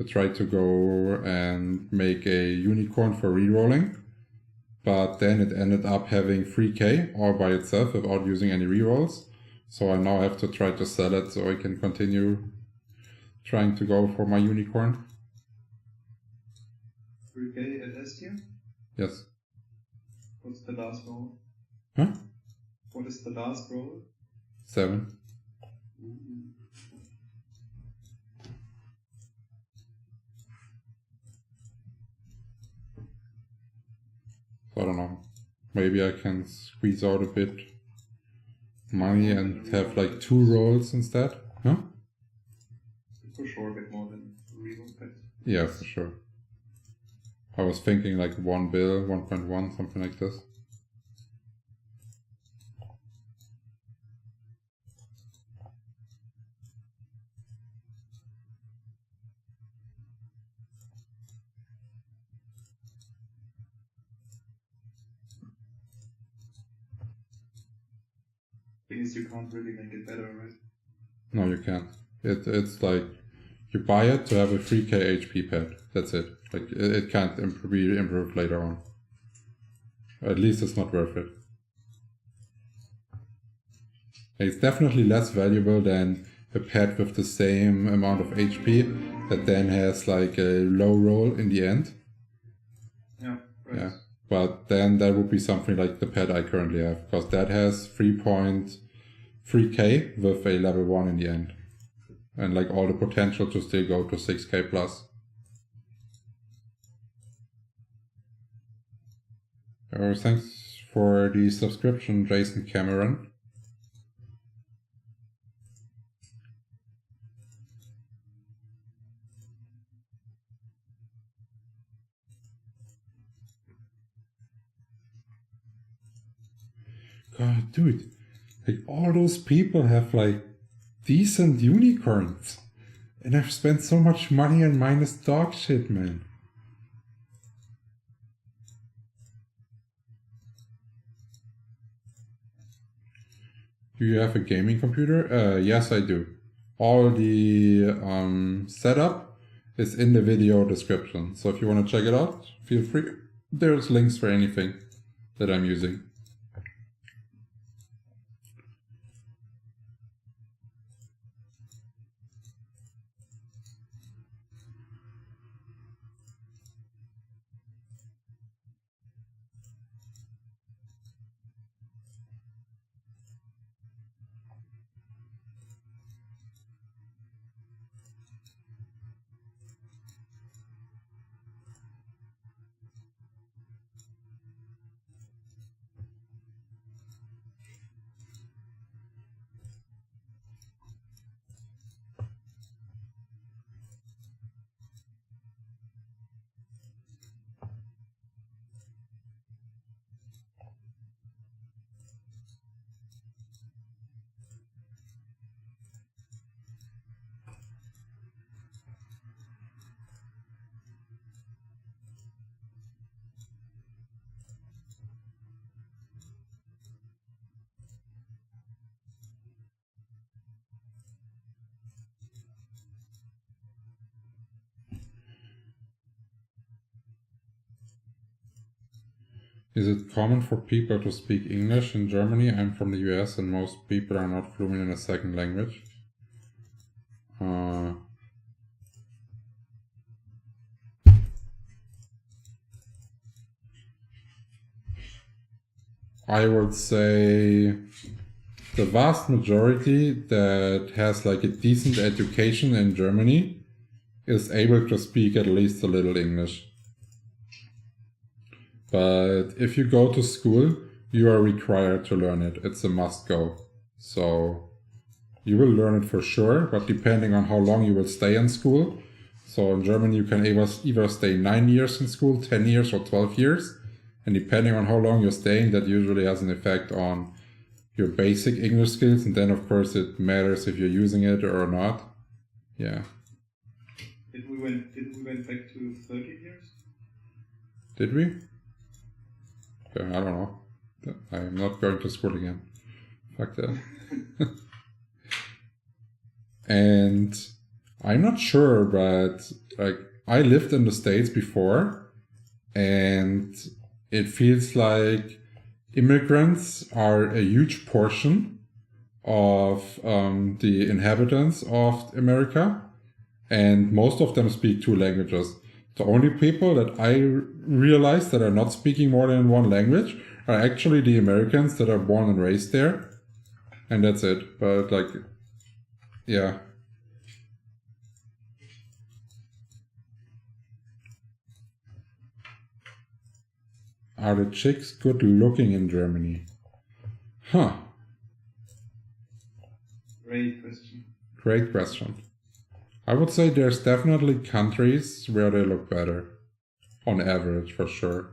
I tried to go and make a unicorn for rerolling, but then it ended up having 3k all by itself without using any rerolls. So I now have to try to sell it so I can continue trying to go for my unicorn. 3k at S tier? Yes. What's the last roll? Huh? What is the last roll? 7. maybe I can squeeze out a bit money and have like 2 rolls instead. Huh? For sure, a bit more than a real pet. Yeah, for sure. I was thinking like 1 bill, 1.1, something like this. Thing is, you can't really make it better, right? No, you can't. It's like you buy it to have a 3k HP pet. That's it. Like it can't be improved later on. At least it's not worth it. It's definitely less valuable than a pet with the same amount of HP that then has like a low roll in the end. Yeah, right. Yeah. But then that would be something like the pet I currently have, because that has 3.3k with a level 1 in the end. And like all the potential to still go to 6k plus. Thanks for the subscription, Jason Cameron. God, dude, like all those people have like decent unicorns. And I've spent so much money on minus dog shit, man. Do you have a gaming computer? Yes, I do. All the setup is in the video description. So if you want to check it out, feel free. There's links for anything that I'm using. Is it common for people to speak English in Germany? I'm from the US and most people are not fluent in a second language. I would say the vast majority that has like a decent education in Germany is able to speak at least a little English. But if you go to school, you are required to learn it. It's a must go. So you will learn it for sure, but depending on how long you will stay in school. So in Germany, you can either stay 9 years in school, 10 years or 12 years. And depending on how long you're staying, that usually has an effect on your basic English skills. And then of course it matters if you're using it or not. Yeah. Did we went back to 30 years? Did we? I don't know. I'm not going to school again. Fuck that. And I'm not sure, but like I lived in the States before, and it feels like immigrants are a huge portion of the inhabitants of America, and most of them speak 2 languages. The only people that I realize that are not speaking more than 1 language are actually the Americans that are born and raised there. And that's it. But like, yeah. Are the chicks good looking in Germany? Huh. Great question. Great question. I would say there's definitely countries where they look better. On average, for sure.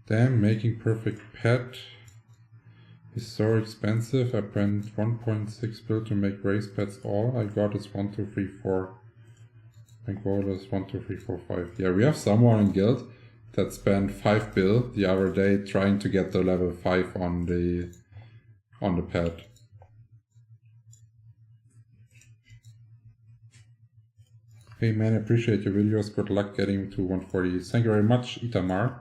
Damn, making perfect pet is so expensive. I spent 1.6 bill to make race pets. All I got is 1, 2, 3, 4. My goal is 1, 2, 3, 4, 5. Yeah, we have someone in guild that spent 5 bill the other day trying to get the level 5 on the pet. Hey man, I appreciate your videos. Good luck getting to 140. Thank you very much, Itamar.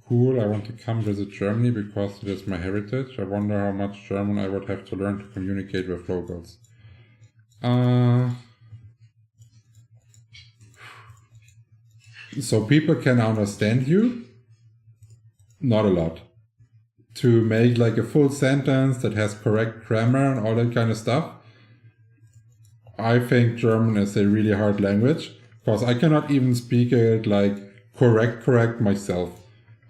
Cool, I want to come visit Germany because it is my heritage. I wonder how much German I would have to learn to communicate with locals. So people can understand you? Not a lot. To make like a full sentence that has correct grammar and all that kind of stuff, I think German is a really hard language because I cannot even speak it like correct myself.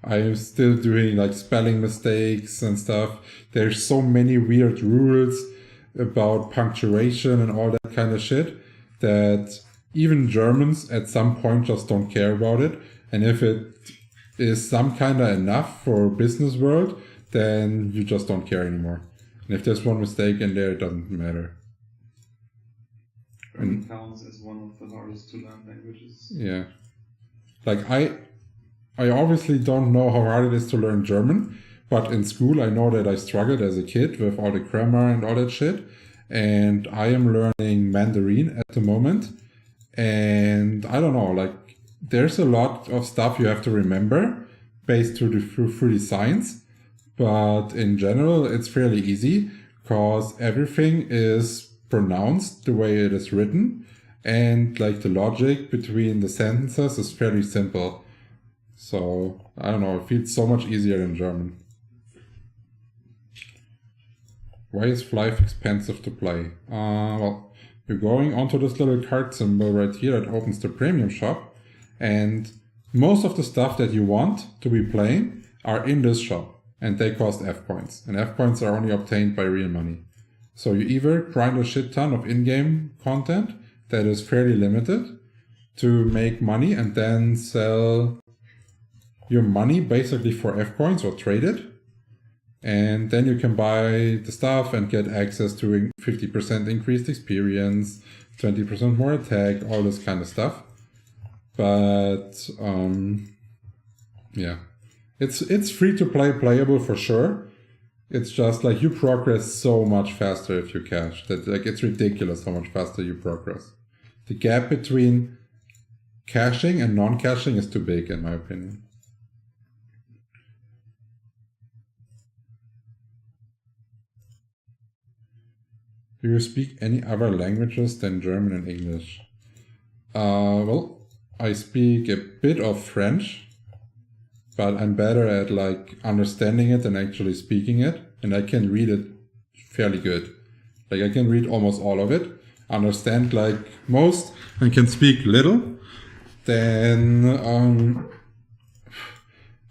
I'm still doing like spelling mistakes and stuff. There's so many weird rules about punctuation and all that kind of shit that even Germans at some point just don't care about it. And if it is some kind of enough for business world, then you just don't care anymore. And if there's one mistake in there, it doesn't matter. German counts as one of the hardest to learn languages. Yeah. Like I obviously don't know how hard it is to learn German, but in school I know that I struggled as a kid with all the grammar and all that shit. And I am learning Mandarin at the moment. And I don't know, like there's a lot of stuff you have to remember based through the signs. But in general, it's fairly easy because everything is pronounced the way it is written. And like the logic between the sentences is fairly simple. So, I don't know, it feels so much easier in German. Why is Flyff expensive to play? Well, you're going onto this little card symbol right here that opens the premium shop, and most of the stuff that you want to be playing are in this shop, and they cost F points, and F points are only obtained by real money. So you either grind a shit ton of in-game content that is fairly limited to make money and then sell your money basically for F points or trade it. And then you can buy the stuff and get access to 50% increased experience, 20% more attack, all this kind of stuff. But yeah, it's free to play, playable for sure. It's just like you progress so much faster if you cash. That like it's ridiculous how much faster you progress. The gap between caching and non-caching is too big in my opinion. Do you speak any other languages than German and English? Well, I speak a bit of French, but I'm better at like understanding it than actually speaking it, and I can read it fairly good. Like I can read almost all of it, understand like most, and can speak little. Then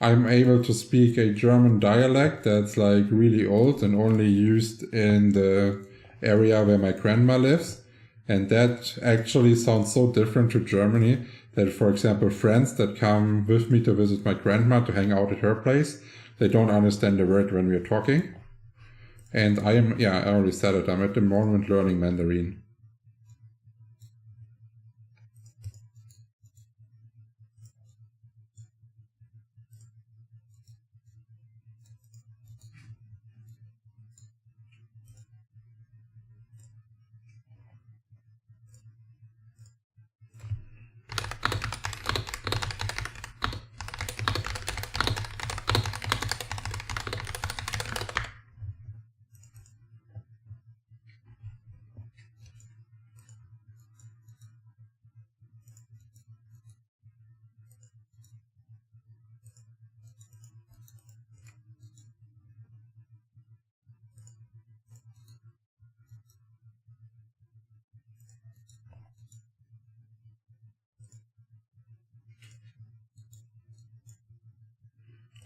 I'm able to speak a German dialect that's like really old and only used in the area where my grandma lives, and that actually sounds so different to Germany that, for example, friends that come with me to visit my grandma to hang out at her place, they don't understand the word when we're talking. And I already said it, I'm at the moment learning Mandarin.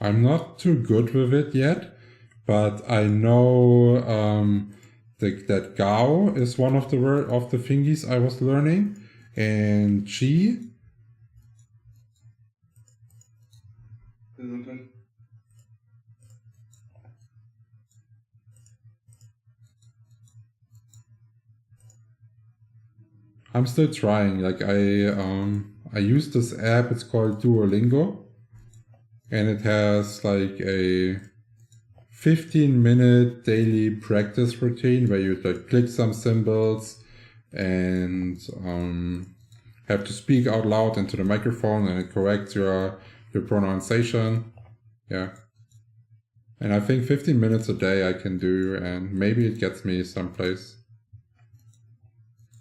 I'm not too good with it yet, but I know that Gao is one of the thingies I was learning, and Chi. Gesundheit. I'm still trying. Like I use this app. It's called Duolingo, and it has like a 15-minute daily practice routine where you like click some symbols and have to speak out loud into the microphone, and it corrects your pronunciation. Yeah. And I think 15 minutes a day I can do, and maybe it gets me someplace.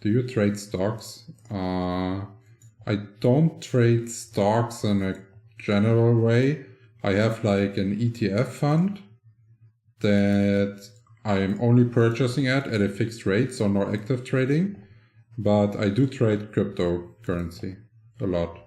Do you trade stocks? I don't trade stocks in a general way. I have like an ETF fund that I'm only purchasing at a fixed rate, so no active trading. But I do trade cryptocurrency a lot.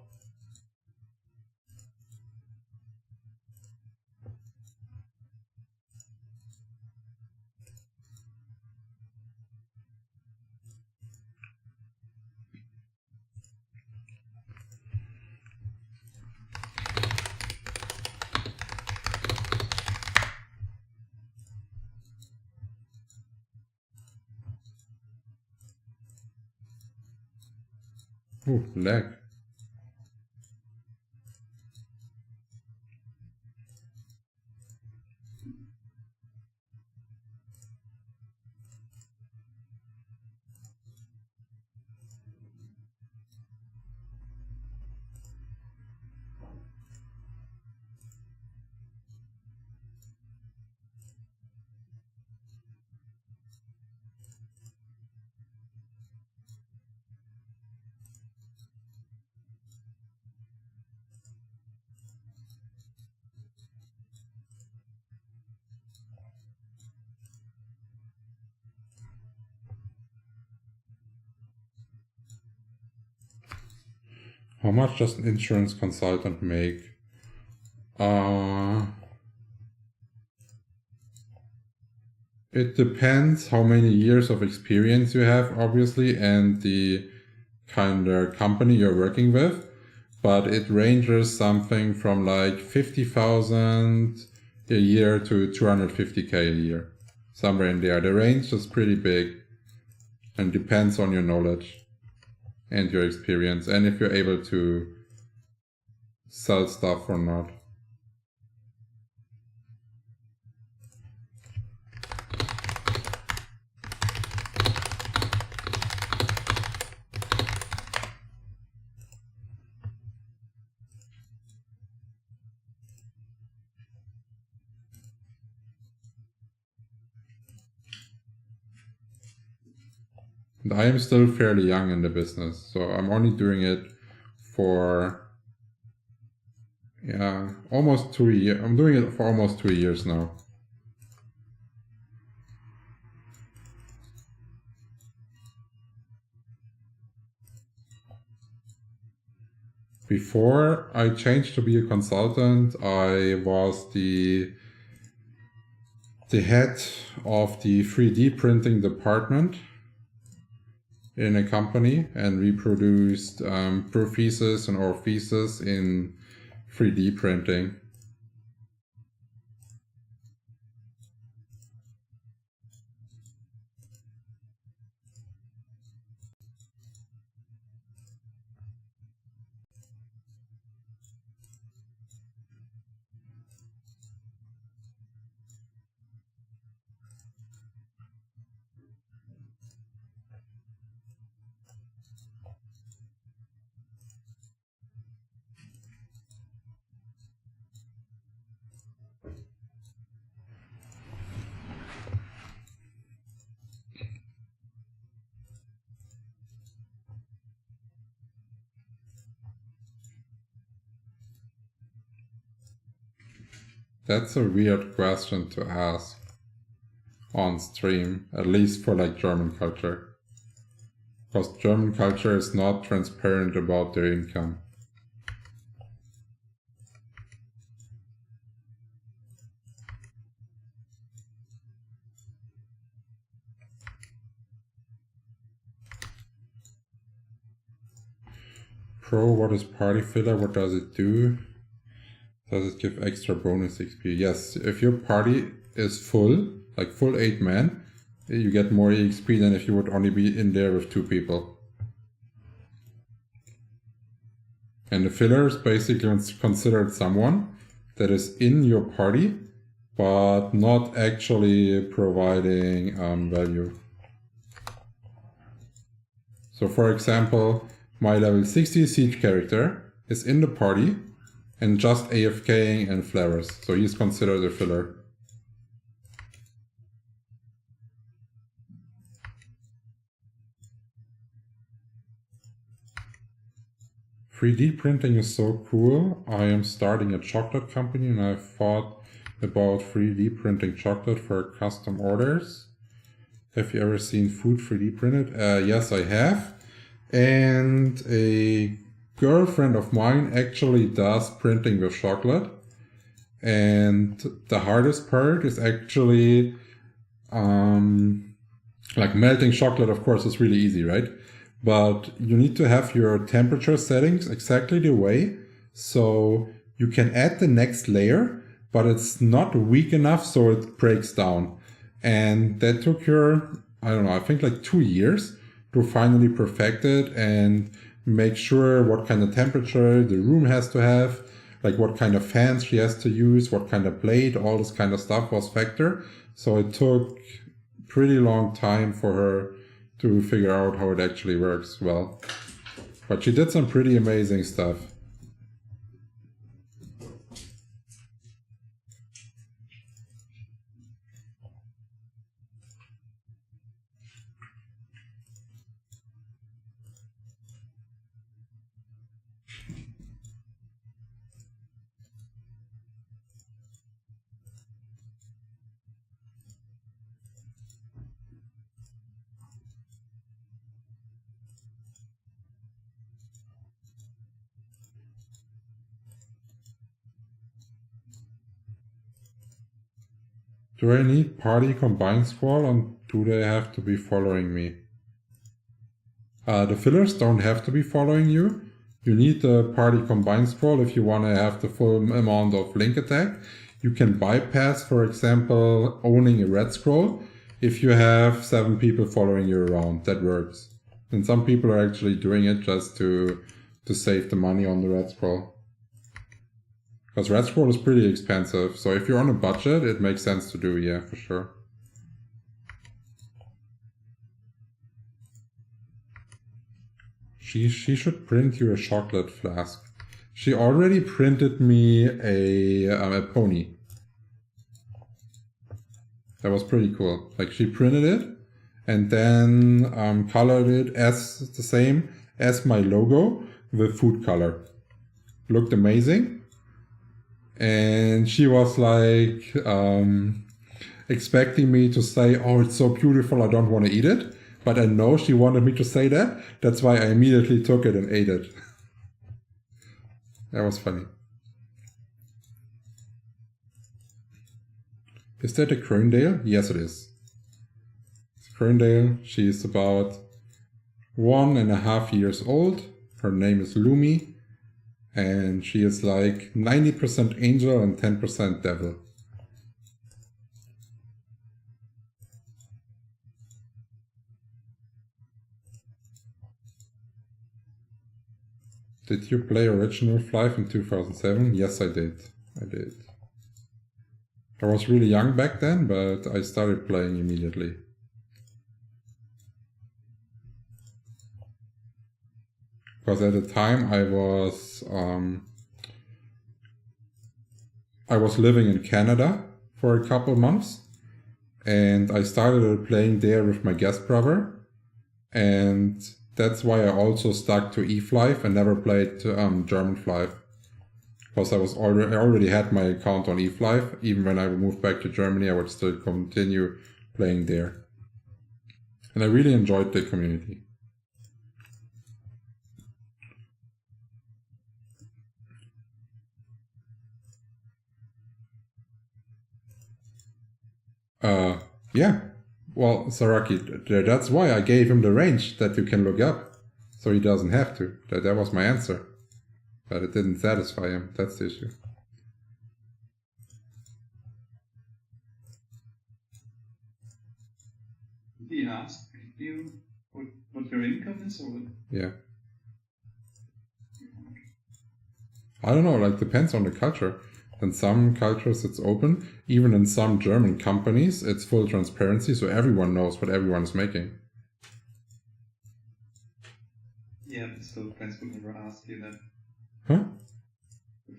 Ooh, lag. How much does an insurance consultant make? It depends how many years of experience you have, obviously, and the kind of company you're working with. But it ranges something from like 50,000 a year to 250K a year. Somewhere in there. The range is pretty big and depends on your knowledge and your experience, and if you're able to sell stuff or not. And I am still fairly young in the business, so I'm only doing it for almost 2 years. I'm doing it for almost 2 years now. Before I changed to be a consultant, I was the head of the 3D printing department in a company, and we produced protheses and ortheses in 3D printing. That's a weird question to ask on stream, at least for like German culture. Because German culture is not transparent about their income. Pro, what is party filler? What does it do? Does it give extra bonus XP? Yes, if your party is full, like full 8 men, you get more XP than if you would only be in there with 2 people. And the filler is basically considered someone that is in your party, but not actually providing value. So for example, my level 60 siege character is in the party and just AFKing and flares, so he's considered a filler. "3D printing is so cool. I am starting a chocolate company and I've thought about 3D printing chocolate for custom orders. Have you ever seen food 3D printed?" Yes, I have. And a girlfriend of mine actually does printing with chocolate. And the hardest part is actually, like melting chocolate, of course, is really easy, right? But you need to have your temperature settings exactly the way so you can add the next layer, but it's not weak enough so it breaks down. And that took her, I don't know, I think like 2 years to finally perfect it and make sure what kind of temperature the room has to have, like what kind of fans she has to use, what kind of blade, all this kind of stuff was factor. So it took pretty long time for her to figure out how it actually works well. But she did some pretty amazing stuff. Do I need party combined squall and do they have to be following me? The fillers don't have to be following you. You need the party combined scroll if you want to have the full amount of link attack. You can bypass, for example, owning a red scroll if you have 7 people following you around. That works. And some people are actually doing it just to save the money on the red scroll. Because red scroll is pretty expensive, so if you're on a budget, it makes sense to do, yeah, for sure. She should print you a chocolate flask. She already printed me a pony. That was pretty cool. Like, she printed it and then colored it as the same as my logo with food color. Looked amazing. And she was like expecting me to say, "Oh, it's so beautiful, I don't want to eat it." But I know she wanted me to say that. That's why I immediately took it and ate it. That was funny. Is that a Crondale? Yes, it is. It's Crondale. She's about 1.5 years old. Her name is Lumi. And she is like 90% angel and 10% devil. Did you play original Flyff in 2007? Yes, I did. I was really young back then, but I started playing immediately. Because at the time I was living in Canada for a couple months, and I started playing there with my guest brother, and that's why I also stuck to eFlyff and never played German Flyff. Because I already had my account on eFlyff. Even when I moved back to Germany, I would still continue playing there. And I really enjoyed the community. Yeah. Well, Saraki, that's why I gave him the range that you can look up. So he doesn't have to. That was my answer. But it didn't satisfy him. That's the issue. Did he ask you what your income is, or what? Yeah. I don't know, like depends on the culture. In some cultures it's open. Even in some German companies it's full transparency, so everyone knows what everyone is making. Yeah, but still, friends would never ask you that. Huh?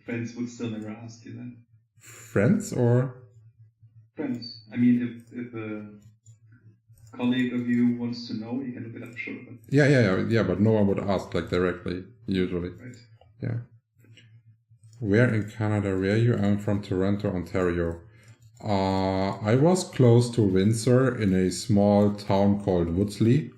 Friends would still never ask you that. Friends or? Friends. I mean, if a colleague of you wants to know, you can look it up, sure. But Yeah, but no one would ask like directly, usually. right. Yeah. Where in Canada were you? I'm from Toronto, Ontario. I was close to Windsor in a small town called Woodsley.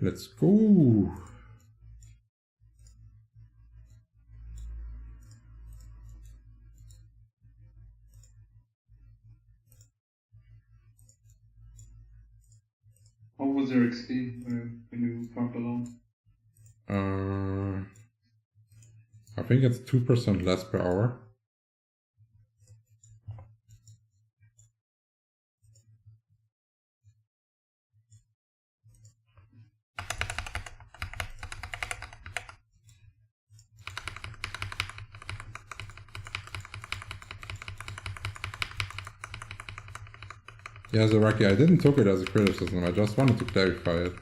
Let's go. How was your XP when you farmed alone? I think it's 2% less per hour. Yeah, Zaraki, I didn't take it as a criticism, I just wanted to clarify it.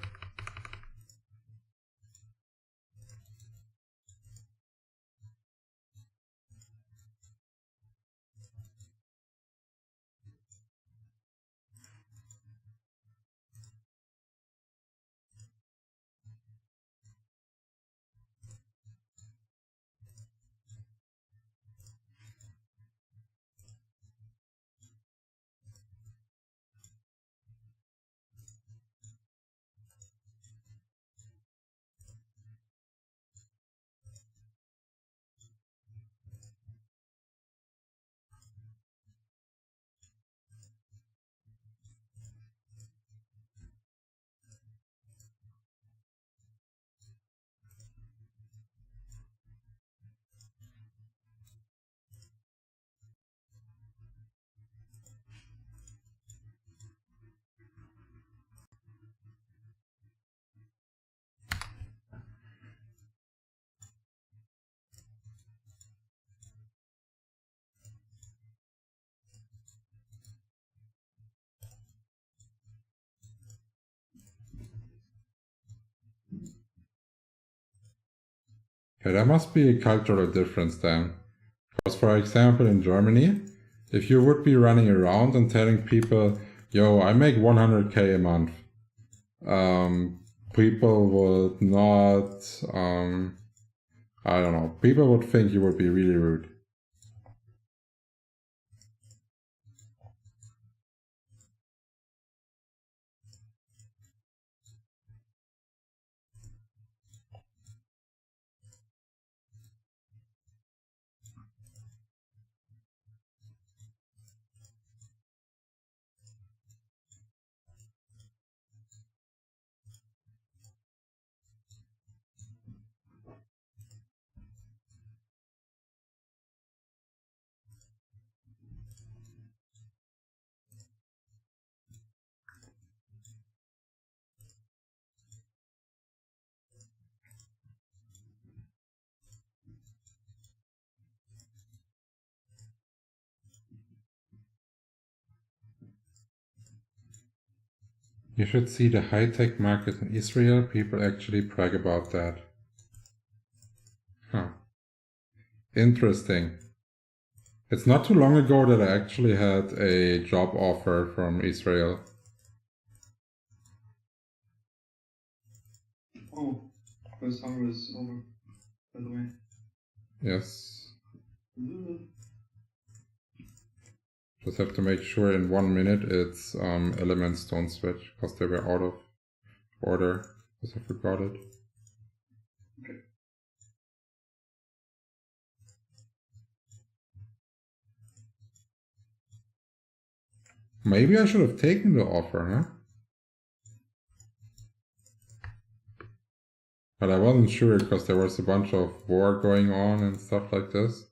Yeah, there must be a cultural difference then. Because for example in Germany, if you would be running around and telling people, yo, I make 100k a month, people would not, I don't know, people would think you would be really rude. You should see the high-tech market in Israel. People actually brag about that. Huh. Interesting. It's not too long ago that I actually had a job offer from Israel. Oh, first summer is over, by the way. Yes. Just have to make sure in 1 minute it's elements don't switch because they were out of order because I forgot it. Okay. Maybe I should have taken the offer, huh? But I wasn't sure because there was a bunch of war going on and stuff like this.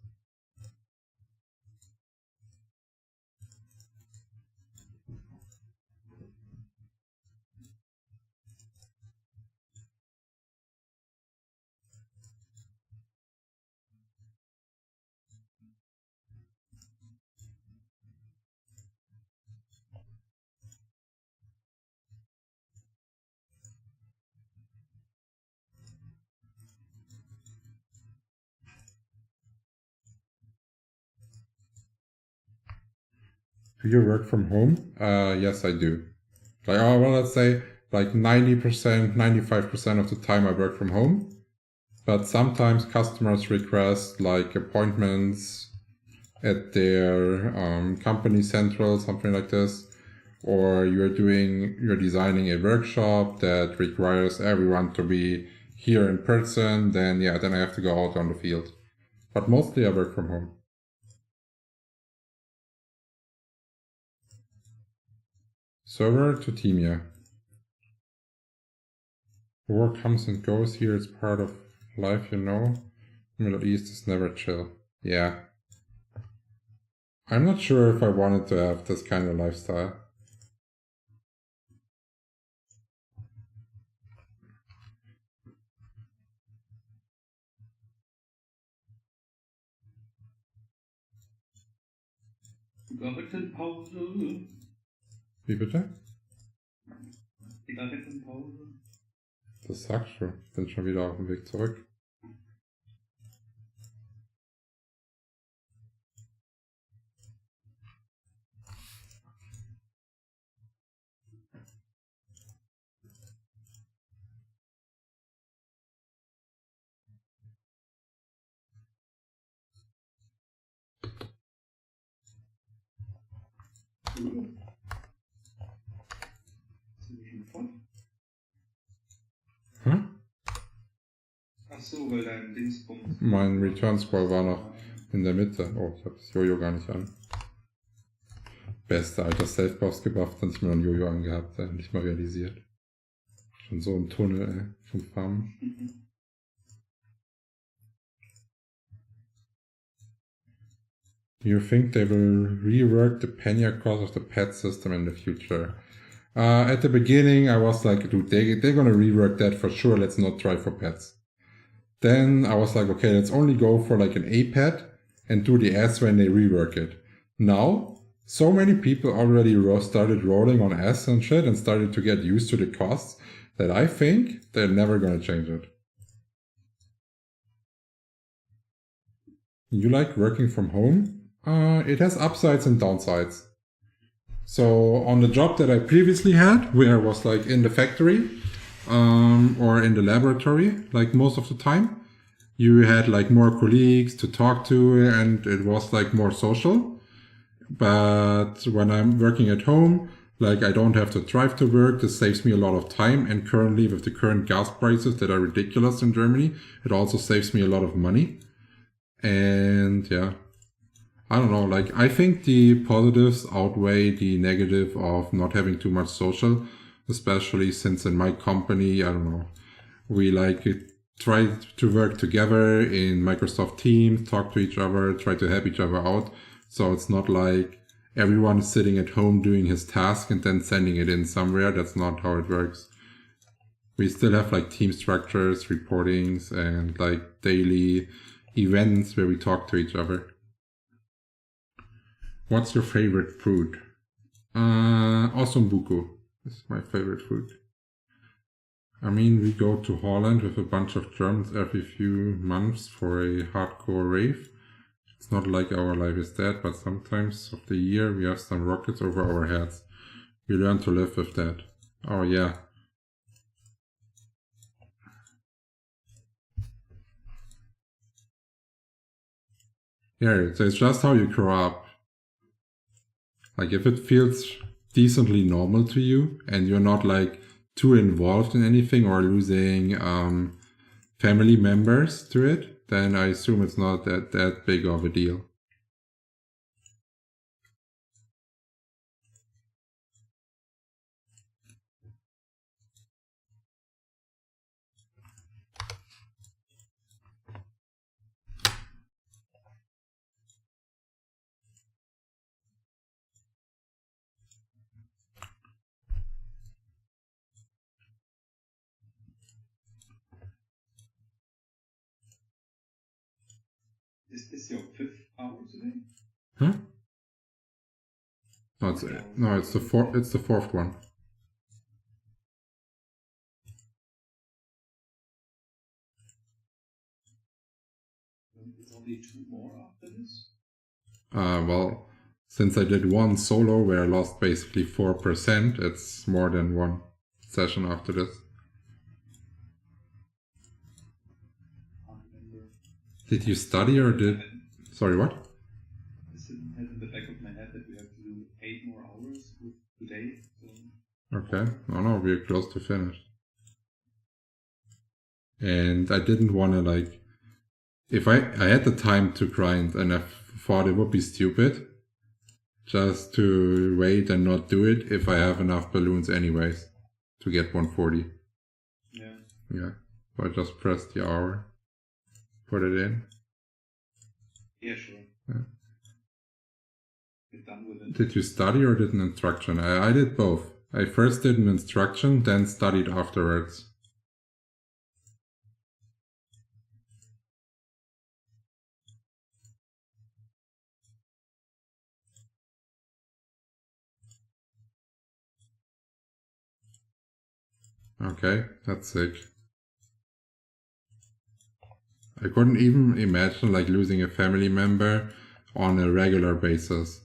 Do you work from home? Yes, I do. Like, oh, well, let's say like 90%, 95% of the time I work from home. But sometimes customers request like appointments at their company central, something like this. Or you're designing a workshop that requires everyone to be here in person, then yeah, then I have to go out on the field. But mostly I work from home. Server to Temia. War comes and goes here, it's part of life, you know. Middle East is never chill. Yeah. I'm not sure if I wanted to have this kind of lifestyle. Zigarettenpause. Wie bitte? Zigarettenpause. Das sagst du. Ich bin schon wieder auf dem Weg zurück. Hm? Ach so, weil dein Dingsbums. Mein Return Scroll war noch in der Mitte. Oh, ich habe das Jojo gar nicht an. Beste alter Self-Boss gebufft und ich mir noch ein Jojo angehabt, nicht mal realisiert. Schon so im Tunnel, vom Farmen. You think they will rework the Penya course of the pet system in the future? At the beginning, I was like, dude, they're gonna rework that for sure. Let's not try for pets. Then I was like, okay, let's only go for like an A pet and do the S when they rework it. Now, so many people already started rolling on S and shit and started to get used to the costs that I think they're never gonna change it. You like working from home? It has upsides and downsides. So on the job that I previously had, where I was like in the factory or in the laboratory, like most of the time, you had like more colleagues to talk to and it was like more social. But when I'm working at home, like I don't have to drive to work. This saves me a lot of time. And currently with the current gas prices that are ridiculous in Germany, it also saves me a lot of money. And yeah, I don't know, like I think the positives outweigh the negative of not having too much social, especially since in my company, I don't know, we like try to work together in Microsoft Teams, talk to each other, try to help each other out. So it's not like everyone is sitting at home doing his task and then sending it in somewhere. That's not how it works. We still have like team structures, reportings, and like daily events where we talk to each other. What's your favorite food? Osombuco is my favorite food. I mean, we go to Holland with a bunch of Germans every few months for a hardcore rave. It's not like our life is dead, but sometimes of the year we have some rockets over our heads. We learn to live with that. Oh yeah. Yeah, so it's just how you grow up. Like if it feels decently normal to you and you're not like too involved in anything or losing family members to it, then I assume it's not that big of a deal. Is this your 5th hour today? Huh? No, it's the fourth one. It's only 2 more after this? Well, since I did one solo where I lost basically 4%, it's more than one session after this. Did you study or did... Sorry, what? This has in the back of my head that we have to do 8 more hours today. So. Okay. No, we're close to finish. And I didn't want to like... If I had the time to grind and I thought it would be stupid just to wait and not do it if I have enough balloons anyways to get 140. Yeah. Yeah. So I just pressed the hour. Put it in. Yeah, sure. Yeah. Get done with it. Did you study or did an instruction? I did both. I first did an instruction, then studied afterwards. Okay, that's sick. I couldn't even imagine like losing a family member on a regular basis.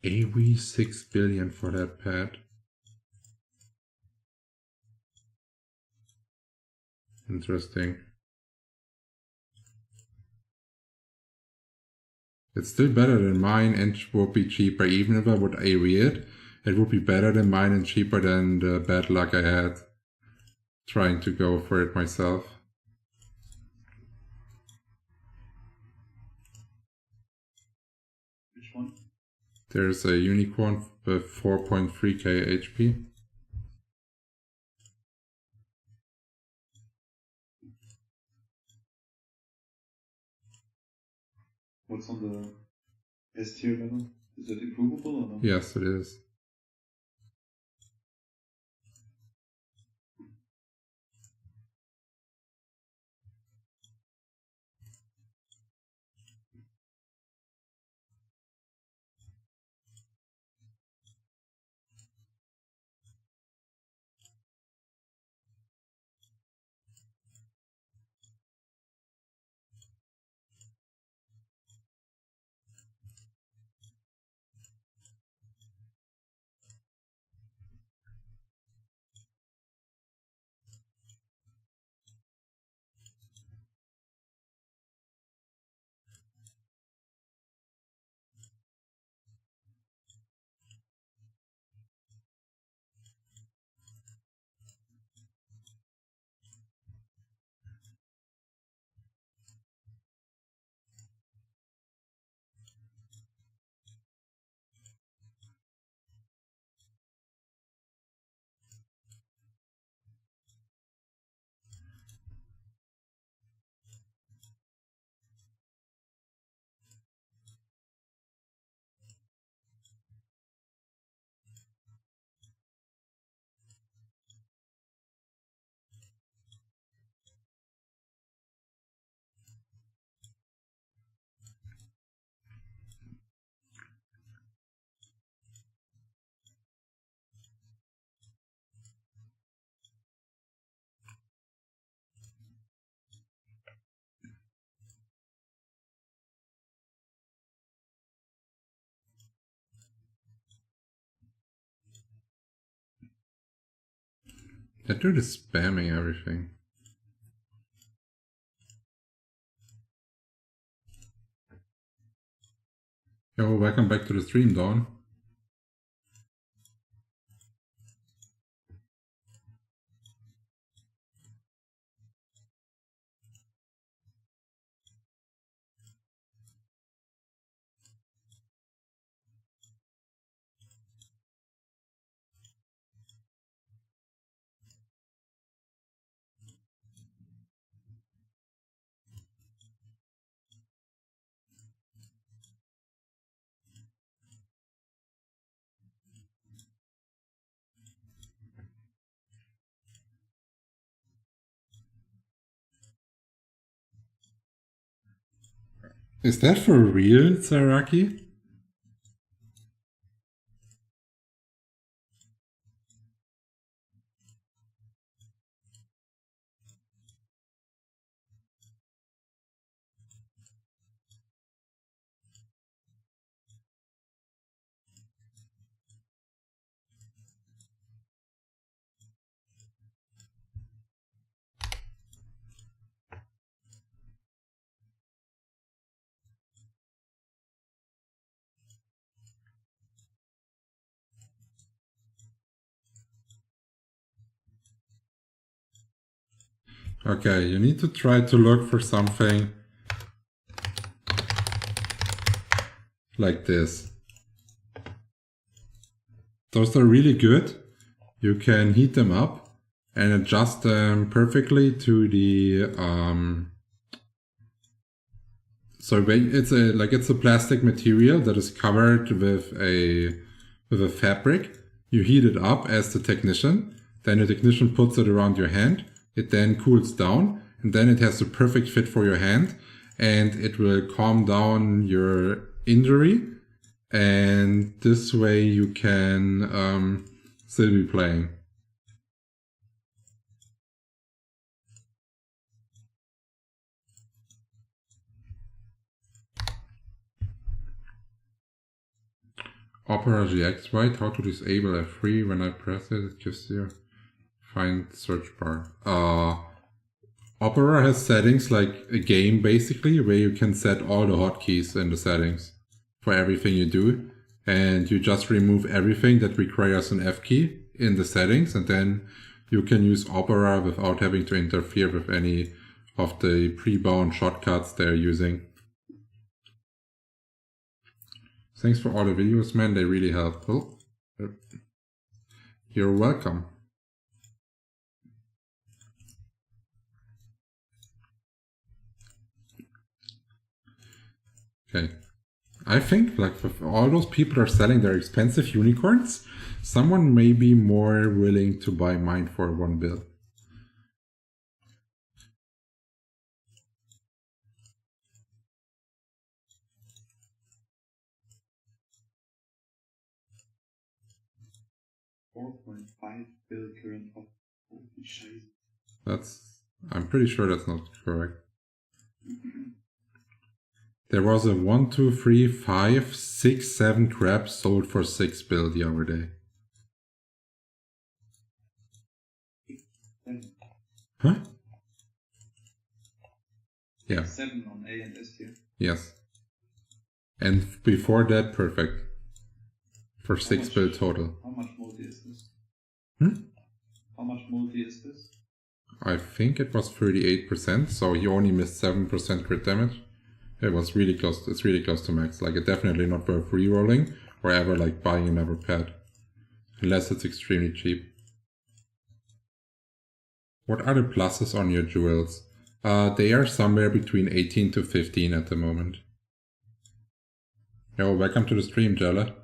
AW 6 billion for that pad. Interesting. It's still better than mine and would be cheaper. Even if I would AW it, it would be better than mine and cheaper than the bad luck I had trying to go for it myself. Which one? There's a unicorn with 4.3k HP. What's on the S tier level? Is it improvable or not? Yes, it is. That dude is spamming everything. Yo, welcome back to the stream, Dawn. Is that for real, Saraki? Okay, you need to try to look for something like this. Those are really good. You can heat them up and adjust them perfectly to the so it's a plastic material that is covered with a fabric. You heat it up as the technician, then the technician puts it around your hand. It then cools down, and then it has the perfect fit for your hand, and it will calm down your injury, and this way you can still be playing. Opera GX, right? How to disable F3 when I press it? It gives you find search bar. Opera has settings like a game basically, where you can set all the hotkeys in the settings for everything you do, and you just remove everything that requires an F key in the settings, and then you can use Opera without having to interfere with any of the pre-bound shortcuts they're using. Thanks for all the videos, man. They really help. Oh, you're welcome. Okay. I think, like, if all those people are selling their expensive unicorns, someone may be more willing to buy mine for 1 bill. $4.5 bill current offer. Holy Scheiße. I'm pretty sure that's not correct. There was a 1, 2, 3, 5, 6, 7 crabs sold for 6 bill the other day. Huh? Yeah. 7 on A and S tier. Yes. And before that, perfect. For 6 bill total. How much multi is this? Hmm? How much multi is this? I think it was 38%, so you only missed 7% crit damage. It was really close. It's really close to max. Like, it's definitely not worth re-rolling or ever like buying another pet, unless it's extremely cheap. What are the pluses on your jewels? They are somewhere between 18 to 15 at the moment. Yo, welcome to the stream, Jella.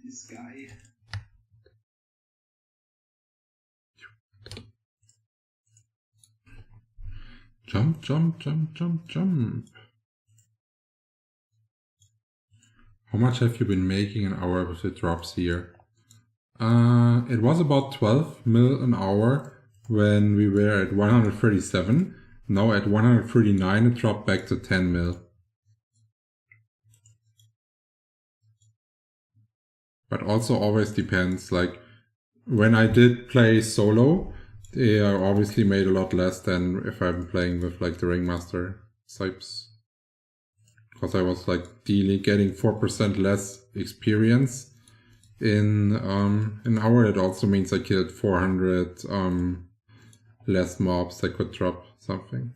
This guy. Jump, jump, jump, jump, jump. How much have you been making an hour with the drops here? It was about 12 mil an hour when we were at 137. Now at 139 it dropped back to 10 mil. But also always depends, like when I did play solo, they are obviously made a lot less than if I'm playing with like the Ringmaster types. Because I was like getting 4% less experience in an hour. It also means I killed 400 less mobs that could drop something.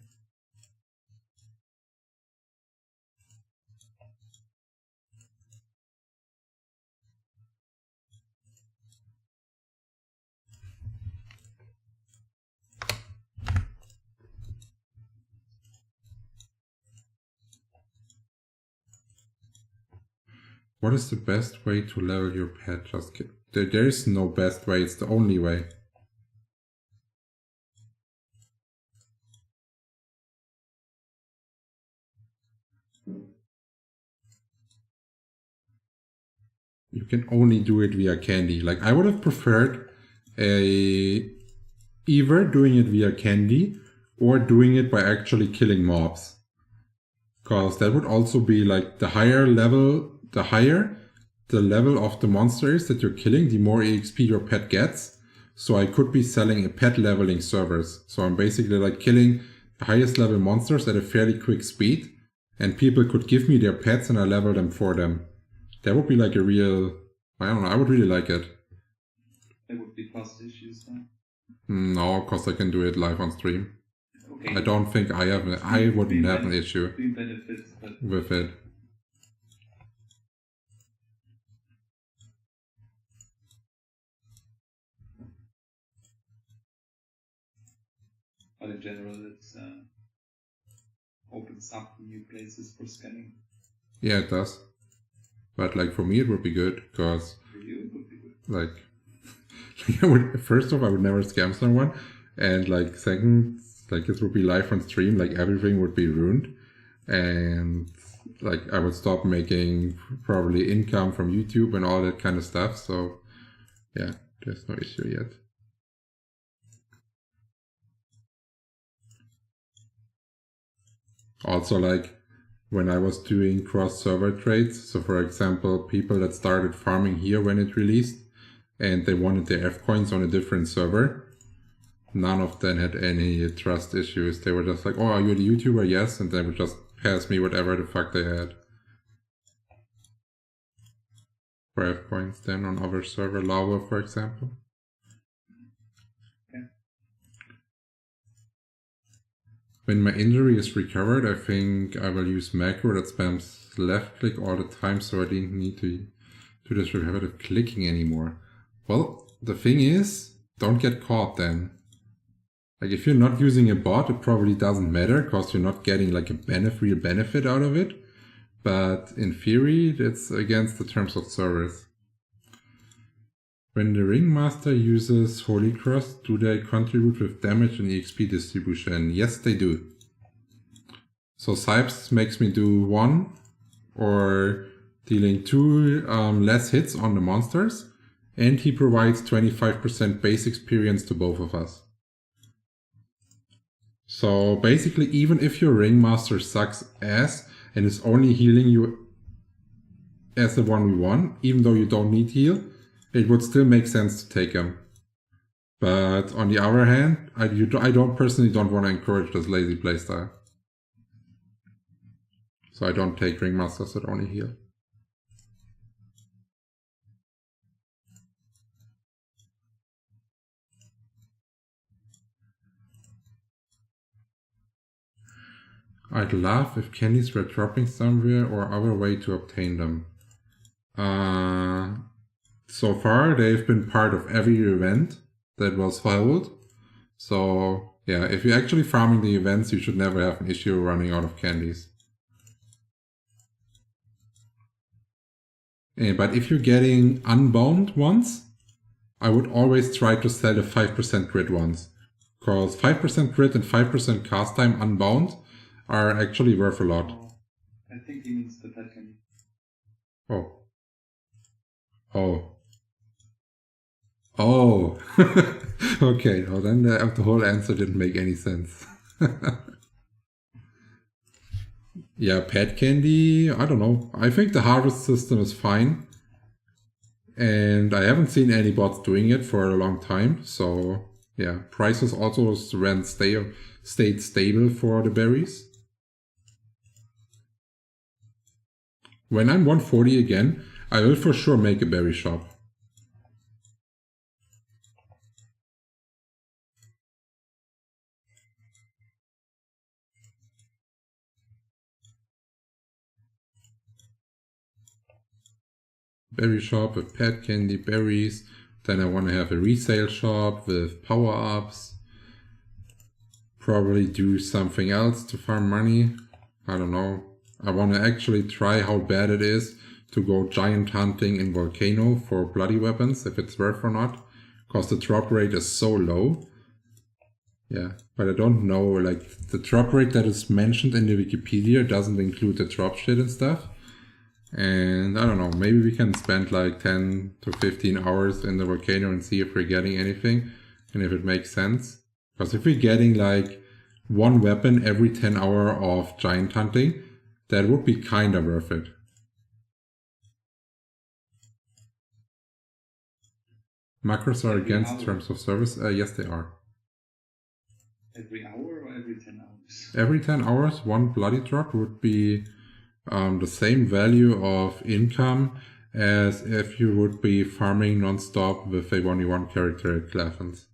What is the best way to level your pet? Just kidding. There is no best way, it's the only way. You can only do it via candy. Like, I would have preferred either doing it via candy or doing it by actually killing mobs. Because that would also be like the higher the level of the monster is that you're killing, the more EXP your pet gets. So I could be selling a pet leveling servers. So I'm basically like killing the highest level monsters at a fairly quick speed, and people could give me their pets and I level them for them. That would be like a real, I don't know, I would really like it. There would be cost issues, huh? No, because I can do it live on stream. Okay. I don't think I wouldn't have an issue Benefits, but with it. But in general, it opens up new places for scanning. Yeah, it does. But like for me, it would be good because, For you, it would be good. like, first off, I would never scam someone, and like second, like this would be live on stream, like everything would be ruined, and like I would stop making probably income from YouTube and all that kind of stuff. So yeah, There's no issue yet. Also, like when I was doing cross-server trades, so for example, people that started farming here when it released and they wanted their F coins on a different server, none of them had any trust issues. They were just like, oh, are you the YouTuber? Yes. And they would just pass me whatever the fuck they had. For F coins then on other server, Lava for example. When my injury is recovered, I think I will use macro that spams left click all the time, so I didn't need to do this repetitive clicking anymore. Well, the thing is, don't get caught then. Like if you're not using a bot, it probably doesn't matter because you're not getting like a real benefit out of it. But in theory, it's against the terms of service. When the Ringmaster uses Holy Cross, do they contribute with damage and EXP distribution? Yes, they do. So Sipes makes me do 1 or dealing 2 less hits on the monsters, and he provides 25% base experience to both of us. So basically, even if your Ringmaster sucks ass and is only healing you as a 1v1, even though you don't need heal, it would still make sense to take him. But on the other hand, I personally don't want to encourage this lazy playstyle. So I don't take Ringmasters that only heal. I'd love if candies were dropping somewhere or other way to obtain them. So far, they've been part of every event that was held. So yeah, if you're actually farming the events, you should never have an issue running out of candies. But if you're getting unbound ones, I would always try to sell the 5% crit ones. Because 5% crit and 5% cast time unbound are actually worth a lot. I think he means the pet candy. Oh. Oh. Oh. Okay, well then the whole answer didn't make any sense. Yeah, pet candy, I don't know. I think the harvest system is fine. And I haven't seen any bots doing it for a long time. So yeah, prices also stayed stable for the berries. When I'm 140 again, I will for sure make a berry shop. Berry shop with pet candy, berries. Then I want to have a resale shop with power-ups. Probably do something else to farm money. I don't know. I want to actually try how bad it is to go giant hunting in Volcano for bloody weapons, if it's worth or not. Because the drop rate is so low. Yeah, but I don't know, like, the drop rate that is mentioned in the Wikipedia doesn't include the drop shit and stuff. And I don't know, maybe we can spend like 10 to 15 hours in the volcano and see if we're getting anything and if it makes sense. Because if we're getting like one weapon every 10 hours of giant hunting, that would be kind of worth it. Macros are against terms of service? Yes, they are. Every hour or every 10 hours? Every 10 hours, one bloody drop would be the same value of income as if you would be farming non-stop with a 1v1 character at Claphans.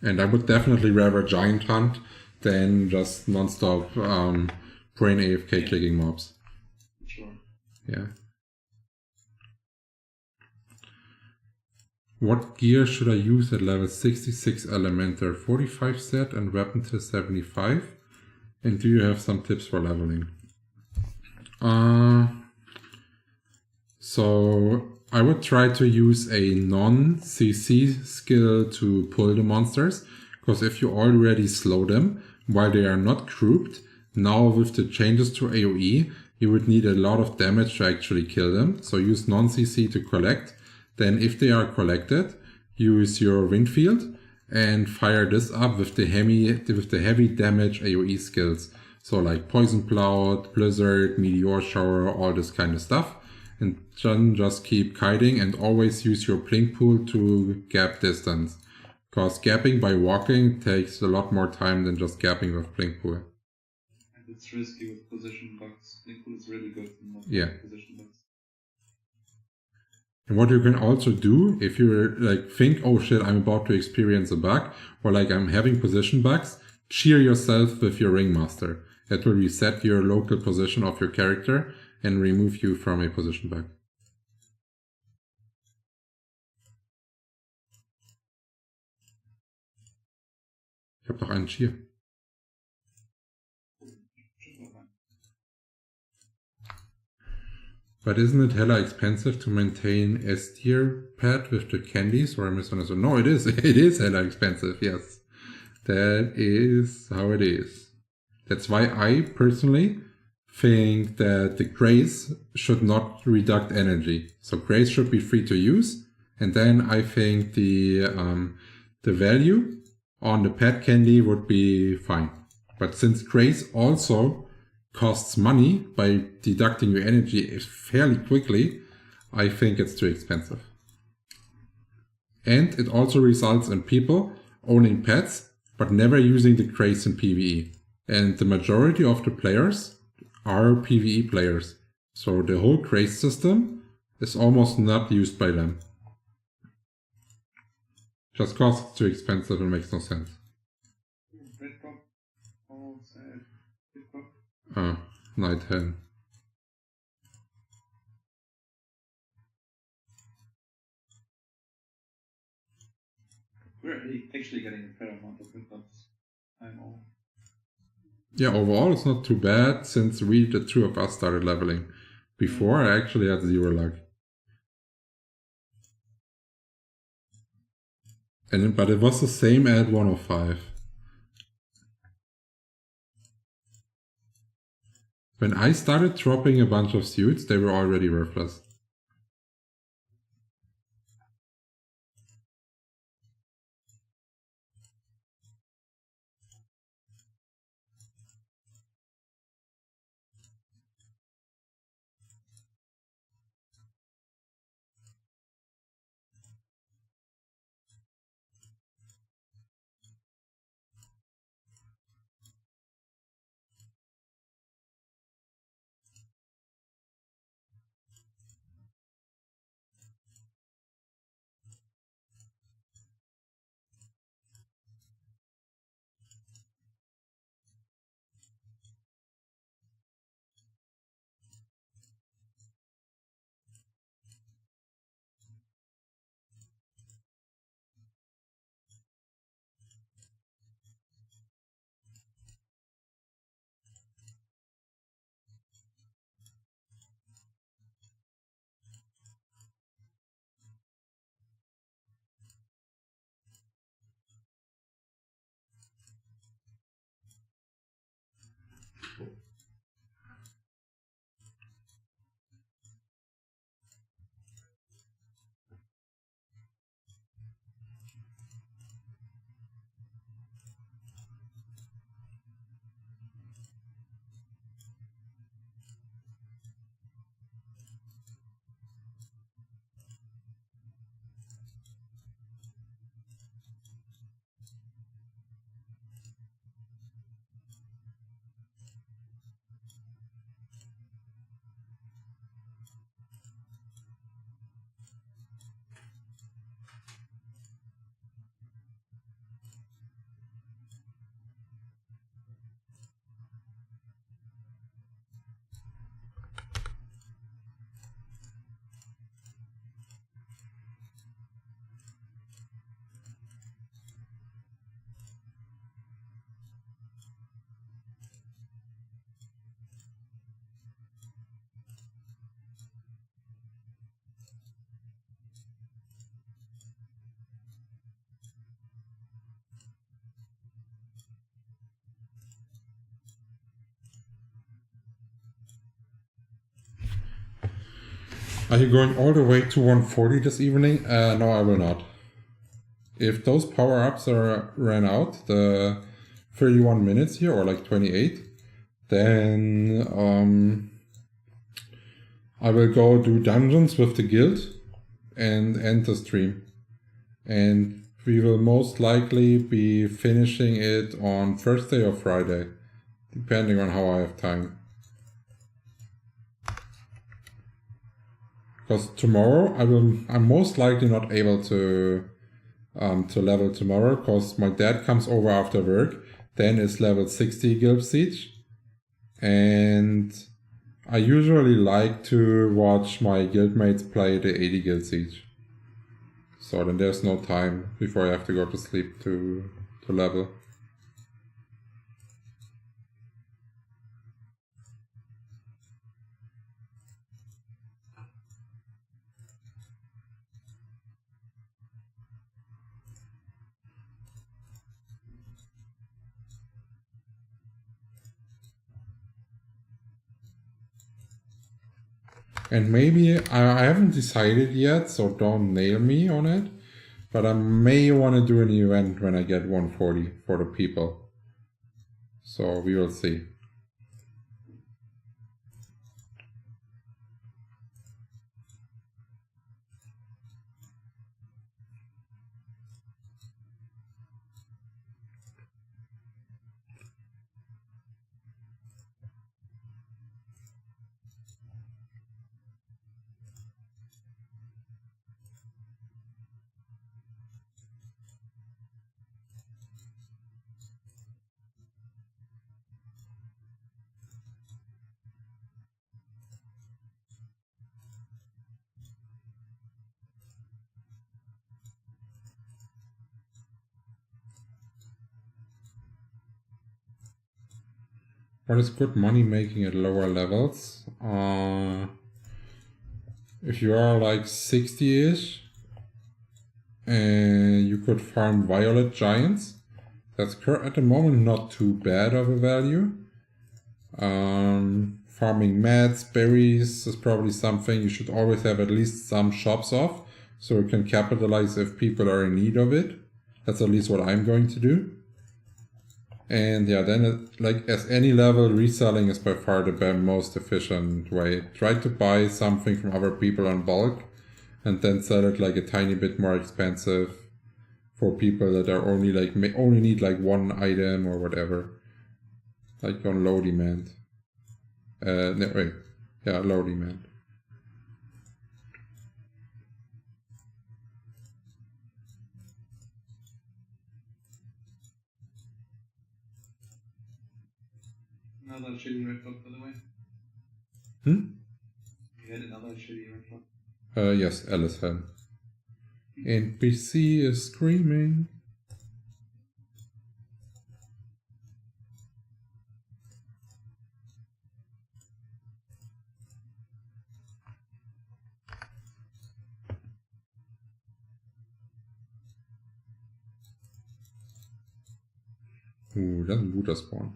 And I would definitely rather giant hunt than just non-stop brain AFK clicking mobs. Sure. Yeah. What gear should I use at level 66 Elementor? 45 set and weapon to 75? And do you have some tips for leveling? So I would try to use a non-CC skill to pull the monsters, because if you already slow them while they are not grouped, now with the changes to AoE, you would need a lot of damage to actually kill them. So use non-CC to collect. Then if they are collected, use your wind field and fire this up with the heavy damage AoE skills. So like Poison Cloud, Blizzard, Meteor Shower, all this kind of stuff. And then just keep kiting and always use your blink pool to gap distance. Because gapping by walking takes a lot more time than just gapping with blink pool. And it's risky with position bugs. Blink pool is really good in position bugs. And what you can also do, if you like think, oh shit, I'm about to experience a bug, or like I'm having position bugs, cheer yourself with your Ringmaster. That will reset your local position of your character and remove you from a position bug. Ich hab doch einen Cheer. But isn't it hella expensive to maintain S tier pad with the candies, or am I misunderstood? No, it is. It is hella expensive, yes. That is how it is. That's why I personally think that the Grace should not reduct energy. So Grace should be free to use. And then I think the value on the pet candy would be fine. But since Grace also costs money by deducting your energy fairly quickly, I think it's too expensive. And it also results in people owning pets, but never using the Grace in PvE. And the majority of the players are PvE players. So the whole Grace system is almost not used by them. Just cause it's too expensive and makes no sense. Red pop. Oh, sad. Red pop. Night hen. We're actually getting a fair amount of red pops. I'm all. Yeah, overall it's not too bad since the two of us started leveling. Before I actually had 0 luck. But it was the same at 105. When I started dropping a bunch of suits, they were already worthless. Are you going all the way to 140 this evening? No, I will not. If those power-ups ran out, the 31 minutes here, or like 28, then I will go do dungeons with the guild and end the stream. And we will most likely be finishing it on Thursday or Friday, depending on how I have time. Because tomorrow I'm most likely not able to level tomorrow, because my dad comes over after work. Then it's level 60 guild siege, and I usually like to watch my guildmates play the 80 guild siege. So then there's no time before I have to go to sleep to level. And maybe, I haven't decided yet, so don't nail me on it, but I may want to do an event when I get 140 for the people. So we will see. What is good money making at lower levels? If you are like 60-ish, and you could farm violet giants, that's at the moment not too bad of a value. Farming mats, berries is probably something you should always have at least some shops of, so you can capitalize if people are in need of it. That's at least what I'm going to do. And yeah, then like as any level, reselling is by far the most efficient way. Try to buy something from other people on bulk and then sell it like a tiny bit more expensive for people that are only like only need like one item or whatever, like on low demand. No, wait, yeah, low demand. Another shitty red block, by the way. You had another shitty red block. Yes, Alice had. NPC is screaming. Das ist ein guter Spawn.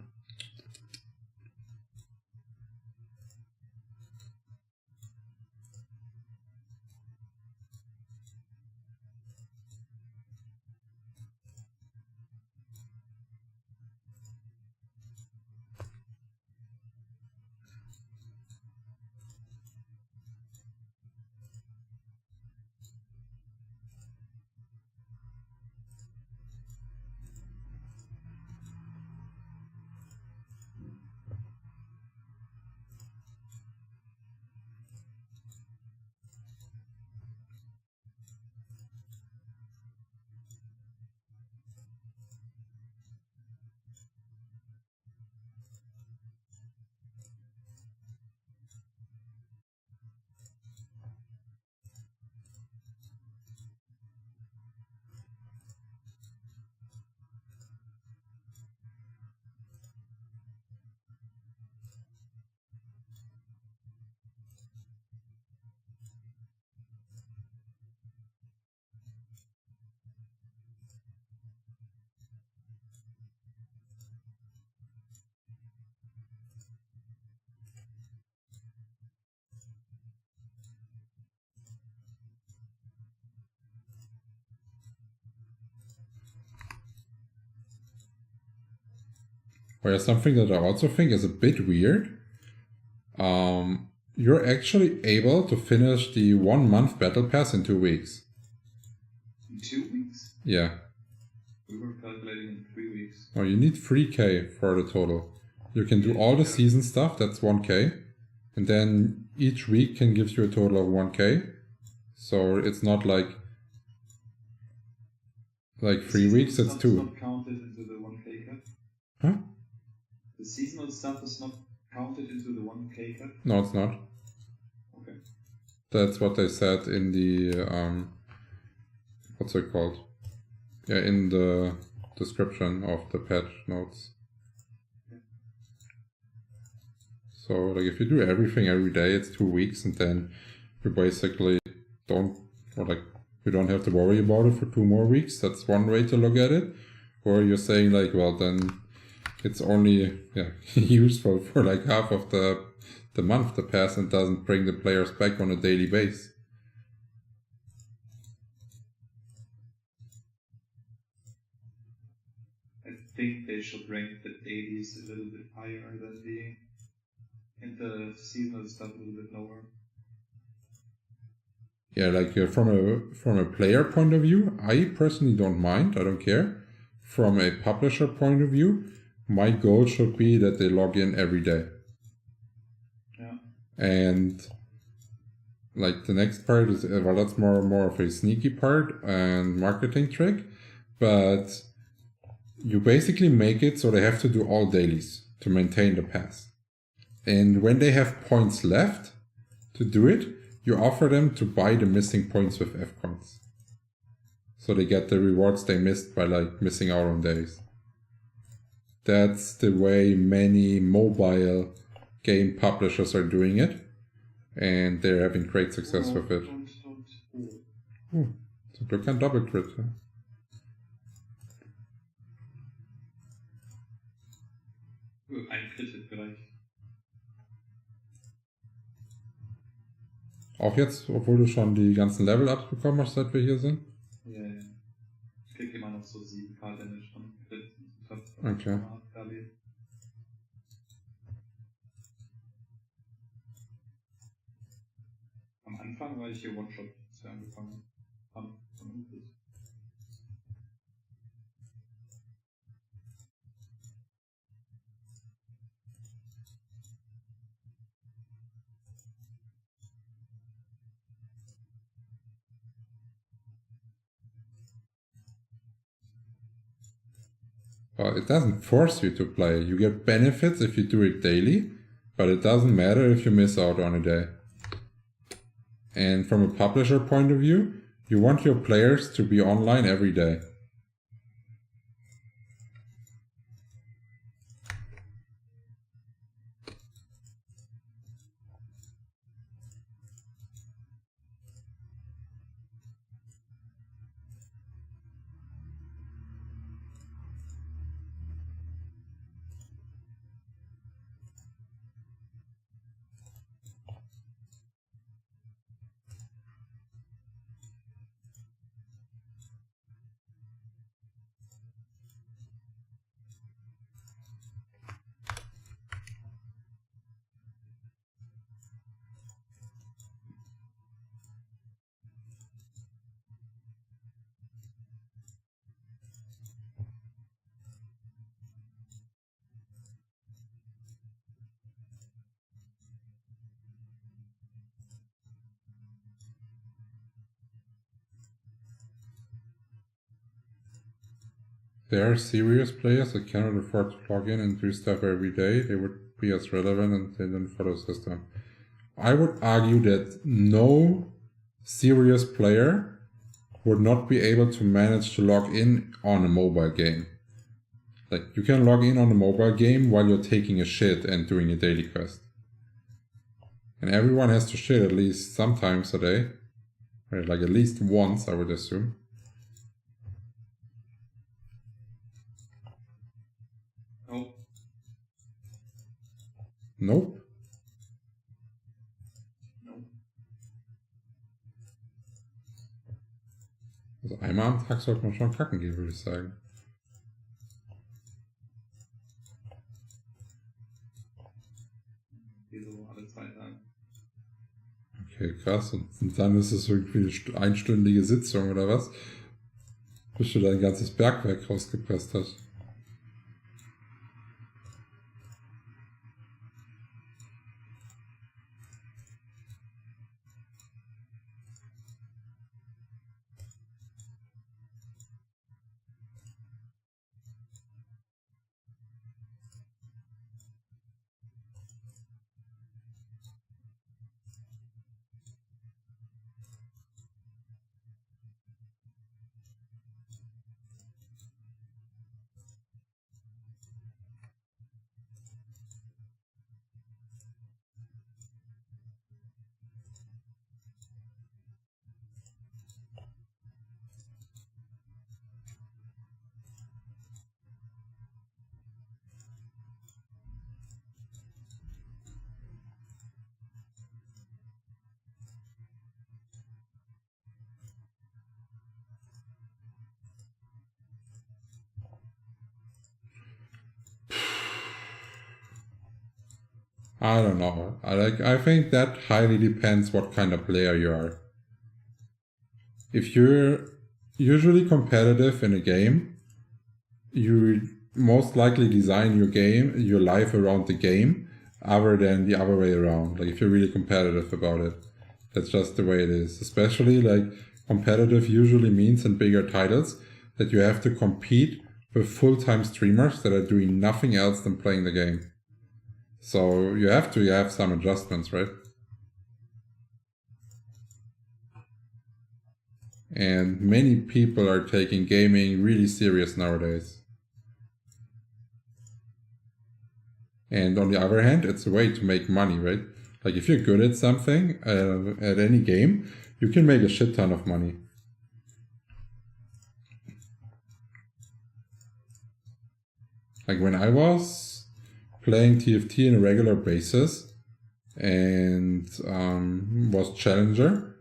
Or something that I also think is a bit weird. You're actually able to finish the 1 month battle pass in 2 weeks. In 2 weeks? Yeah. We were calculating in 3 weeks. Oh, you need 3k for the total. You can do all the season stuff, that's 1k. And then each week can give you a total of 1k. So it's not like 3 weeks, it's 2. Not counted into the 1k cap? Huh? The seasonal stuff is not counted into the 1k cap? No, it's not. Okay. That's what they said in the, what's it called? Yeah, in the description of the patch notes. So, like, if you do everything every day, it's 2 weeks, and then you basically don't have to worry about it for 2 more weeks. That's one way to look at it. Or you're saying, like, well, then it's only useful for like half of the month to pass and doesn't bring the players back on a daily basis. I think they should rank the dailies a little bit higher than and the seasonal stuff a little bit lower. Yeah, like from a player point of view, I personally don't mind. I don't care. From a publisher point of view, my goal should be that they log in every day. Yeah. And like the next part is, well, that's more of a sneaky part and marketing trick, but you basically make it so they have to do all dailies to maintain the pass. And when they have points left to do it, you offer them to buy the missing points with F-coins. So they get the rewards they missed by like missing out on days. That's the way many mobile game publishers are doing it. And they're having great success with it. Oh, so du kann double crit. Ja. Ein Crit vielleicht. Auch jetzt, obwohl du schon die ganzen Level-Ups bekommen hast, seit wir hier sind? Ja, ja. Ich krieg immer noch so 7k Damage von Crit. Okay. Am Anfang war ich hier One-Shot, als wir angefangen haben. Well, it doesn't force you to play. You get benefits if you do it daily, but it doesn't matter if you miss out on a day. And from a publisher point of view, you want your players to be online every day. There are serious players that cannot afford to log in and do stuff every day. They would be as relevant and they didn't follow the system. I would argue that no serious player would not be able to manage to log in on a mobile game. Like, you can log in on a mobile game while you're taking a shit and doing a daily quest. And everyone has to shit at least sometimes a day. Right, like at least once, I would assume. Nope. Nope. Nope. Also einmal am Tag sollte man schon kacken gehen, würde ich sagen. Okay, krass. Und dann ist es irgendwie eine einstündige Sitzung oder was? Bis du dein ganzes Bergwerk rausgepresst hast. I don't know. I think that highly depends what kind of player you are. If you're usually competitive in a game, you most likely design your life around the game, other than the other way around. Like if you're really competitive about it, that's just the way it is. Especially like competitive usually means in bigger titles that you have to compete with full-time streamers that are doing nothing else than playing the game. So you have to have some adjustments, right? And many people are taking gaming really serious nowadays. And on the other hand, it's a way to make money, right? Like if you're good at something, at any game, you can make a shit ton of money. Like when I was playing TFT on a regular basis and was challenger,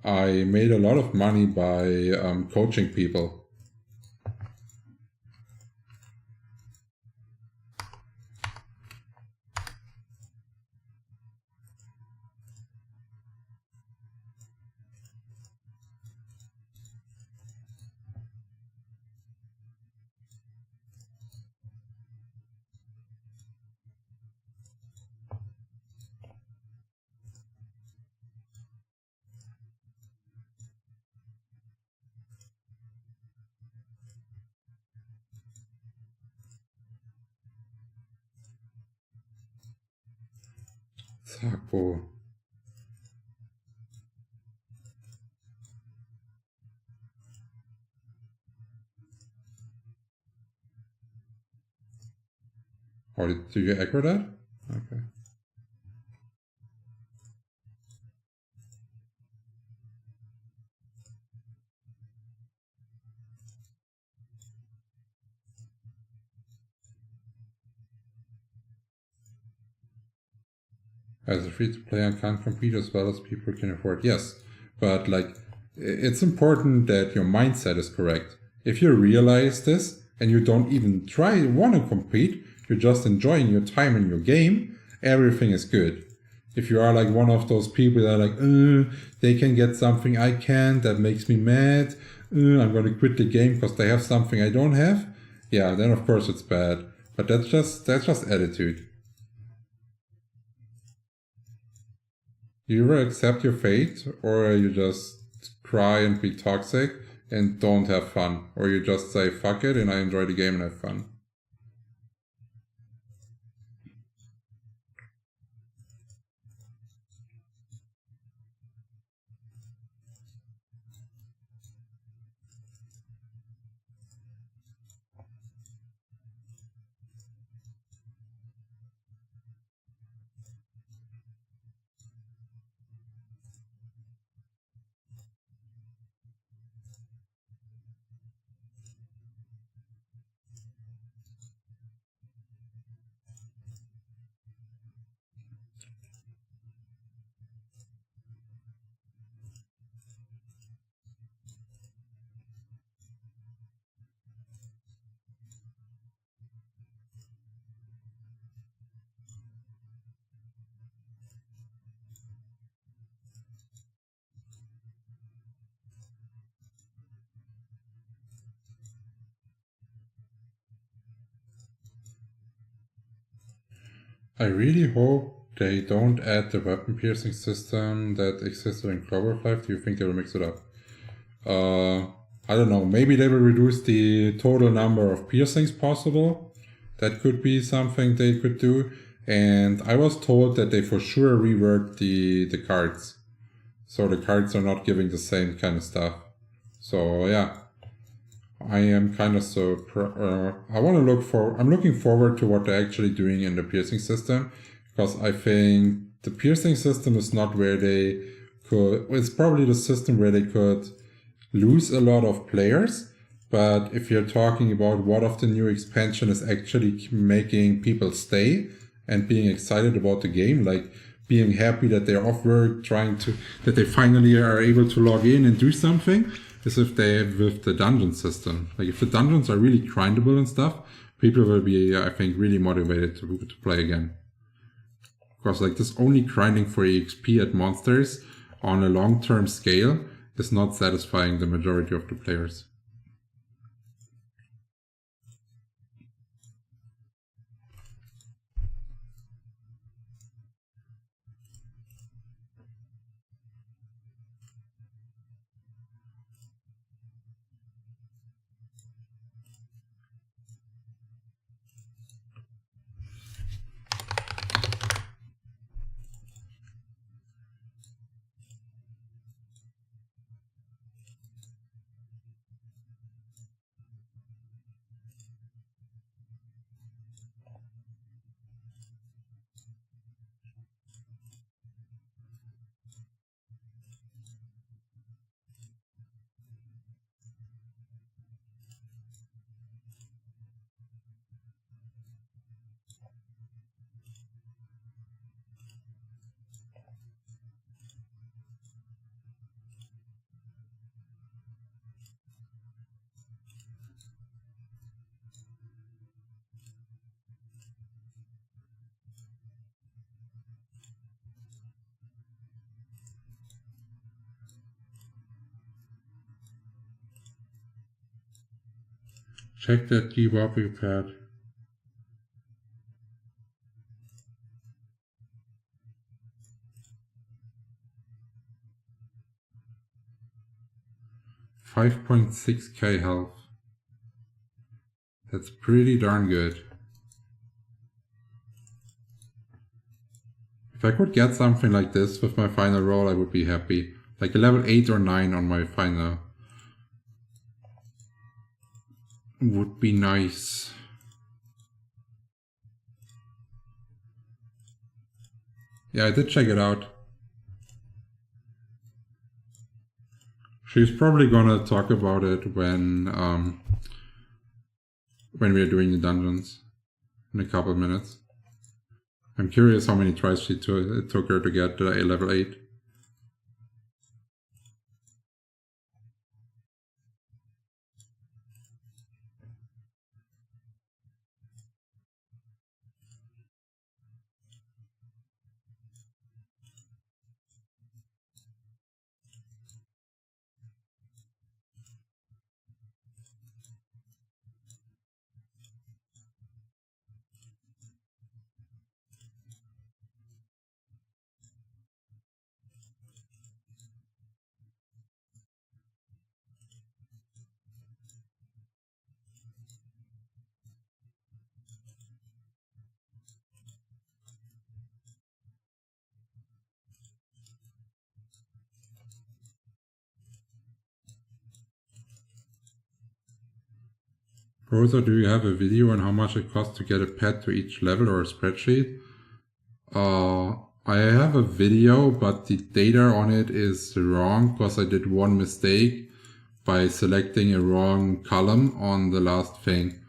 I made a lot of money by coaching people. Taco. Oh, do you echo that? Okay. As a free-to-play, I can't compete as well as people can afford. Yes, but like, it's important that your mindset is correct. If you realize this and you don't even want to compete, you're just enjoying your time in your game, everything is good. If you are like one of those people that are like, they can get something I can't, that makes me mad, I'm going to quit the game because they have something I don't have, yeah, then of course it's bad. But that's just attitude. You either accept your fate, or you just cry and be toxic and don't have fun. Or you just say, fuck it, and I enjoy the game and have fun. I really hope they don't add the weapon piercing system that existed in Flyff. Do you think they will mix it up? I don't know. Maybe they will reduce the total number of piercings possible. That could be something they could do. And I was told that they for sure reworked the cards. So the cards are not giving the same kind of stuff. So yeah. I am kind of I'm looking forward to what they're actually doing in the piercing system, because I think the piercing system is not where they could, it's probably the system where they could lose a lot of players. But if you're talking about what of the new expansion is actually making people stay and being excited about the game, like being happy that they're off work, that they finally are able to log in and do something, is if they have with the dungeon system. Like if the dungeons are really grindable and stuff, people will be, I think, really motivated to play again. Because like this only grinding for EXP at monsters on a long-term scale is not satisfying the majority of the players. Check that debuffing pad. $5.6k health. That's pretty darn good. If I could get something like this with my final roll, I would be happy. Like a level 8 or 9 on my final. Would be nice. Yeah, I did check it out. She's probably gonna talk about it when we are doing the dungeons in a couple of minutes. I'm curious how many tries it took her to get to a level 8. Rosa, do you have a video on how much it costs to get a pet to each level or a spreadsheet? I have a video, but the data on it is wrong because I did one mistake by selecting a wrong column on the last thing.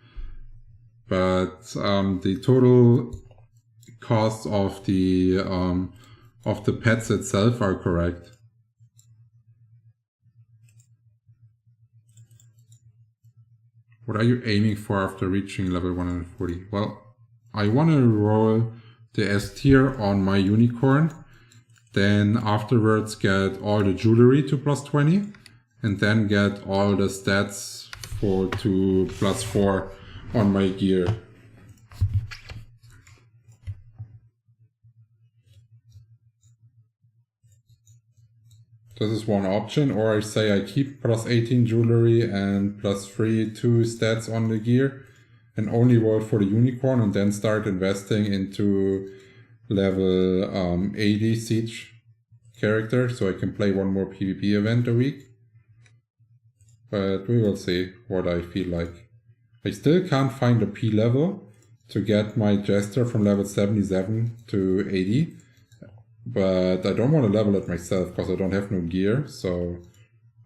But the total costs of the pets itself are correct. What are you aiming for after reaching level 140? Well, I want to roll the S tier on my unicorn, then afterwards get all the jewelry to +20, and then get all the stats to +4 on my gear. This is one option, or I say I keep plus 18 jewelry and plus 2 stats on the gear and only vote for the unicorn and then start investing into level 80 siege character so I can play one more PvP event a week. But we will see what I feel like. I still can't find a P level to get my Jester from level 77 to 80. But I don't want to level it myself because I don't have no gear, so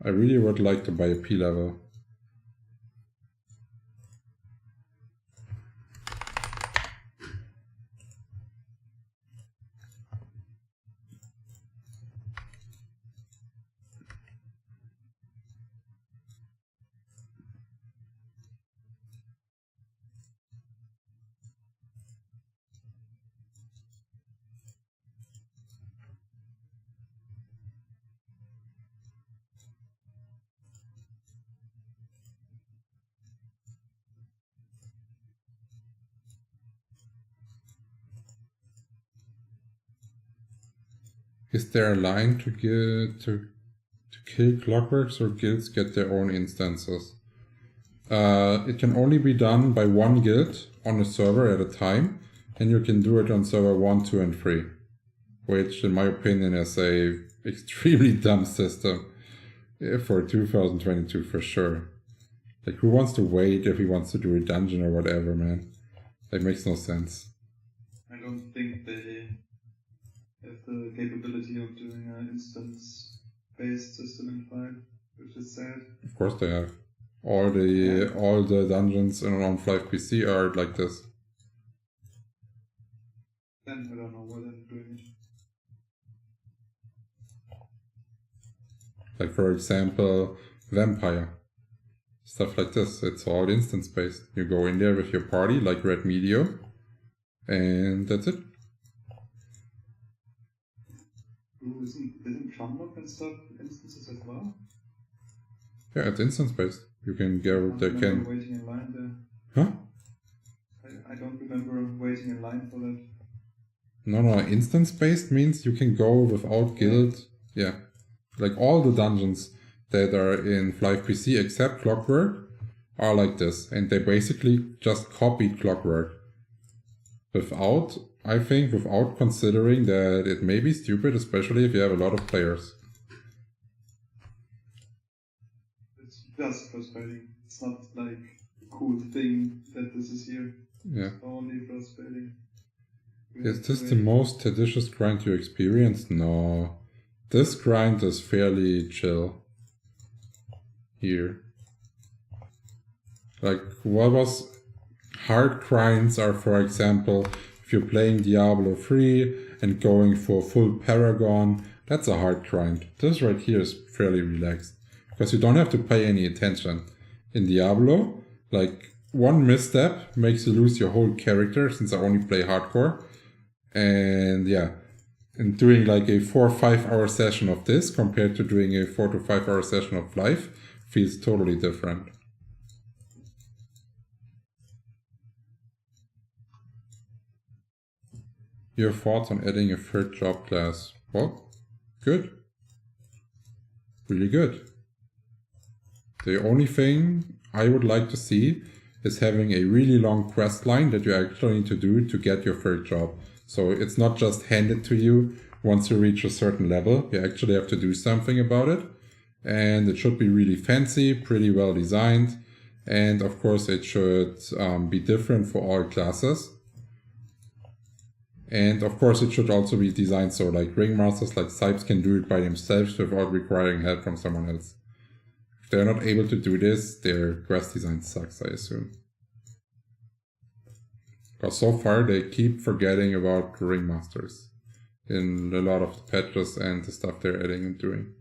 I really would like to buy a P level. Is there a line to kill clockworks, or guilds get their own instances? It can only be done by one guild on a server at a time, and you can do it on server 1, 2, and 3. Which, in my opinion, is a extremely dumb system for 2022 for sure. Like, who wants to wait if he wants to do a dungeon or whatever, man? That makes no sense. I don't think they have the capability of doing an instance-based system in Flyff, which is sad. Of course they have. All the dungeons on Flyff PC are like this. Then I don't know why they're doing it. Like, for example, Vampire. Stuff like this. It's all instance-based. You go in there with your party, like Red Meteor, and that's it. Ooh, isn't Trumlock and stuff instances as well? Yeah, it's instance-based. You can go, they can... Waiting in line Huh? there. I don't remember waiting in line for that. No, instance-based means you can go without guild. Yeah. Like, all the dungeons that are in Flyff PC except Clockwork are like this. And they basically just copied Clockwork. Without considering that it may be stupid, especially if you have a lot of players. It's just frustrating. It's not like a cool thing that this is here. Yeah. It's only frustrating. Is this the most tedious grind you experienced? No. This grind is fairly chill. Here. Like, what was... Hard grinds are, for example, if you're playing Diablo 3 and going for full Paragon, that's a hard grind. This right here is fairly relaxed, because you don't have to pay any attention. In Diablo, like, one misstep makes you lose your whole character, since I only play hardcore. And yeah, and doing like a 4 or 5 hour session of this compared to doing a 4 to 5 hour session of Flyff feels totally different. Your thoughts on adding a third job class? Well, good. Really good. The only thing I would like to see is having a really long quest line that you actually need to do to get your third job. So it's not just handed to you once you reach a certain level. You actually have to do something about it. And it should be really fancy, pretty well designed. And of course it should be different for all classes. And of course it should also be designed so like ringmasters like Sipes can do it by themselves without requiring help from someone else. If they're not able to do this, their quest design sucks, I assume. Because so far they keep forgetting about ringmasters in a lot of the patches and the stuff they're adding and doing.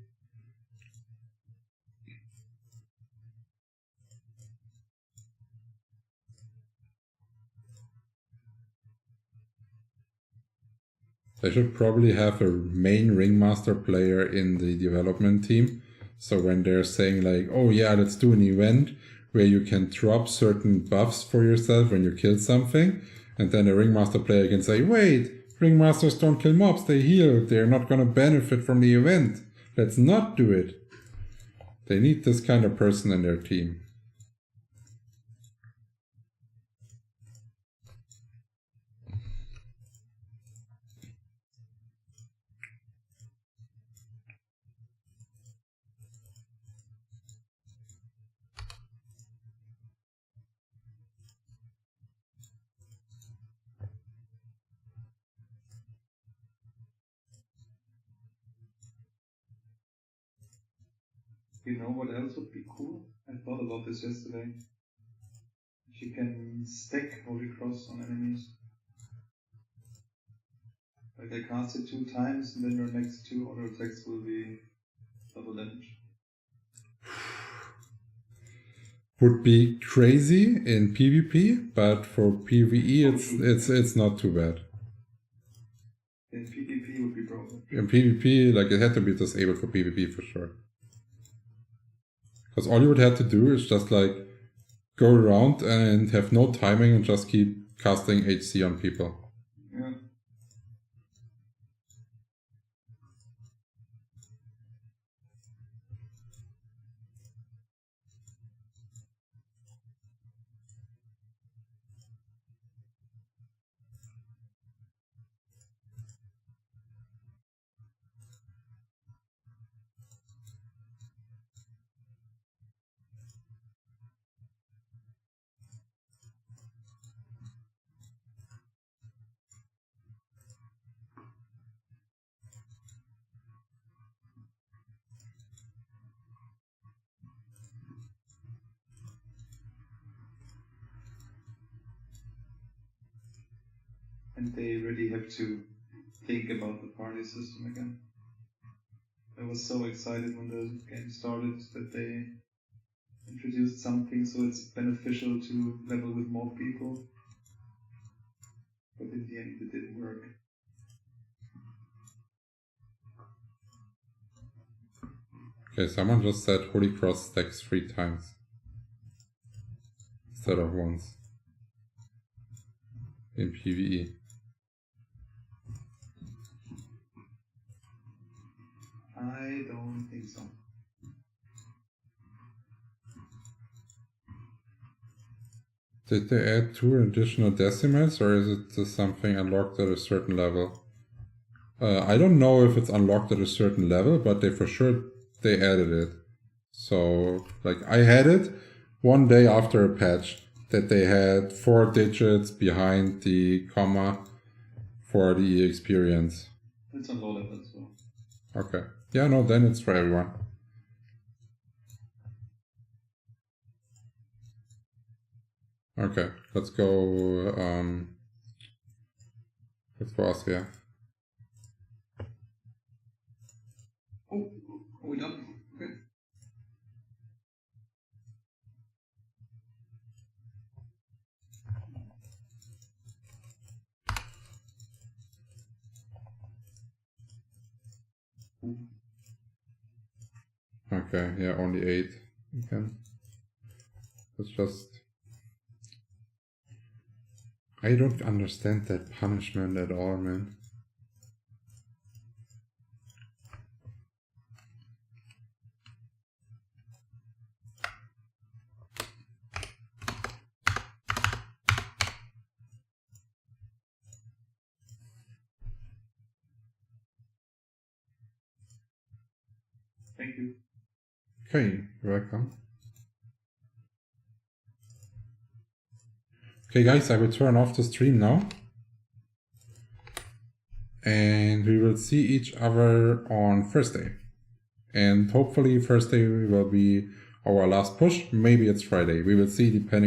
They should probably have a main ringmaster player in the development team. So when they're saying like, oh yeah, let's do an event where you can drop certain buffs for yourself when you kill something. And then a ringmaster player can say, wait, ringmasters don't kill mobs, they heal. They're not going to benefit from the event. Let's not do it. They need this kind of person in their team. You know what else would be cool? I thought about this yesterday. If you can stack Holy Cross on enemies. Like I cast it 2 times and then your next 2 auto attacks will be double damage. Would be crazy in PvP, but for PvE it's not too bad. In PvP would be broken. In PvP, like it had to be disabled for PvP for sure. Because all you would have to do is just like go around and have no timing and just keep casting HC on people. Yeah. And they really have to think about the party system again. I was so excited when the game started that they introduced something so it's beneficial to level with more people. But in the end it didn't work. Okay, someone just said Holy Cross stacks 3 times instead of once in PvE. I don't think so. Did they add 2 additional decimals, or is it just something unlocked at a certain level? I don't know if it's unlocked at a certain level, but they for sure they added it. So, like, I had it one day after a patch that they had 4 digits behind the comma for the experience. It's on low level as well. Okay. Yeah, no, then it's for everyone. Okay, let's go Austria. Oh, are we done? Okay. Okay, yeah, only 8 again. It's just... I don't understand that punishment at all, man. Thank you. Okay, you're welcome. Okay guys, I will turn off the stream now. And we will see each other on Thursday. And hopefully Thursday will be our last push. Maybe it's Friday. We will see depending